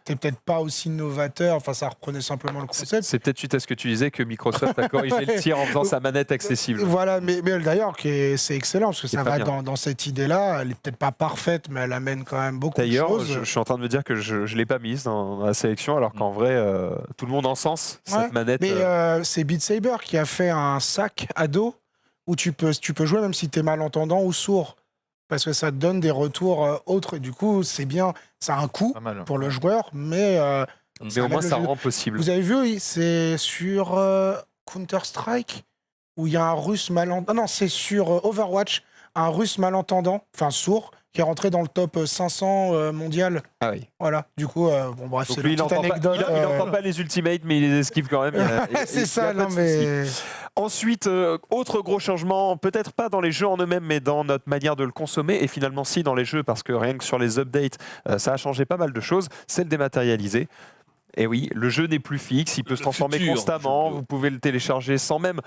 t'es peut-être pas aussi novateur. Enfin, ça reprenait simplement le concept. C'est peut-être suite à ce que tu disais que Microsoft a corrigé le tir en faisant sa manette accessible. Voilà, mais d'ailleurs, c'est excellent parce que C'est ça très va bien. dans cette idée-là. Elle est peut-être pas parfaite, mais elle amène quand même beaucoup de D'ailleurs, choses. je suis en train de me dire que je ne l'ai pas mise dans la sélection, alors qu'en vrai, tout le monde encense Ouais, cette manette. Mais c'est Beat Saber qui a fait un sac à dos où tu peux jouer même si tu es malentendant ou sourd. Parce que ça te donne des retours autres. Et du coup, c'est bien. Ça a un coût Pas mal. pour le joueur, mais mais au moins, ça le jeu. rend possible. Vous avez vu, c'est sur Counter-Strike où il y a un russe malentendant. Non, c'est sur Overwatch, un russe malentendant, enfin sourd, qui est rentré dans le top 500 mondial. Ah oui. Voilà, du coup, bon bref, Donc c'est lui, une il petite n'entend anecdote. pas les ultimates, mais il les esquive quand même. C'est ça, non pas de mais. souci. Ensuite, autre gros changement, peut-être pas dans les jeux en eux-mêmes, mais dans notre manière de le consommer, et finalement si dans les jeux, parce que rien que sur les updates, ça a changé pas mal de choses, c'est le dématérialisé. Et oui, le jeu n'est plus fixe, il peut se transformer futur constamment, jeu vidéo. vous pouvez le télécharger sans même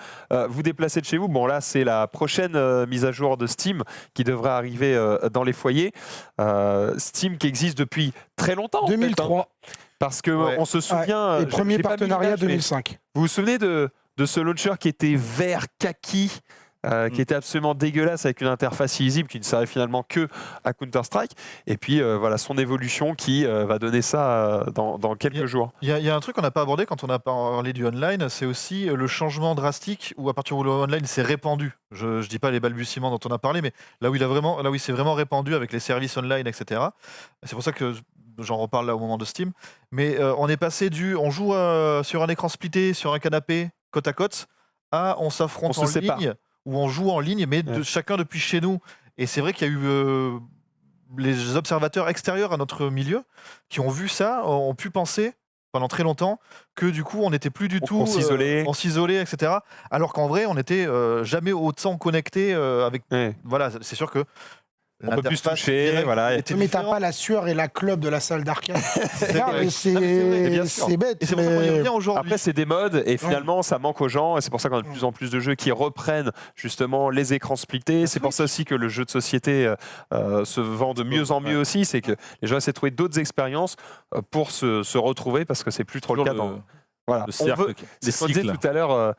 vous déplacer de chez vous. Bon là, c'est la prochaine mise à jour de Steam qui devrait arriver dans les foyers. Steam qui existe depuis très longtemps. en fait, hein. 2003. Parce que Ouais. on se souvient. Et j'ai premier pas mis partenariat l'image, mais 2005. vous vous souvenez de ce launcher qui était vert kaki, qui était absolument dégueulasse avec une interface illisible qui ne servait finalement que à Counter-Strike. Et puis voilà son évolution qui va donner ça dans quelques jours. Il y a un truc qu'on n'a pas abordé quand on a parlé du online, c'est aussi le changement drastique où à partir où le online s'est répandu. Je dis pas les balbutiements dont on a parlé, mais là où il s'est vraiment répandu avec les services online, etc. C'est pour ça que j'en reparle là au moment de Steam. Mais on est passé on joue sur un écran splitté, sur un canapé, côte à côte, à on s'affronte On en se sépare. ligne, où on joue en ligne, mais chacun depuis chez nous. Et c'est vrai qu'il y a eu les observateurs extérieurs à notre milieu qui ont vu ça, ont pu penser pendant très longtemps que du coup on n'était plus du tout On s'isolait. on s'isolait, etc. Alors qu'en vrai on n'était jamais autant connecté avec. Ouais. Voilà, c'est sûr que On peut plus se l'interface toucher, directe voilà. était Mais t'as différente. pas la sueur et la clope de la salle d'arcade. C'est Non, vrai. mais mais bien sûr. c'est bête. Et c'est pour ça qu'on y mais- revient aujourd'hui. Après, c'est des modes et finalement, ça manque aux gens. Et c'est pour ça qu'on a de plus en plus de jeux qui reprennent justement les écrans splittés. C'est pour ça aussi que le jeu de société se vend de mieux en mieux aussi. C'est que les gens essaient de trouver d'autres expériences pour se retrouver parce que c'est plus trop le cas dans. Voilà. Le On cercle, veut- les c'est ce qu'on disait cycles. tout à l'heure.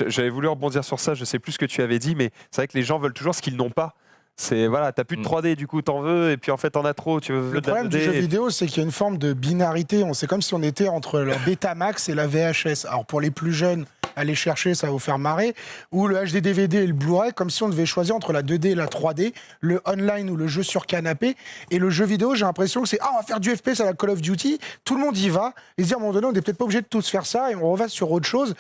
J'avais voulu rebondir sur ça. Je sais plus ce que tu avais dit, mais c'est vrai que les gens veulent toujours ce qu'ils n'ont pas. C'est voilà, t'as plus de 3D, du coup t'en veux, et puis en fait t'en as trop, tu veux Le de la problème du 2D. jeu vidéo, c'est qu'il y a une forme de binarité. C'est comme si on était entre la Betamax et la VHS. Alors pour les plus jeunes, aller chercher, ça va vous faire marrer. Ou le HD DVD et le Blu-ray, comme si on devait choisir entre la 2D et la 3D, le online ou le jeu sur canapé. Et le jeu vidéo, j'ai l'impression que c'est on va faire du FPS à la Call of Duty. Tout le monde y va. Et se dire à un moment donné, on n'est peut-être pas obligé de tous faire ça et on revient sur autre chose.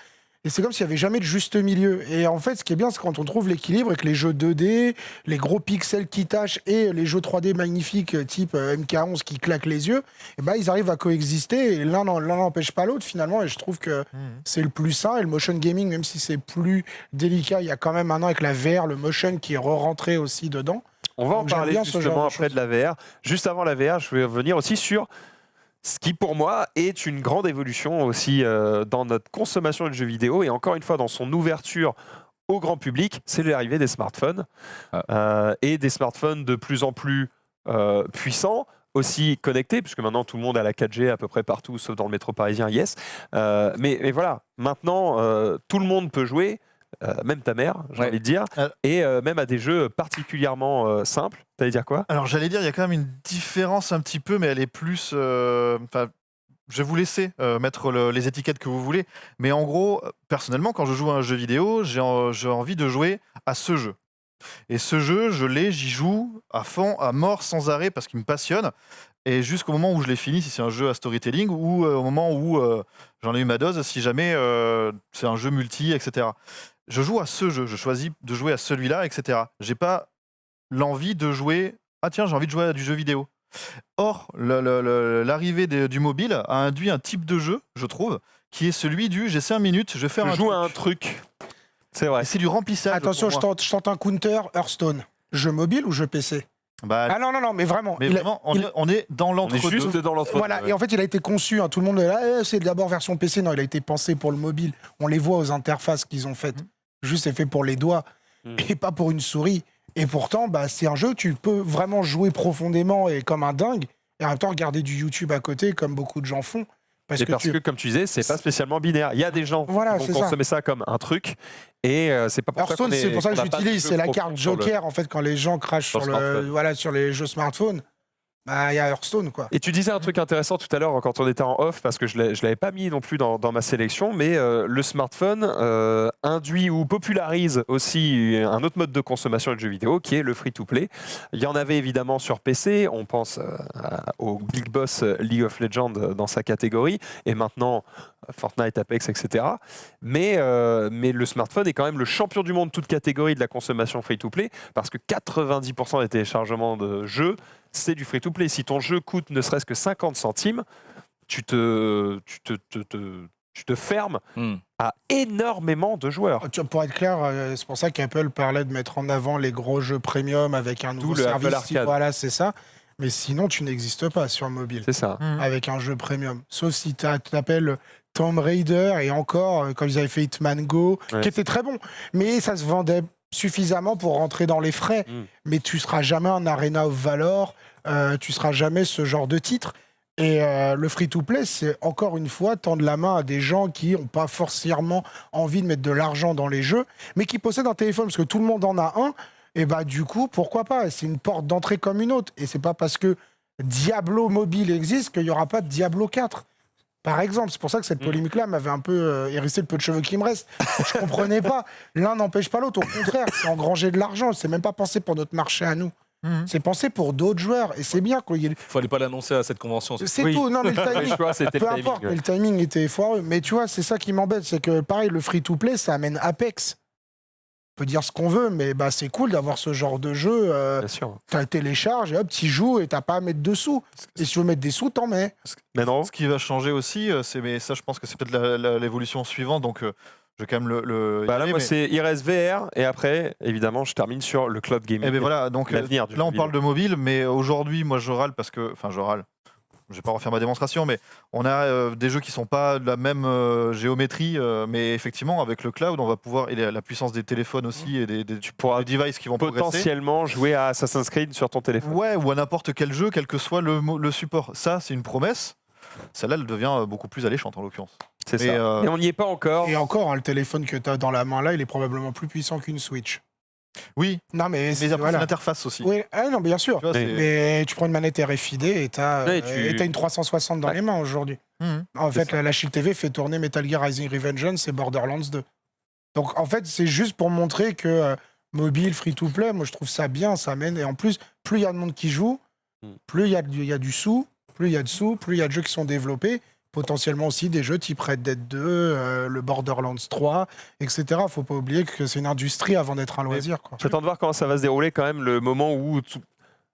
Et c'est comme s'il n'y avait jamais de juste milieu. Et en fait, ce qui est bien, c'est quand on trouve l'équilibre et que les jeux 2D, les gros pixels qui tâchent et les jeux 3D magnifiques type MK11 qui claquent les yeux, et ben, ils arrivent à coexister et l'un n'empêche pas l'autre finalement. Et je trouve que c'est le plus sain. Et le motion gaming, même si c'est plus délicat, il y a quand même maintenant avec la VR, le motion qui est re-rentré aussi dedans. On va en Donc, j'aime parler bien ce genre justement de après choses. de la VR. Juste avant la VR, je vais revenir aussi sur ce qui, pour moi, est une grande évolution aussi dans notre consommation de jeux vidéo et encore une fois dans son ouverture au grand public, c'est l'arrivée des smartphones et des smartphones de plus en plus puissants, aussi connectés, puisque maintenant tout le monde a la 4G à peu près partout, sauf dans le métro parisien, yes. Mais voilà, maintenant tout le monde peut jouer. Même ta mère, j'ai Ouais. envie de dire, et même à des jeux particulièrement simples. T'allais dire quoi? Alors j'allais dire, il y a quand même une différence un petit peu, mais elle est plus. Enfin, je vais vous laisser mettre les étiquettes que vous voulez, mais en gros, personnellement, quand je joue à un jeu vidéo, j'ai envie de jouer à ce jeu. Et ce jeu, j'y joue à fond, à mort, sans arrêt, parce qu'il me passionne. Et jusqu'au moment où je l'ai fini, si c'est un jeu à storytelling, ou au moment où j'en ai eu ma dose, si jamais c'est un jeu multi, etc. Je joue à ce jeu, je choisis de jouer à celui-là, etc. J'ai pas l'envie de jouer. Ah tiens, j'ai envie de jouer à du jeu vidéo. Or, l'arrivée du mobile a induit un type de jeu, je trouve, qui est celui du j'ai 5 minutes, je vais faire Je un joue truc. à un truc. C'est vrai. Et c'est du remplissage. Attention, pour moi. je tente un counter Hearthstone. Jeu mobile ou jeu PC? Bah, Ah non, mais vraiment. mais il a- vraiment, on est dans On est l'entre-deux. juste dans l'entre-deux. Voilà, et en fait, il a été conçu, hein, tout le monde est là, c'est d'abord version PC. Non, il a été pensé pour le mobile. On les voit aux interfaces qu'ils ont faites. Juste, c'est fait pour les doigts et pas pour une souris. Et pourtant, bah, c'est un jeu, tu peux vraiment jouer profondément et comme un dingue, et en même temps regarder du YouTube à côté, comme beaucoup de gens font. Parce que comme tu disais, c'est pas spécialement binaire. Il y a des gens Voilà, qui c'est vont ça. consommer ça comme un truc, et c'est pas pour ça Hearthstone, qu'on est. c'est pour ça que qu'on n'a pas de j'utilise, jeu c'est la profond carte sur le- Joker, en fait, quand les gens crachent sur sur, le smartphone. sur les jeux smartphones. Bah, il y a Hearthstone, quoi. Et tu disais un truc intéressant tout à l'heure quand on était en off, parce que je ne l'avais pas mis non plus dans ma sélection, mais le smartphone induit ou popularise aussi un autre mode de consommation de jeux vidéo qui est le free-to-play. Il y en avait évidemment sur PC, on pense au Big Boss League of Legends dans sa catégorie, et maintenant Fortnite, Apex, etc. Mais le smartphone est quand même le champion du monde, toute catégorie de la consommation free-to-play, parce que 90% des téléchargements de jeux, c'est du free-to-play. Si ton jeu coûte ne serait-ce que 50 centimes, tu te fermes à énormément de joueurs. Pour être clair, c'est pour ça qu'Apple parlait de mettre en avant les gros jeux premium avec un nouveau le service. Apple Arcade. Voilà, c'est ça. Mais sinon, tu n'existes pas sur mobile C'est ça. avec un jeu premium. Sauf si tu t'appelles Tomb Raider et encore, comme ils avaient fait Hitman Go, Ouais. qui était très bon. Mais ça se vendait suffisamment pour rentrer dans les frais. Mais tu seras jamais un Arena of Valor, tu seras jamais ce genre de titre. Et le free-to-play, c'est encore une fois tendre la main à des gens qui n'ont pas forcément envie de mettre de l'argent dans les jeux, mais qui possèdent un téléphone, parce que tout le monde en a un. Et bah du coup, pourquoi pas? C'est une porte d'entrée comme une autre. Et c'est pas parce que Diablo Mobile existe qu'il n'y aura pas de Diablo 4. Par exemple, c'est pour ça que cette polémique-là m'avait un peu hérissé le peu de cheveux qui me reste. Je comprenais pas. L'un n'empêche pas l'autre. Au contraire, c'est engranger de l'argent. C'est même pas pensé pour notre marché à nous. C'est pensé pour d'autres joueurs. Et c'est bien qu'il y ait... Fallait pas l'annoncer à cette convention. C'est Oui. tout. Non, mais le timing, Je crois que c'était peu le timing, importe, ouais. mais le timing était foireux. Mais tu vois, c'est ça qui m'embête. C'est que pareil, le free-to-play, ça amène Apex. On peut dire ce qu'on veut, mais bah, c'est cool d'avoir ce genre de jeu. Bien sûr. Tu télécharges et hop, tu joues et t'as pas à mettre de sous. Et si tu veux mettre des sous, t'en mets. Mais non. Ce qui va changer aussi, mais ça, je pense que c'est peut-être l'évolution suivante. Donc, je vais quand même le. y Bah là, aller, moi, mais- c'est Iris VR, et après, évidemment, je termine sur le cloud gaming. Eh ben voilà, donc L'avenir du là on mobile. parle de mobile, mais aujourd'hui moi je râle parce que, enfin je râle, je vais pas refaire ma démonstration, mais on a des jeux qui sont pas de la même géométrie, mais effectivement avec le cloud on va pouvoir, et la puissance des téléphones aussi et des pourras des devices qui vont progresser. Potentiellement jouer à Assassin's Creed sur ton téléphone. Ouais, ou à n'importe quel jeu, quel que soit le support. Ça c'est une promesse. Celle-là elle devient beaucoup plus alléchante en l'occurrence. C'est Mais, ça. Et on n'y est pas encore. Et encore, hein, le téléphone que tu as dans la main là, il est probablement plus puissant qu'une Switch. Oui, Non, mais mais c'est après c'est voilà. l'interface aussi. Oui, ah, non, bien sûr. Tu vois, Mais- c'est- Mais tu prends une manette RFID et tu as, Ouais, tu- une 360 dans Ouais. les mains aujourd'hui. En C'est fait, la Shield TV fait tourner Metal Gear Rising Revengeance et Borderlands 2. Donc en fait, c'est juste pour montrer que mobile, free-to-play, moi je trouve ça bien, ça amène. Et en plus, plus il y a de monde qui joue, plus il y a du sous, plus il y a de sous, plus il y a de jeux qui sont développés. Potentiellement aussi des jeux type Red Dead 2, le Borderlands 3, etc. Faut pas oublier que c'est une industrie avant d'être un loisir, quoi. J'attends de voir comment ça va se dérouler quand même, le moment où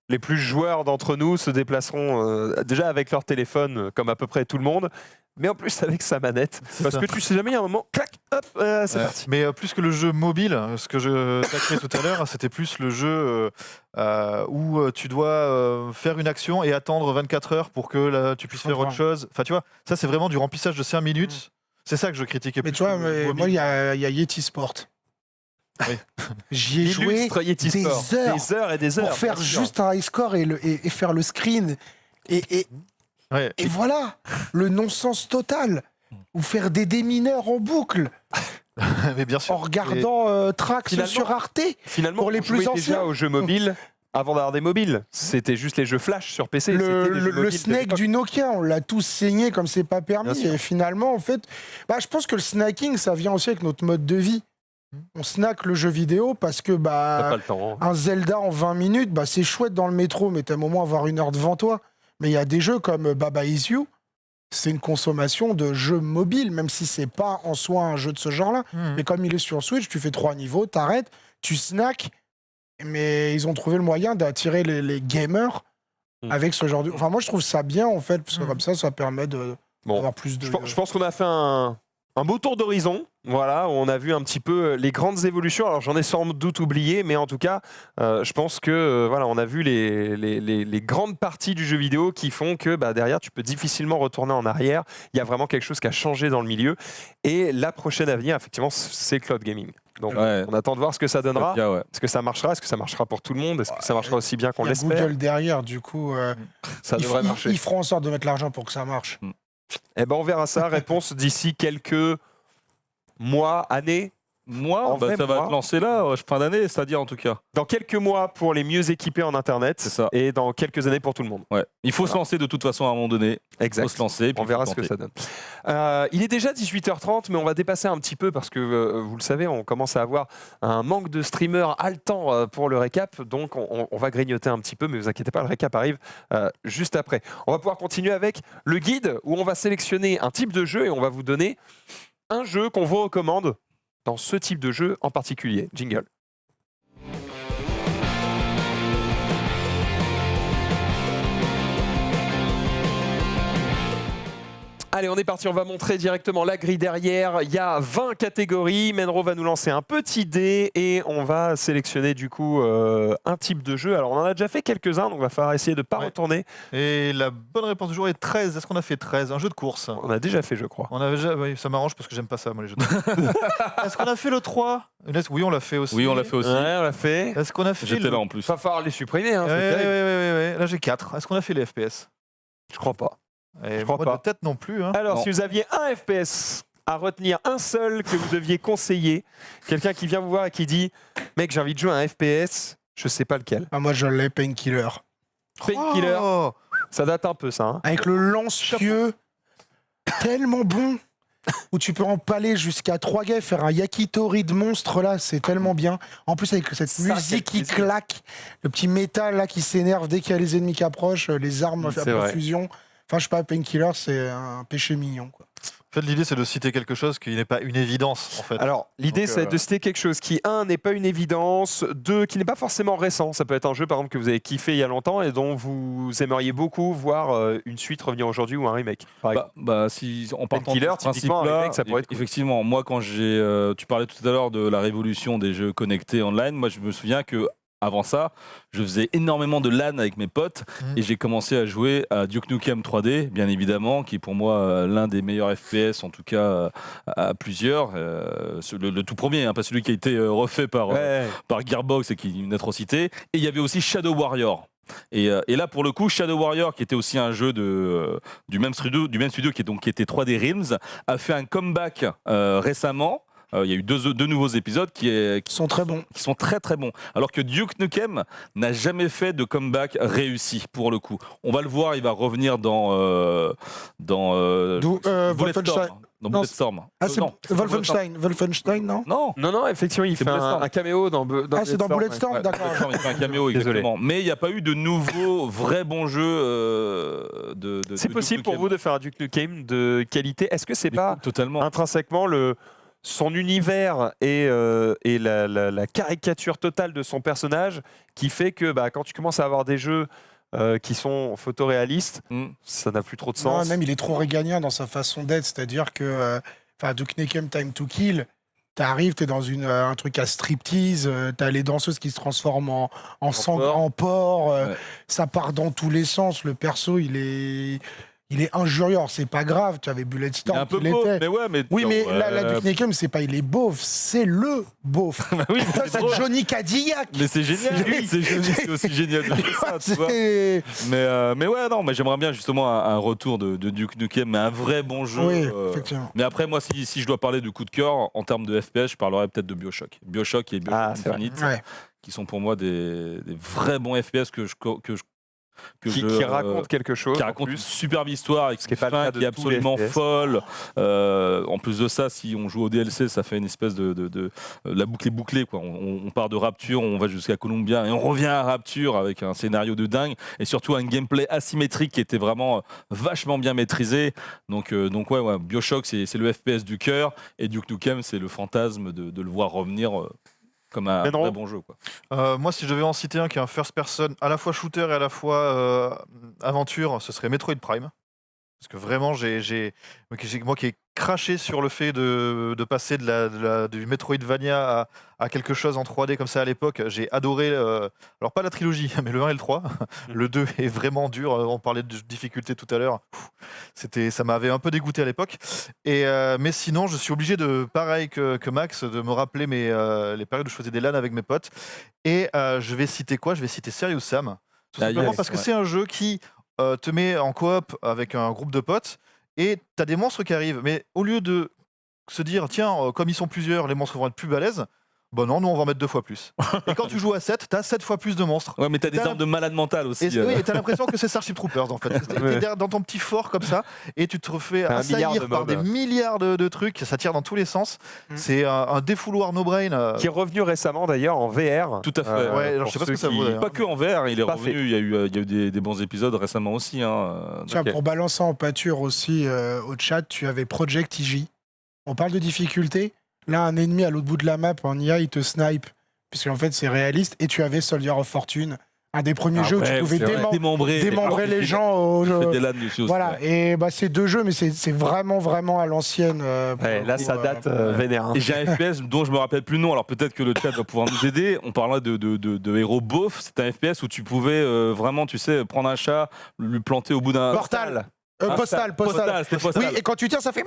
les plus joueurs d'entre nous se déplaceront déjà avec leur téléphone, comme à peu près tout le monde, mais en plus avec sa manette. C'est Parce ça. que tu sais jamais, il y a un moment, clac, hop, c'est Ouais. parti. Mais plus que le jeu mobile, ce que je taclais tout à l'heure, c'était plus le jeu où tu dois faire une action et attendre 24 heures pour que là, tu puisses Je faire autre comprends. chose. Enfin, tu vois, ça c'est vraiment du remplissage de 5 minutes. C'est ça que je critiquais Mais plus. tu vois, que le mais mobile. moi, il y a Yeti Sport. Oui. J'y ai joué Illustre Yeti des Sport. heures Des heures et des heures. pour faire bien sûr. juste un high score et faire le screen. Et Ouais. voilà, le non-sens total. Ou faire des démineurs en boucle Mais bien sûr. en regardant Trax Finalement- sur Arte. Finalement, Pour les on plus jouait anciens. déjà aux jeux mobiles avant d'avoir des mobiles. C'était juste les jeux flash sur PC. c'était les jeux Le mobiles de snack l'époque. du Nokia, on l'a tous saigné comme c'est pas Bien permis. sûr. Et finalement, en fait, bah, je pense que le snacking, ça vient aussi avec notre mode de vie. On snack le jeu vidéo parce que T'as bah, pas le temps. un Zelda en 20 minutes, bah, c'est chouette dans le métro, mais t'as un moment à avoir une heure devant toi. Mais il y a des jeux comme Baba Is You, c'est une consommation de jeux mobiles, même si c'est pas en soi un jeu de ce genre-là. Mais comme il est sur Switch, tu fais 3 niveaux, t'arrêtes, tu snacks. Mais ils ont trouvé le moyen d'attirer les gamers avec ce genre de... Enfin, moi, je trouve ça bien, en fait, parce que comme ça permet Bon. d'avoir plus de... Je pense qu'on a fait un beau tour d'horizon. Voilà, on a vu un petit peu les grandes évolutions. Alors j'en ai sans doute oublié, mais en tout cas, je pense que voilà, on a vu les grandes parties du jeu vidéo qui font que bah, derrière, tu peux difficilement retourner en arrière. Il y a vraiment quelque chose qui a changé dans le milieu. Et la prochaine avenir, effectivement, c'est le cloud gaming. Donc Ouais. on attend de voir ce que ça donnera. Bien, ouais. Est-ce que ça marchera? Est-ce que ça marchera pour tout le monde? Est-ce que ça marchera aussi bien qu'on Il y a l'espère? Google derrière, du coup, Ça devrait marcher. ils feront en sorte de mettre l'argent pour que ça marche. Eh ben, on verra ça. Réponse d'ici quelques mois, années. Moi, En vrai, ça va moi- être lancé là, fin d'année, c'est-à-dire en tout cas. Dans quelques mois pour les mieux équipés en Internet. C'est ça. Et dans quelques années pour tout le monde. Ouais. Il faut se lancer de toute façon à un moment donné. Il Exact. faut se lancer. et puis On il faut verra ce que tenter. ça donne. Il est déjà 18h30, mais on va dépasser un petit peu parce que, vous le savez, on commence à avoir un manque de streamers haletant pour le récap. Donc, on va grignoter un petit peu, mais vous inquiétez pas, le récap arrive juste après. On va pouvoir continuer avec le guide où on va sélectionner un type de jeu et on va vous donner un jeu qu'on vous recommande dans ce type de jeu en particulier. Jingle. Allez, on est parti, on va montrer directement la grille derrière. Il y a 20 catégories. Menro va nous lancer un petit dé et on va sélectionner du coup un type de jeu. Alors, on en a déjà fait quelques-uns, donc il va falloir essayer de ne pas Ouais. retourner. Et la bonne réponse du jour est 13. Est-ce qu'on a fait 13? Un jeu de course. On a déjà fait, je crois. On avait déjà... Oui, ça m'arrange parce que j'aime pas ça, moi, les jeux de course. Est-ce qu'on a fait le 3? Oui, on l'a fait aussi. Oui, on l'a fait aussi. Ouais, on l'a fait. Est-ce qu'on a fait J'étais le... là en plus. Il va falloir les supprimer, hein, Ouais, c'est ouais, terrible. ouais. Là, j'ai 4. Est-ce qu'on a fait les FPS? Je crois pas. Et Je crois moi, pas. de tête non plus. Hein. Alors, Non. si vous aviez un FPS à retenir, un seul que vous deviez conseiller, quelqu'un qui vient vous voir et qui dit « Mec, j'ai envie de jouer à un FPS, je sais pas lequel. Ah, moi, je l'ai, Painkiller. » Painkiller, Oh ça date un peu ça. Hein. Avec le lance-pieu, tellement bon, où tu peux empaler jusqu'à 3 gars et faire un yakitori de monstre là, c'est tellement bien. En plus, avec cette Ça, musique quel qui plaisir. claque, le petit métal là qui s'énerve dès qu'il y a les ennemis qui approchent, les armes C'est à vrai. profusion. Enfin, je sais pas, Painkiller, c'est un péché mignon. Quoi. En fait, l'idée, c'est de citer quelque chose qui n'est pas une évidence, en fait. Alors, l'idée, Donc, c'est de citer quelque chose qui, un, n'est pas une évidence, deux, qui n'est pas forcément récent. Ça peut être un jeu, par exemple, que vous avez kiffé il y a longtemps et dont vous aimeriez beaucoup voir une suite revenir aujourd'hui ou un remake. Par exemple. Si on part Painkiller, de ce typiquement, un principe-là, remake, ça pourrait être cool. effectivement, moi quand tu parlais tout à l'heure de la révolution des jeux connectés online, moi je me souviens que avant ça, je faisais énormément de LAN avec mes potes et j'ai commencé à jouer à Duke Nukem 3D, bien évidemment, qui est pour moi l'un des meilleurs FPS, en tout cas à plusieurs. Le tout premier, pas celui qui a été refait par Gearbox et qui est une atrocité. Et il y avait aussi Shadow Warrior. Et là, pour le coup, Shadow Warrior, qui était aussi un jeu du même studio qui était 3D Realms, a fait un comeback récemment. Il y a eu deux nouveaux épisodes qui sont très bons. Qui sont très très bons. Alors que Duke Nukem n'a jamais fait de comeback réussi pour le coup. On va le voir, il va revenir dans Wolfenstein. Bulletstorm. Dans Non, Bulletstorm. Ah, c'est Non, Wolfenstein. Wolfenstein, non? Non. Non, effectivement, il C'est fait Bulletstorm. un caméo dans Ah, c'est dans Bulletstorm, ouais. d'accord. Bulletstorm, il fait un caméo, Désolé. exactement. Mais il n'y a pas eu de nouveaux vrais bons jeux de C'est de possible Duke pour Nukem. vous de faire un Duke Nukem de qualité. Est-ce que c'est Mais pas totalement. intrinsèquement son univers et la caricature totale de son personnage qui fait que quand tu commences à avoir des jeux qui sont photoréalistes, ça n'a plus trop de Non, sens. même il est trop réganien dans sa façon d'être, c'est-à-dire que Duke Nukem Time to Kill, t'arrives, t'es dans un truc à striptease, t'as les danseuses qui se transforment en sang, porc. en porc, Ouais. ça part dans tous les sens, le perso il est injurieux, alors c'est pas grave, tu avais Il est Bulletstorm un peu qui beau, l'était. mais ouais, mais Oui, mais ouais. là, Duke Nukem, c'est pas il est beauf, c'est le beauf. Oui, mais c'est C'est drôle. Johnny Cadillac. Mais c'est génial, C'est- c'est aussi génial de faire ça, tu vois. C'est- Mais ouais, non, mais j'aimerais bien justement un retour de Duke Nukem, mais un vrai bon jeu. Oui, effectivement. Mais après, moi, si je dois parler de coup de cœur, en termes de FPS, je parlerais peut-être de Bioshock. Bioshock et Bioshock Ah, c'est vrai. Infinite, Ouais. qui sont pour moi des vrais bons FPS Qui raconte quelque chose. qui en raconte une plus. superbe histoire avec Ce qui est une pas le fin cas de qui est tous les absolument FPS. folle. En plus de ça, si on joue au DLC, ça fait une espèce la boucle est bouclée, quoi. On part de Rapture, on va jusqu'à Columbia et on revient à Rapture avec un scénario de dingue et surtout un gameplay asymétrique qui était vraiment vachement bien maîtrisé. Donc ouais, Bioshock c'est le FPS du cœur et Duke Nukem c'est le fantasme de le voir revenir comme un Pedro. vrai bon jeu, quoi. Moi, si je devais en citer un qui est un first person, à la fois shooter et à la fois aventure, ce serait Metroid Prime. Parce que vraiment, moi qui ai craché sur le fait de passer du Metroidvania à quelque chose en 3D comme ça à l'époque, j'ai adoré, alors pas la trilogie, mais le 1 et le 3. Le 2 est vraiment dur, on parlait de difficulté tout à l'heure. Ça m'avait un peu dégoûté à l'époque. Mais sinon, je suis obligé pareil que Max, de me rappeler les périodes où je faisais des LAN avec mes potes. Et je vais citer quoi? Je vais citer Serious Sam. Tout Ah, simplement yes, parce que ouais. c'est un jeu qui te met en coop avec un groupe de potes et t'as des monstres qui arrivent. Mais au lieu de se dire, tiens, comme ils sont plusieurs, les monstres vont être plus balèzes. Bon non, nous on va en mettre 2 fois plus. Et quand tu joues à 7, t'as 7 fois plus de monstres. Ouais, mais t'as des T'as- armes de malade mental aussi. Et oui, et t'as l'impression que c'est Starship Troopers en fait. Ouais. T'es dans ton petit fort comme ça et tu te refais T'as un milliard assaillir de par modes. des milliards de trucs, ça tire dans tous les sens. C'est un défouloir no brain. Qui est revenu récemment d'ailleurs en VR. Tout à fait. Ouais, alors pour je sais pas ce que ceux ça vaut, d'ailleurs. Pas que en VR, il est Pas revenu. Il y a eu des bons épisodes récemment aussi. Tiens, Ok. pour balancer en pâture aussi au chat, tu avais Project EJ. On parle de difficulté. Là, un ennemi à l'autre bout de la map en IA, il te snipe. Puisqu'en fait, c'est réaliste. Et tu avais Soldier of Fortune, un des premiers jeux où tu pouvais démembrer les gens au Je jeu. fais des LAN dessus aussi. Voilà, et bah, c'est 2 jeux, mais c'est vraiment à l'ancienne. pour Ouais, le là, coup, ça date vénère. hein. Et j'ai un FPS dont je me rappelle plus le nom, alors peut-être que le chat va pouvoir nous aider. On parlait de héros beauf, c'est un FPS où tu pouvais vraiment, tu sais, prendre un chat, lui planter au bout d'un. Portal. Ah, Postal. C'était Postal. Oui, et quand tu tires, ça fait.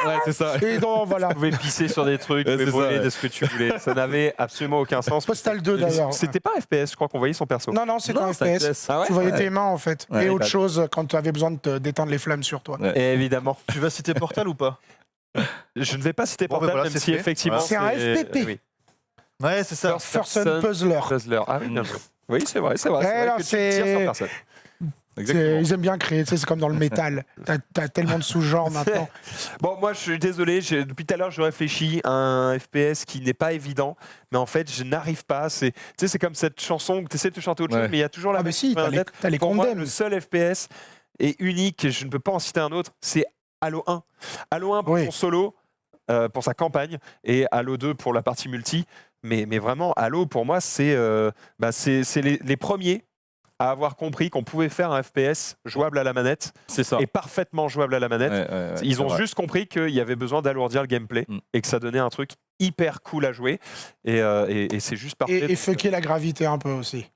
Ouais, c'est ça. Et donc, voilà. Tu pouvais pisser sur des trucs, tu Ouais, pouvais c'est ça, voler ouais. de ce que tu voulais. Ça n'avait absolument aucun sens. Postal 2 d'ailleurs. C'était pas un FPS, je crois qu'on voyait son perso. Non, c'est un c'est un FPS. Ah ouais Tu voyais tes mains en fait. Ouais, et autre bah- chose quand tu avais besoin d'éteindre les flammes sur toi. Ouais. Et évidemment. Tu vas citer Portal ou pas? Je ne vais pas citer Bon, Portal, ben voilà, même c'est si fait. effectivement. C'est un FPP. Oui. Ouais, c'est ça. First Person Puzzler. Puzzler. Ah oui, bien joué. Oui, c'est vrai. C'est Ouais, vrai alors, que tu tires sur personne. Exactement. Ils aiment bien créer, tu sais, c'est comme dans le métal. T'as tellement de sous-genres maintenant. Bon, moi, je suis désolé. Depuis tout à l'heure, je réfléchis à un FPS qui n'est pas évident, mais en fait, je n'arrive pas. Tu sais, c'est comme cette chanson que tu essaies de te chanter autre Ouais. chose, mais il y a toujours la Ah, mais si, même t'as les Pour moi, condemnes. le seul FPS est unique, et je ne peux pas en citer un autre, c'est Halo 1. Halo 1 pour Oui. son solo, pour sa campagne, et Halo 2 pour la partie multi. Mais vraiment, Halo, pour moi, c'est les premiers à avoir compris qu'on pouvait faire un FPS jouable à la manette C'est ça. et parfaitement jouable à la manette. Ouais, ouais, ouais, Ils c'est ont vrai. juste compris qu'il y avait besoin d'alourdir le gameplay Mm. et que ça donnait un truc hyper cool à jouer. Et c'est juste parfait. Et fucker la gravité un peu aussi.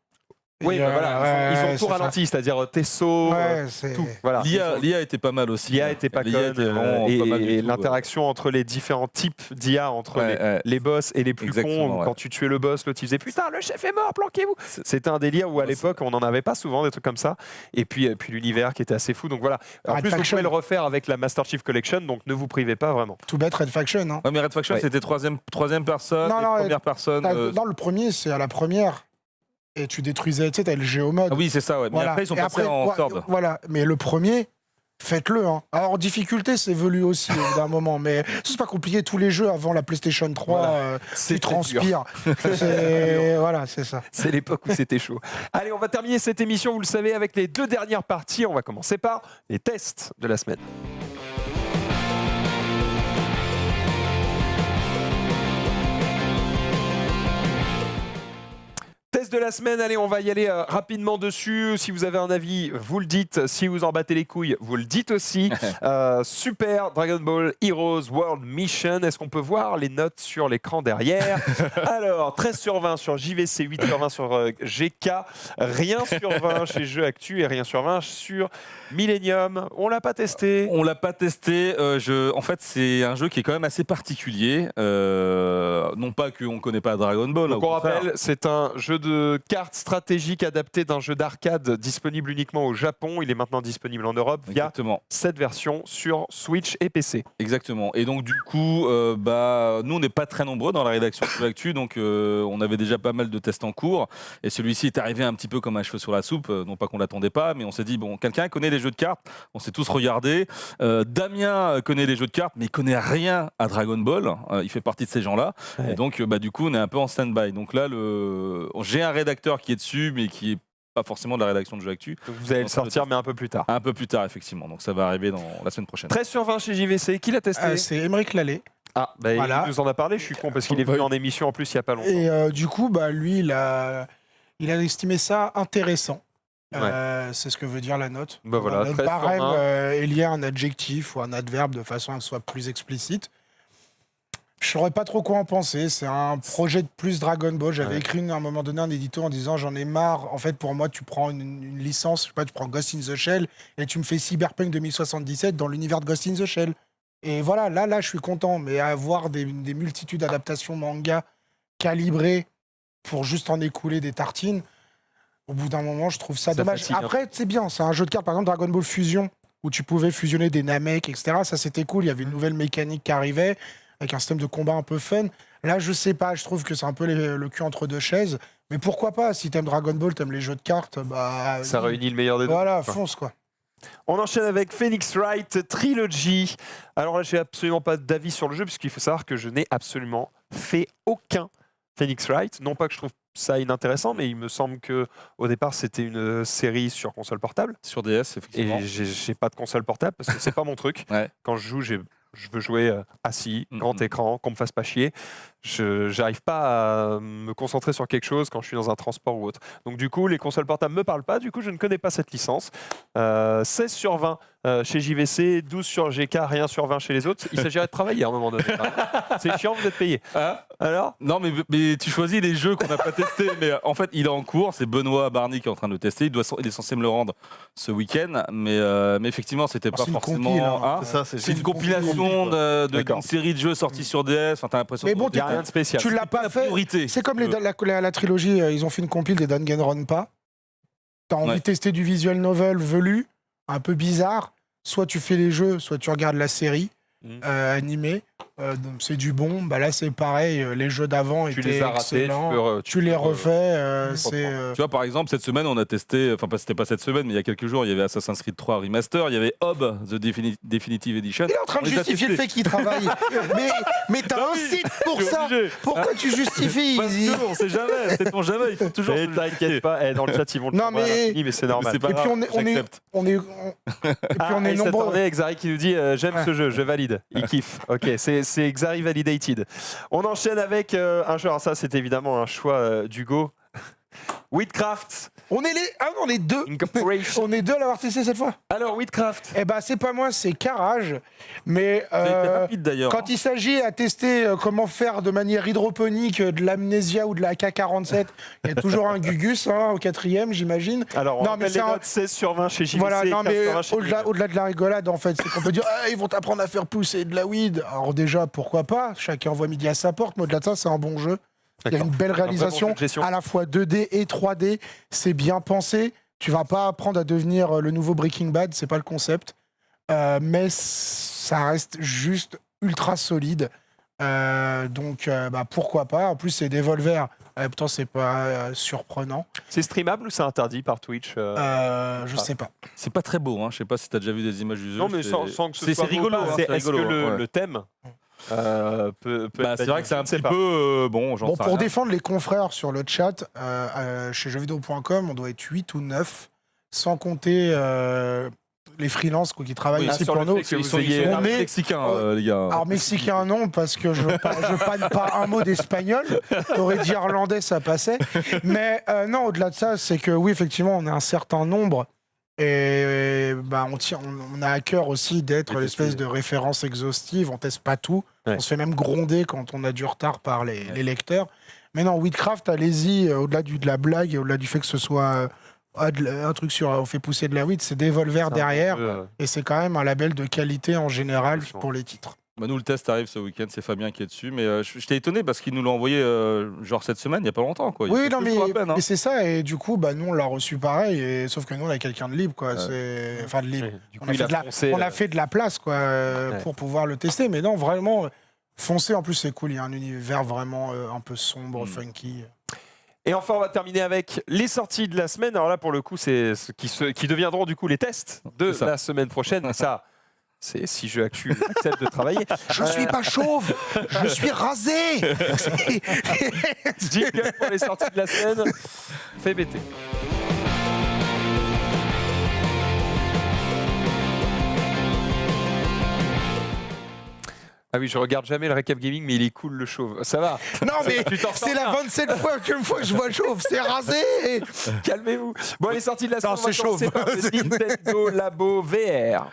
Oui, Et, bah voilà, ils ont ouais, tout c'est ça. ralenti, c'est-à-dire tes sauts, Ouais, c'est. tout. Voilà. L'IA était pas mal aussi. L'IA était pas L'IA conne, était vraiment pas mal du et tout, l'interaction entre les différents types d'IA, entre Ouais, ouais. les boss et les plus Exactement, cons, ouais. quand tu tuais le boss, l'autre il disait putain le chef est mort, planquez-vous. C'était un délire où à Ouais, l'époque on n'en avait pas souvent des trucs comme ça, et puis l'univers qui était assez fou. Donc voilà. En Red plus vous Faction. pouvez le refaire avec la Master Chief Collection, donc ne vous privez pas vraiment. Tout bête, Red Faction. Hein. Ouais, mais Red Faction, Ouais. c'était troisième personne, Non, et non, première personne. Dans le premier, c'est à la première. Et tu détruisais, tu sais, t'as le géomode. Ah oui, c'est ça, ouais. Mais Voilà. après, ils sont Et passés en ouais, third. Voilà, mais le premier, faites-le. Hein. Alors, en difficulté, c'est évolue aussi, au bout d'un moment. Mais c'est pas compliqué. Tous les jeux avant la PlayStation 3, Voilà. tu C'était transpires. Voilà, c'est ça. C'est l'époque où c'était chaud. Allez, on va terminer cette émission, vous le savez, avec les 2 dernières parties. On va commencer par les tests de la semaine. Test de la semaine, allez, on va y aller rapidement dessus. Si vous avez un avis, vous le dites. Si vous en battez les couilles, vous le dites aussi. Super Dragon Ball Heroes World Mission. Est-ce qu'on peut voir les notes sur l'écran derrière? Alors, 13 sur 20 sur JVC, 8 sur 20 sur GK, rien sur 20 chez Jeux Actu et rien sur 20 sur Millennium. On l'a pas testé. On l'a pas testé. En fait, c'est un jeu qui est quand même assez particulier. Non pas qu'on ne connaît pas Dragon Ball. Donc au on contraire. rappelle, c'est un jeu de cartes stratégiques adapté d'un jeu d'arcade disponible uniquement au Japon. Il est maintenant disponible en Europe via Exactement. cette version sur Switch et PC. Exactement. Et donc du coup, nous on n'est pas très nombreux dans la rédaction de l'actu, donc on avait déjà pas mal de tests en cours. Et celui-ci est arrivé un petit peu comme un cheveu sur la soupe, non pas qu'on l'attendait pas, mais on s'est dit bon, quelqu'un connaît les jeux de cartes. On s'est tous regardés. Damien connaît les jeux de cartes, mais il connaît rien à Dragon Ball. Il fait partie de ces gens-là. Ouais. Et donc du coup, on est un peu en stand-by. Donc là, j'ai un rédacteur qui est dessus, mais qui est pas forcément de la rédaction de Jeux Actu. Donc vous allez le Donc, ça sortir, peut- mais un peu plus tard. Un peu plus tard, effectivement. Donc ça va arriver dans la semaine prochaine. 13 sur 20 chez JVC. Qui l'a testé? C'est Émeric Lallé. Ah, bah, Voilà. il nous en a parlé. Je suis con parce qu'il est venu en émission en plus il n'y a pas longtemps. Et du coup, bah, lui, il a estimé ça intéressant. C'est ce que veut dire la note. Bah voilà, Notre 13 sur barème 20. est lié à un adjectif ou un adverbe de façon à ce que ce soit plus explicite. Je ne saurais pas trop quoi en penser. C'est un projet de plus Dragon Ball. J'avais Ouais. écrit à un moment donné un édito en disant j'en ai marre. En fait, pour moi, tu prends une licence, je sais pas, tu prends Ghost in the Shell et tu me fais Cyberpunk 2077 dans l'univers de Ghost in the Shell. Et voilà, là, je suis content. Mais avoir des multitudes d'adaptations manga calibrées pour juste en écouler des tartines, au bout d'un moment, je trouve ça Ça dommage. fatigue, hein. Après, c'est bien. C'est un jeu de cartes, par exemple, Dragon Ball Fusion, où tu pouvais fusionner des Namek, etc. Ça, c'était cool. Il y avait une nouvelle mécanique qui arrivait. avec un système de combat un peu fun. Là, je sais pas, je trouve que c'est un peu le cul entre deux chaises. Mais pourquoi pas? Si t'aimes Dragon Ball, t'aimes les jeux de cartes, bah. Ça réunit le meilleur des deux. Voilà, quoi. fonce quoi. On enchaîne avec Phoenix Wright Trilogy. Alors là, j'ai absolument pas d'avis sur le jeu, puisqu'il faut savoir que je n'ai absolument fait aucun Phoenix Wright. Non pas que je trouve ça inintéressant, mais il me semble que au départ, c'était une série sur console portable. Sur DS, effectivement. Et j'ai pas de console portable parce que c'est pas mon truc. Ouais. Quand je joue, je veux jouer assis, grand écran, qu'on me fasse pas chier. Je n'arrive pas à me concentrer sur quelque chose quand je suis dans un transport ou autre. Donc du coup, les consoles portables me parlent pas. Du coup, je ne connais pas cette licence. 16 sur 20 chez JVC, 12 sur GK, rien sur 20 chez les autres. Il s'agirait de travailler à un moment donné. C'est chiant, vous êtes payé. Ah, Alors non, mais tu choisis les jeux qu'on n'a pas testés. Mais en fait, il est en cours. C'est Benoît Barney qui est en train de le tester. Il est censé me le rendre ce week-end. Mais effectivement, c'était pas c'est une forcément. compile, hein. Hein, C'est ça, c'est une compilation D'accord. d'une série de jeux sortis sur DS. Enfin, t'as l'impression Mais bon, il n'y a rien de spécial. Tu l'as pas fait. priorité. C'est comme la trilogie, ils ont fait une compile des Danganronpa. T'as envie Ouais. de tester du visual novel velu, un peu bizarre. Soit tu fais les jeux, soit tu regardes la série animée. Donc c'est du bon. Bah là, c'est pareil. Les jeux d'avant Tu étaient les as ratés, excellents. Tu les refais. C'est Tu vois, par exemple, cette semaine, on a testé, enfin, c'était pas cette semaine, mais il y a quelques jours, il y avait Assassin's Creed 3 Remaster, il y avait Hob, The Definitive Edition. Il est en train de On les a justifier le testés. fait qu'il travaille. mais t'as un site pour Je suis ça. obligé. Pourquoi tu justifies Parce que on sait jamais, sait-on jamais, il faut toujours. Et se t'inquiète justifier. pas, dans le chat, ils vont le Non, prendre à mais- l'infini, mais c'est normal. C'est pas Et puis grave, on est j'accepte. et puis on est nombreux. Attendez, Xari qui nous dit j'aime Ouais. ce jeu, je valide. Il kiffe. Ok, c'est Xari validated. On enchaîne avec un jeu. Alors ça, c'est évidemment un choix d'Hugo. Wheatcraft On est deux. Incorporation. On est deux à l'avoir testé cette fois. Alors Wheatcraft. Eh ben c'est pas moi, c'est Carrage. Mais Ça a été rapide d'ailleurs. quand il s'agit à tester comment faire de manière hydroponique de l'amnésia ou de la AK-47, il y a toujours un Gugus au 4e, j'imagine. Alors on Non, rappelle mais c'est les un- notes 16 sur 20 chez JVC. Voilà, non 15 mais sur 20 chez au-delà de la rigolade, en fait, c'est qu'on peut dire ils vont t'apprendre à faire pousser de la weed. Alors déjà, pourquoi pas? Chacun envoie midi à sa porte. Mais au-delà de ça, c'est un bon jeu. Il y a D'accord. une belle très bon réalisation, jeu de gestion. à la fois 2D et 3D. C'est bien pensé. Tu vas pas apprendre à devenir le nouveau Breaking Bad, c'est pas le concept. Mais ça reste juste ultra solide. Donc pourquoi pas. En plus, c'est Devolver. Pourtant, c'est pas surprenant. C'est streamable ou c'est interdit par Twitch Je sais pas. C'est pas très beau, hein. Je sais pas si t'as déjà vu des images du jeu. Non, mais c'est- sans que ce c'est soit rigolo. beau, hein, c'est- c'est Est-ce que rigolo, ouais. le thème peut Bah, être c'est vrai que c'est un je sais petit pas. peu bon. J'en Bon, sais pour rien. défendre les confrères sur le chat, chez jeuxvideo.com, on doit être 8 ou 9, sans compter les freelances qui travaillent Oui, aussi sur pour le nous. fait que Ils vous sont ayez- on est- mexicains, les gars. Alors, mexicain, non, parce que je parle pas un mot d'espagnol. T'aurais dit irlandais, ça passait. Mais non, au-delà de ça, c'est que oui, effectivement, on est un certain nombre. Et on a à cœur aussi d'être Et l'espèce tester. de référence exhaustive. On teste pas tout. Ouais. On se fait même gronder quand on a du retard par les lecteurs. Mais non, Wheatcraft, allez-y, au-delà de la blague et au-delà du fait que ce soit un truc sur on fait pousser de la weed, c'est Devolver C'est un derrière. peu, Et c'est quand même un label de qualité en général Franchement. pour les titres. Bah, nous, le test arrive ce week-end, c'est Fabien qui est dessus. Mais j'étais étonné parce qu'il nous l'a envoyé genre cette semaine, il n'y a pas longtemps. Quoi. Il y a Oui, quelques non, mais, jours à peine, hein. mais c'est ça. Et du coup, nous, on l'a reçu pareil. Sauf que nous, on a quelqu'un de libre, quoi. Ouais. Enfin, de libre. ouais, du coup, On a, il fait a de la, foncé, on a fait de la place, quoi, Ouais. pour pouvoir le tester. Mais non, vraiment, foncez. En plus, c'est cool. Il y a un univers vraiment un peu sombre, funky. Et enfin, on va terminer avec les sorties de la semaine. Alors là, pour le coup, c'est ce qui deviendront du coup les tests de C'est ça. la semaine prochaine. Ça, c'est si je accepte de travailler. Je suis pas chauve, je suis rasé. Jingle pour les sorties de la semaine. Fais bêter. Ah oui, je regarde jamais le récap gaming, mais il est cool le chauve. Ça va. Non, mais Tu t'en sors c'est la bien. 27 fois que je vois chauve. C'est rasé. Calmez-vous. Bon, les sorties de la semaine. Non, on va c'est commencer chauve. par le Nintendo Labo VR.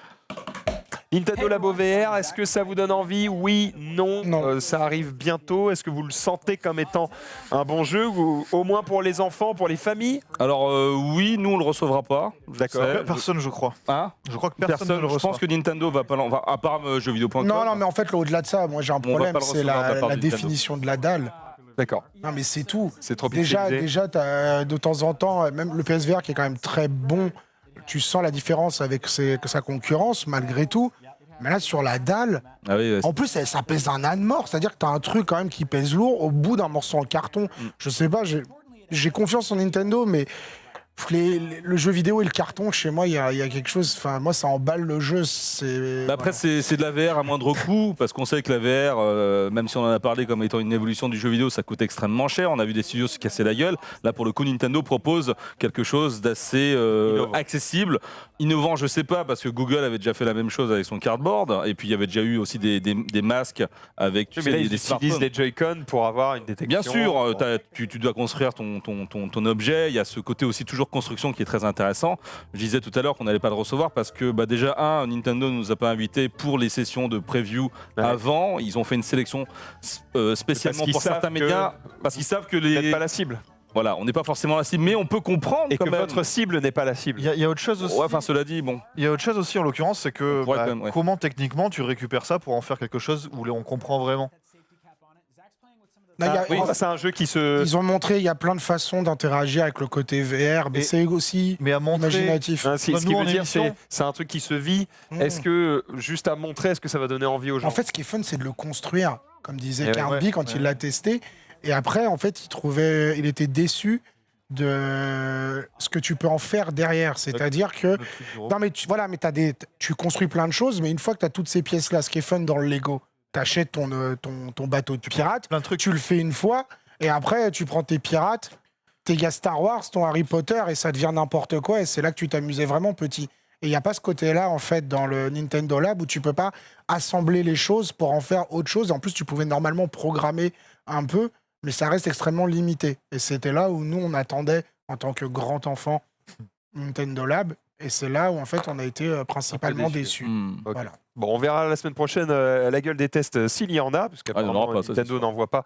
Nintendo Labo VR, est-ce que ça vous donne envie? Oui, non. Non. Ça arrive bientôt. Est-ce que vous le sentez comme étant un bon jeu, ou au moins pour les enfants, pour les familles? Alors, oui, nous, on le recevra pas. D'accord. Personne, je crois. Hein Je crois que personne, ne le Je reçoit. pense que Nintendo va pas à part jeuxvideo.com. Non, mais en fait, au-delà de ça, moi, j'ai un On va problème. pas le C'est recevoir de la part la de Nintendo. définition de la dalle. D'accord. Non, mais c'est tout. C'est trop Déjà, pixelisé. t'as, de temps en temps, même le PSVR qui est quand même très bon, tu sens la différence avec sa concurrence malgré tout. Mais là, sur la dalle, Ah oui, ouais, en plus, ça pèse un âne mort. C'est-à-dire que t'as un truc quand même qui pèse lourd au bout d'un morceau en carton. Je sais pas, j'ai confiance en Nintendo, mais le jeu vidéo et le carton, chez moi, il y a quelque chose. Enfin, moi, ça emballe le jeu. Après, voilà. c'est de la VR à moindre coût, parce qu'on sait que la VR, même si on en a parlé comme étant une évolution du jeu vidéo, ça coûte extrêmement cher. On a vu des studios se casser la gueule. Là, pour le coup, Nintendo propose quelque chose d'assez accessible. Innovant, je sais pas, parce que Google avait déjà fait la même chose avec son cardboard, et puis il y avait déjà eu aussi des masques avec Mais là, ils des utilisent smartphones. les Joy-Con pour avoir une détection. Bien sûr, tu dois construire ton objet. Il y a ce côté aussi toujours construction qui est très intéressant. Je disais tout à l'heure qu'on n'allait pas le recevoir parce que déjà, Nintendo ne nous a pas invités pour les sessions de preview avant. Ils ont fait une sélection spécialement qu'ils pour savent certains que médias parce qu'ils savent que Vous n'êtes pas la cible. Voilà, on n'est pas forcément la cible, mais on peut comprendre Et quand que même. votre cible n'est pas la cible. Il y a autre chose aussi. Ouais, enfin, cela dit, bon. Il y a autre chose aussi en l'occurrence, c'est que On pourrait quand même, ouais. comment techniquement tu récupères ça pour en faire quelque chose où on comprend vraiment. Là, il y a- Oui, c'est un jeu qui se. Ils ont montré, il y a plein de façons d'interagir avec le côté VR, mais Et- c'est aussi Mais à montrer. imaginatif. Hein, ce Nous, qui en veut dire, émission- c'est un truc qui se vit. Mmh. Est-ce que, juste à montrer, est-ce que ça va donner envie aux gens? En fait, ce qui est fun, c'est de le construire, comme disait Eh ouais, Kirby quand il l'a testé. Et après, en fait, il était déçu de ce que tu peux en faire derrière. C'est-à-dire que Le truc gros. non, mais tu construis plein de choses, mais une fois que tu as toutes ces pièces-là, ce qui est fun dans le Lego, tu achètes ton bateau de pirate, Plein de trucs. tu le fais une fois, et après, tu prends tes pirates, tes gars Star Wars, ton Harry Potter, et ça devient n'importe quoi, et c'est là que tu t'amusais vraiment petit. Et il n'y a pas ce côté-là, en fait, dans le Nintendo Lab, où tu peux pas assembler les choses pour en faire autre chose. Et en plus, tu pouvais normalement programmer un peu, mais ça reste extrêmement limité. Et c'était là où nous, on attendait, en tant que grand enfant, Nintendo Lab. Et c'est là où, en fait, on a été principalement déçus. Ok. Voilà. Bon, on verra la semaine prochaine la gueule des tests s'il y en a, parce il y en qu'apparemment aura pas, ça, c'est Nintendo sûr. n'envoie pas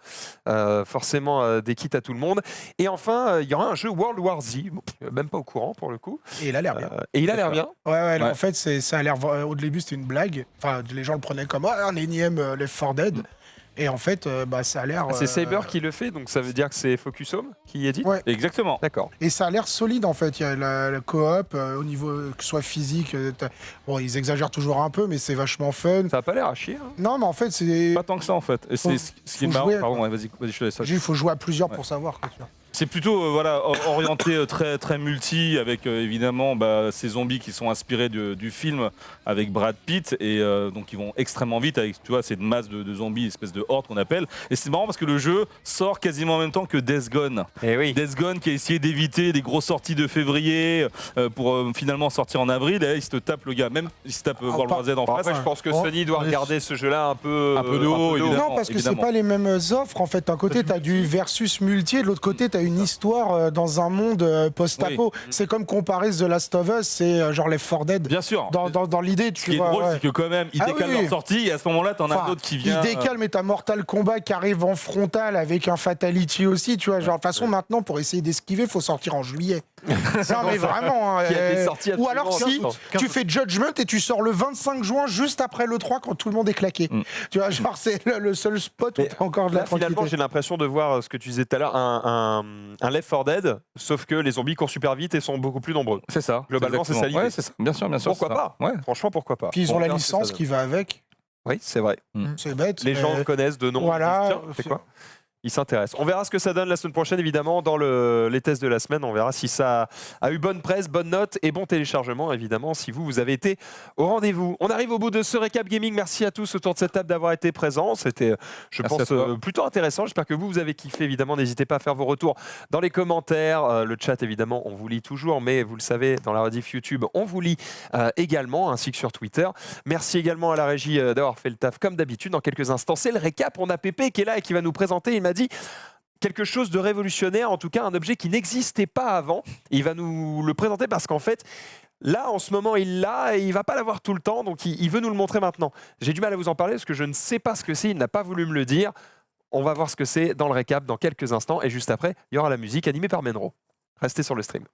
forcément des kits à tout le monde. Et enfin, il y aura un jeu World War Z, bon, même pas au courant pour le coup. Et il a l'air bien. Et il a l'air bien. Ouais, là, Ouais. en fait, ça a l'air. Au début, c'était une blague. Enfin, les gens le prenaient comme un énième Left 4 Dead. Et en fait, ça a l'air. C'est Saber qui le fait, donc ça veut dire que c'est Focus Home qui est dit. Ouais. Exactement. D'accord. Et ça a l'air solide en fait. Il y a la coop au niveau que ce soit physique. Bon, ils exagèrent toujours un peu, mais c'est vachement fun. Ça a pas l'air à chier. Hein. Non, mais en fait, c'est. Pas tant que ça en fait. Et c'est ce qui est faut marrant. jouer, Pardon, ouais, vas-y, je te laisse. Il faut jouer à plusieurs Ouais. pour savoir. Quoi, tu vois. C'est plutôt orienté très multi avec évidemment ces zombies qui sont inspirés du film avec Brad Pitt et donc ils vont extrêmement vite avec cette masse de zombies, espèce de horde qu'on appelle. Et c'est marrant parce que le jeu sort quasiment en même temps que Death Gone. Et oui. Death Gone qui a essayé d'éviter des grosses sorties de février pour finalement sortir en avril. Et là, il se tape le gars, même il se tape World War Z en Bon, face. après, je pense que Oh, Sony doit on est regarder ce jeu-là un peu de haut, évidemment. Non, parce que évidemment. c'est pas les mêmes offres. En fait, d'un côté, tu as du versus multi, et de l'autre côté, tu as une histoire dans un monde post-apo. C'est comme comparer The Last of Us, c'est genre les 4 Dead. Bien sûr. Dans l'idée, Ce tu qui est vois. drôle, ouais. c'est que quand même, ils Ah décalent oui. leur sortie et à ce moment-là, t'en as Enfin, d'autres qui viennent. Il décale, mais t'as Mortal Kombat qui arrive en frontal avec un Fatality aussi, tu vois. Genre, de toute façon, maintenant, pour essayer d'esquiver, faut sortir en juillet. non, mais vraiment. Qui a été sorti Ou alors, absolument si tu fais Judgment et tu sors le 25 juin, juste après le 3, quand tout le monde est claqué. Tu vois, genre, c'est le seul spot où Mais t'as encore de la Là, finalement, tranquillité. j'ai l'impression de voir ce que tu disais tout à l'heure, un Left 4 Dead, sauf que les zombies courent super vite et sont beaucoup plus nombreux. C'est ça. Globalement, c'est ça l'idée. Ouais, c'est ça. Bien sûr, bien sûr. Pourquoi c'est ça. pas Ouais. Franchement, pourquoi pas Puis ils On ont la verra ce que ça licence donne. qui va avec. Oui, c'est vrai. C'est bête. Les mais- gens connaissent de nom. Voilà. Ils disent, tiens, c'est quoi Ils s'intéressent. On verra ce que ça donne la semaine prochaine, évidemment, dans les tests de la semaine. On verra si ça a eu bonne presse, bonne note et bon téléchargement, évidemment, si vous avez été au rendez-vous. On arrive au bout de ce récap gaming. Merci à tous autour de cette table d'avoir été présents. C'était, je Merci pense, à toi. plutôt intéressant. J'espère que vous avez kiffé, évidemment. N'hésitez pas à faire vos retours dans les commentaires. Le chat, évidemment, on vous lit toujours, mais vous le savez, dans la rediff YouTube, on vous lit également, ainsi que sur Twitter. Merci également à la régie d'avoir fait le taf, comme d'habitude. Dans quelques instants, c'est le récap. On a Pépé qui est là et qui va nous présenter. Il m'a dit quelque chose de révolutionnaire, en tout cas un objet qui n'existait pas avant. Il va nous le présenter parce qu'en fait, là, en ce moment, il l'a et il va pas l'avoir tout le temps, donc il veut nous le montrer maintenant. J'ai du mal à vous en parler parce que je ne sais pas ce que c'est, il n'a pas voulu me le dire. On va voir ce que c'est dans le récap dans quelques instants et juste après, il y aura la musique animée par Menro. Restez sur le stream.